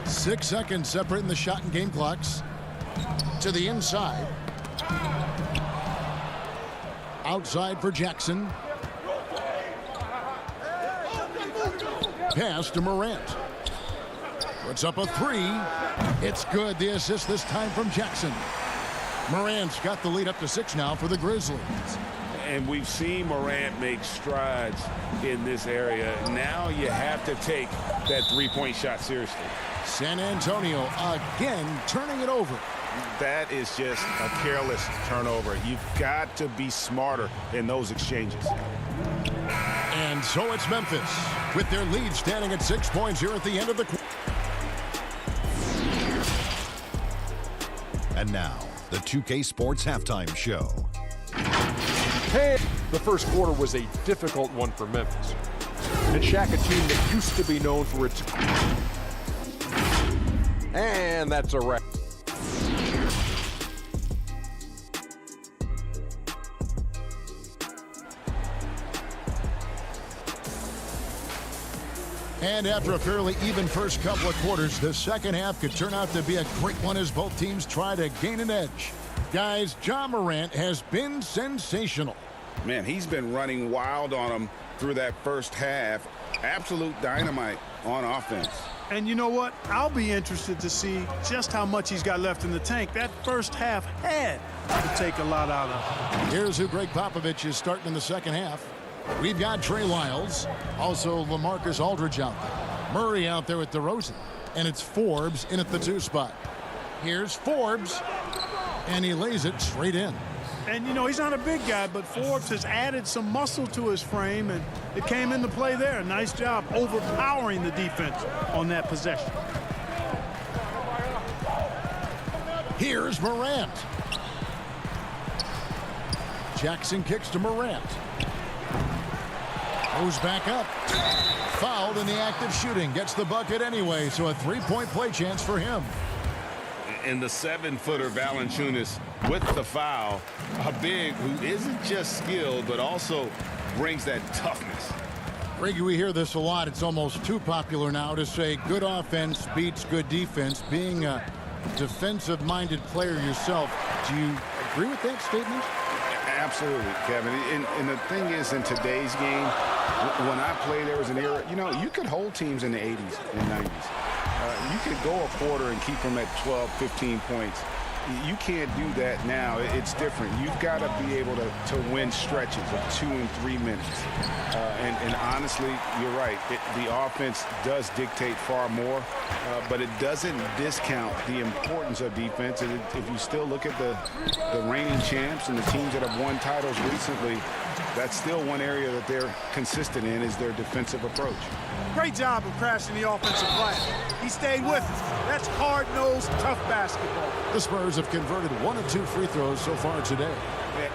Six seconds separating the shot and game clocks. To the inside. Outside for Jackson. Pass to Morant. Puts up a 3. It's good. The assist this time from Jackson. Morant's got the lead up to 6 now for the Grizzlies. And we've seen Morant make strides in this area. Now you have to take that three-point shot seriously. San Antonio again turning it over. That is just a careless turnover. You've got to be smarter in those exchanges. And so it's Memphis with their lead standing at 6 points here at the end of the quarter. And now, the 2K Sports Halftime Show. Hey, the first quarter was a difficult one for Memphis. And Shaq, a team that used to be known for its... And that's a wrap. And after a fairly even first couple of quarters, the second half could turn out to be a great one as both teams try to gain an edge. Guys, Ja Morant has been sensational. Man, he's been running wild on them through that first half. Absolute dynamite on offense. And you know what? I'll be interested to see just how much he's got left in the tank. That first half had to take a lot out of him. Here's who Greg Popovich is starting in the second half. We've got Trey Lyles, also LaMarcus Aldridge out there. Murray out there with DeRozan. And it's Forbes in at the 2 spot. Here's Forbes, and he lays it straight in. And, you know, he's not a big guy, but Forbes has added some muscle to his frame, and it came into play there. Nice job overpowering the defense on that possession. Here's Morant. Jackson kicks to Morant. Goes back up. Fouled in the act of shooting. Gets the bucket anyway, so a 3-point play chance for him. And the 7-footer Valanciunas with the foul. A big who isn't just skilled, but also brings that toughness. Greg, we hear this a lot. It's almost too popular now to say good offense beats good defense. Being a defensive-minded player yourself, do you agree with that statement? Absolutely, Kevin. And the thing is, in today's game, when I played, there was an era, you know, you could hold teams in the 80s and 90s. You could go a quarter and keep them at 12, 15 points. You can't do that now. It's different. You've got to be able to win stretches of 2 and 3 minutes. And honestly, you're right. The offense does dictate far more, but it doesn't discount the importance of defense. And if you still look at the reigning champs and the teams that have won titles recently, that's still one area that they're consistent in is their defensive approach. Great job of crashing the offensive glass. He stayed with it. That's hard-nosed, tough basketball. The Spurs have converted 1 of 2 free throws so far today.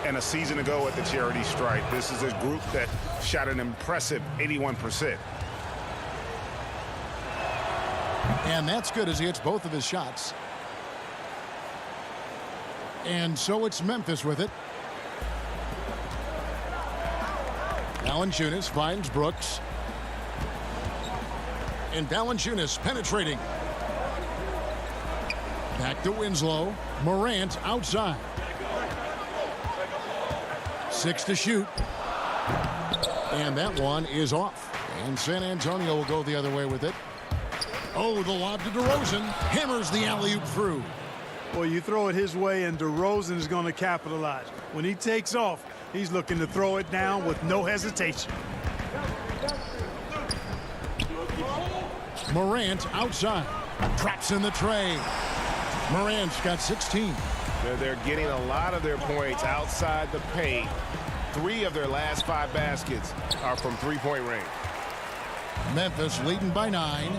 And a season ago at the charity stripe, this is a group that shot an impressive 81%. And that's good as he hits both of his shots. And so it's Memphis with it. Valanciunas finds Brooks. And Valanciunas penetrating. Back to Winslow. Morant outside. 6 to shoot. And that one is off. And San Antonio will go the other way with it. Oh, the lob to DeRozan. Hammers the alley-oop through. Well, you throw it his way, and DeRozan is going to capitalize. When he takes off, he's looking to throw it down with no hesitation. Morant outside. Traps in the tray. Morant's got 16. They're getting a lot of their points outside the paint. 3 of their last 5 baskets are from three-point range. Memphis leading by 9.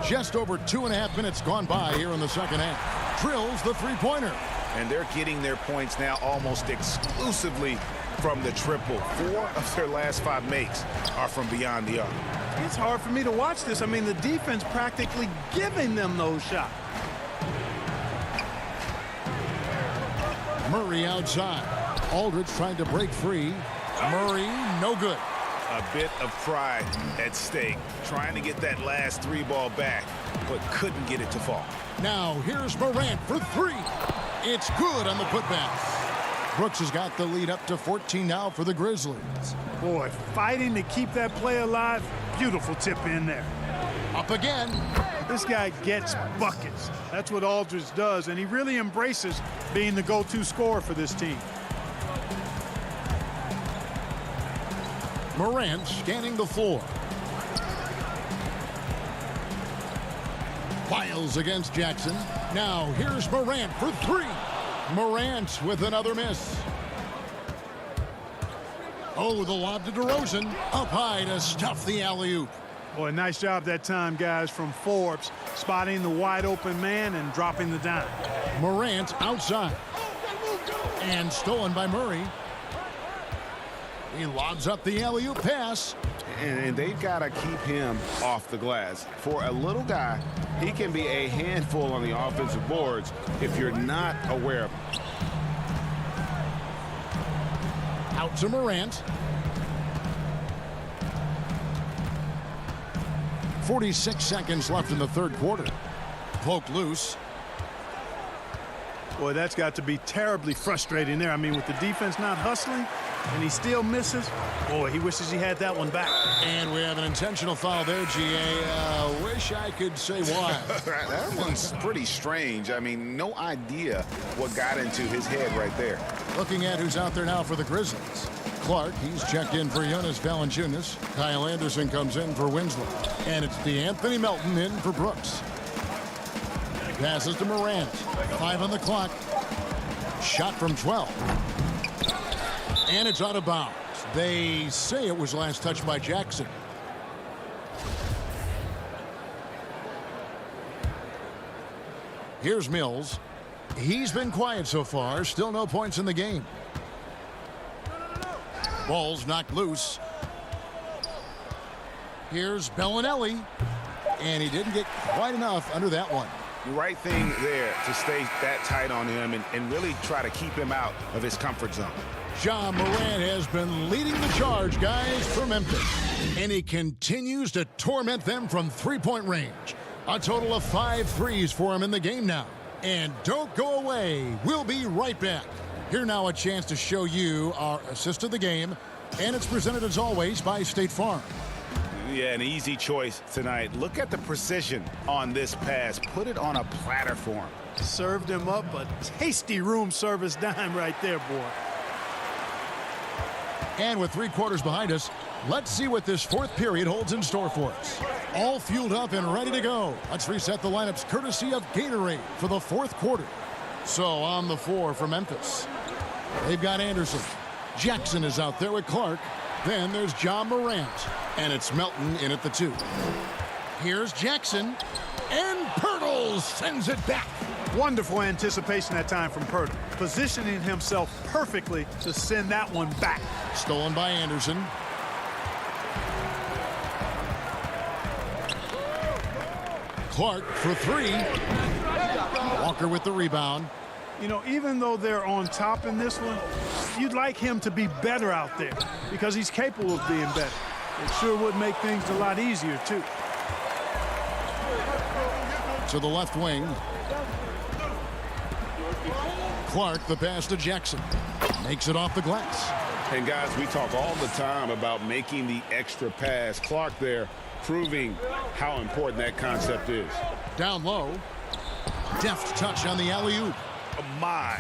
Just over 2.5 minutes gone by here in the second half. Drills the three-pointer. And they're getting their points now almost exclusively from the triple. 4 of their last 5 makes are from beyond the arc. It's hard for me to watch this. I mean, the defense practically giving them those shots. Murray outside. Aldridge trying to break free. Murray, no good. A bit of pride at stake, trying to get that last 3 ball back, but couldn't get it to fall. Now here's Morant for 3. It's good on the putback. Brooks has got the lead up to 14 now for the Grizzlies. Boy, fighting to keep that play alive. Beautiful tip in there. Up again. This guy gets buckets. That's what Aldridge does, and he really embraces being the go-to scorer for this team. Morant scanning the floor. Files against Jackson. Now here's Morant for 3. Morant with another miss. Oh, the lob to DeRozan. Up high to stuff the alley-oop. Boy, nice job that time, guys, from Forbes, spotting the wide-open man and dropping the dime. Morant outside. And stolen by Murray. He lobs up the alley-oop pass. And they've got to keep him off the glass. For a little guy, he can be a handful on the offensive boards if you're not aware of him. Out to Morant. 46 seconds left in the third quarter. Poked loose. Boy, that's got to be terribly frustrating there. I mean, with the defense not hustling, and he still misses. Boy, he wishes he had that one back. And we have an intentional foul there, GA. Wish I could say why. That one's pretty strange. I mean, no idea what got into his head right there. Looking at who's out there now for the Grizzlies. Clark, he's checked in for Jonas Valanciunas. Kyle Anderson comes in for Winslow. And it's DeAnthony Melton in for Brooks. Passes to Morant. 5 on the clock. Shot from 12. And it's out of bounds. They say it was last touched by Jackson. Here's Mills. He's been quiet so far. Still no points in the game. Ball's knocked loose. Here's Bellinelli. And he didn't get quite enough under that one. The right thing there to stay that tight on him and really try to keep him out of his comfort zone. Ja Morant has been leading the charge, guys, for Memphis. And he continues to torment them from three-point range. A total of 5 threes for him in the game now. And don't go away. We'll be right back. Here now a chance to show you our assist of the game. And it's presented as always by State Farm. Yeah, an easy choice tonight. Look at the precision on this pass. Put it on a platter for him. Served him up a tasty room service dime right there, boy. And with 3 quarters behind us, let's see what this fourth period holds in store for us. All fueled up and ready to go. Let's reset the lineups courtesy of Gatorade for the fourth quarter. So on the floor for Memphis, they've got Anderson. Jackson is out there with Clark. Then there's John Morant. And it's Melton in at the 2. Here's Jackson. And Pirtle sends it back. Wonderful anticipation that time from Pirtle, positioning himself perfectly to send that one back. Stolen by Anderson. Clark for 3. Walker with the rebound. You know, even though they're on top in this one, you'd like him to be better out there because he's capable of being better. It sure would make things a lot easier, too. To the left wing. Clark, the pass to Jackson. Makes it off the glass. And guys, we talk all the time about making the extra pass. Clark there proving how important that concept is. Down low. Deft touch on the alley-oop. Oh, my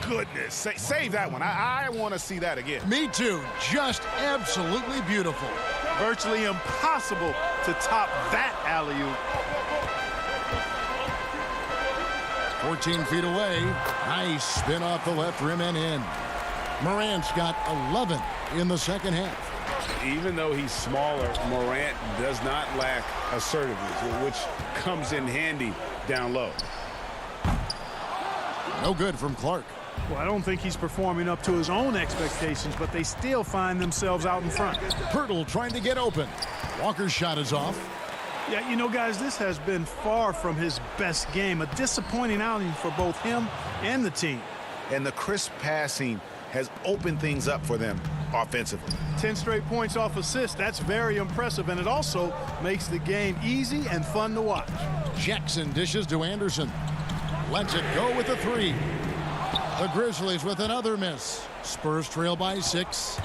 goodness. Save that one. I want to see that again. Me too. Just absolutely beautiful. Virtually impossible to top that alley-oop. 14 feet away. Nice spin off the left rim and in. Morant's got 11 in the second half. Even though he's smaller, Morant does not lack assertiveness, which comes in handy down low. No good from Clark. Well, I don't think he's performing up to his own expectations, but they still find themselves out in front. Pirtle trying to get open. Walker's shot is off. Yeah, you know, guys, this has been far from his best game. A disappointing outing for both him and the team. And the crisp passing has opened things up for them offensively. 10 straight points off assists. That's very impressive, and it also makes the game easy and fun to watch. Jackson dishes to Anderson. Lets it go with a 3. The Grizzlies with another miss. Spurs trail by 6.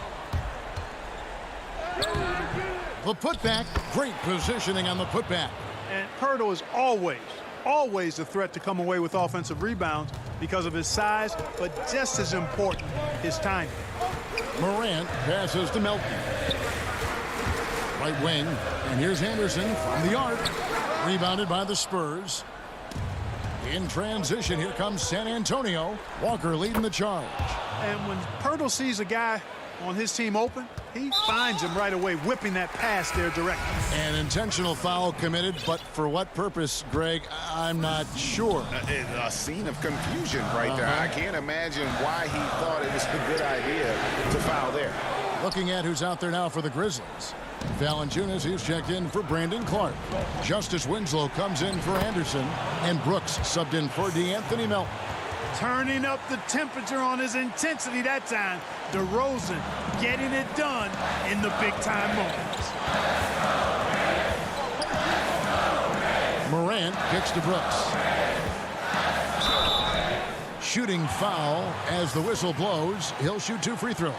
The putback. Great positioning on the putback. And Pirtle is always a threat to come away with offensive rebounds because of his size, but just as important, his timing. Morant passes to Melton. Right wing. And here's Anderson from the arc. Rebounded by the Spurs. In transition, here comes San Antonio. Walker leading the charge. And when Pirtle sees a guy on his team open, he finds him right away, whipping that pass there directly. An intentional foul committed, but for what purpose, Greg, I'm not sure. A scene of confusion right there. I can't imagine why he thought it was a good idea to foul there. Looking at who's out there now for the Grizzlies. Valanciunas, he's checked in for Brandon Clark. Justice Winslow comes in for Anderson. And Brooks subbed in for DeAnthony Melton. Turning up the temperature on his intensity that time. DeRozan getting it done in the big-time moments. Morant kicks to Brooks. Shooting foul as the whistle blows. He'll shoot 2 free throws.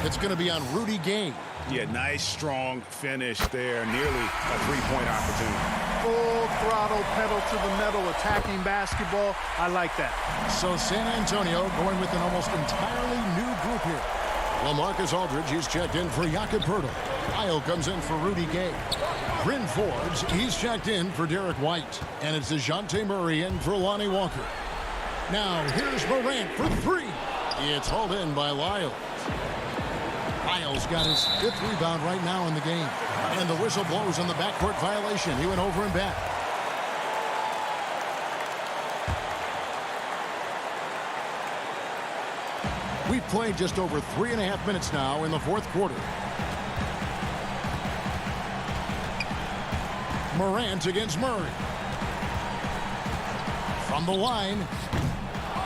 It's going to be on Rudy Gay. Yeah, nice, strong finish there. Nearly a 3-point opportunity. Full throttle, pedal to the metal, attacking basketball. I like that. So San Antonio going with an almost entirely new group here. LaMarcus Aldridge, he's checked in for Jakob Poeltl. Kyle comes in for Rudy Gay. Bryn Forbes, he's checked in for Derek White. And it's DeJounte Murray in for Lonnie Walker. Now here's Morant for 3. It's hauled in by Lyles. Lyles got his 5th rebound right now in the game. And the whistle blows on the backcourt violation. He went over and back. We've played just over 3.5 minutes now in the 4th quarter. Morant against Murray. From the line.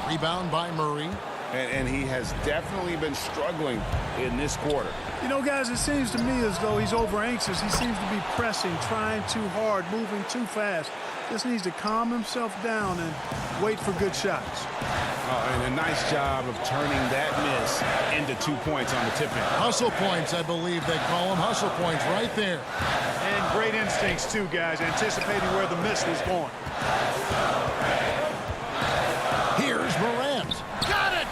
Rebound by Murray. And he has definitely been struggling in this quarter. You know, guys, it seems to me as though he's over anxious. He seems to be pressing, trying too hard, moving too fast. Just needs to calm himself down and wait for good shots. And a nice job of turning that miss into 2 points on the tip-in. Hustle points, I believe they call them. Hustle points right there. And great instincts, too, guys, anticipating where the miss was going. Here's Morant. Got it!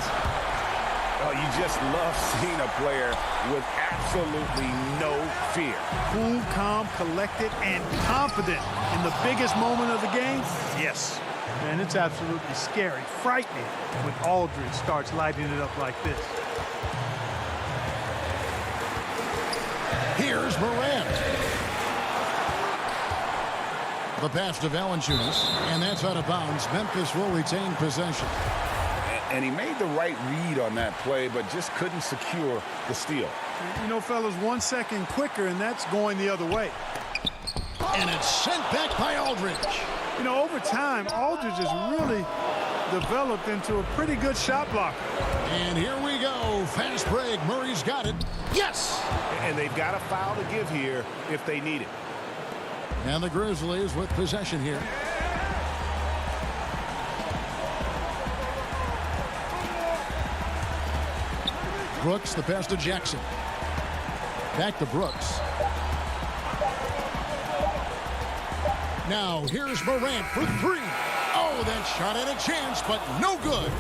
Oh, you just love seeing a player with absolutely no fear. Cool, calm, collected, and confident in the biggest moment of the game. Yes. And it's absolutely scary, frightening when Aldridge starts lighting it up like this. Morant. The pass to Valanciunas, and that's out of bounds. Memphis will retain possession. And he made the right read on that play, but just couldn't secure the steal. You know, fellas, 1 second quicker, and that's going the other way. And it's sent back by Aldridge. You know, over time, Aldridge has really developed into a pretty good shot blocker. And here we go. Fast break. Murray's got it. Yes! And they've got a foul to give here if they need it. And the Grizzlies with possession here. Brooks, the pass to Jackson. Back to Brooks. Now here's Morant for three. Oh, that shot had a chance, but no good.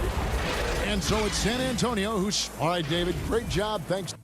And so it's San Antonio who's... All right, David, great job. Thanks.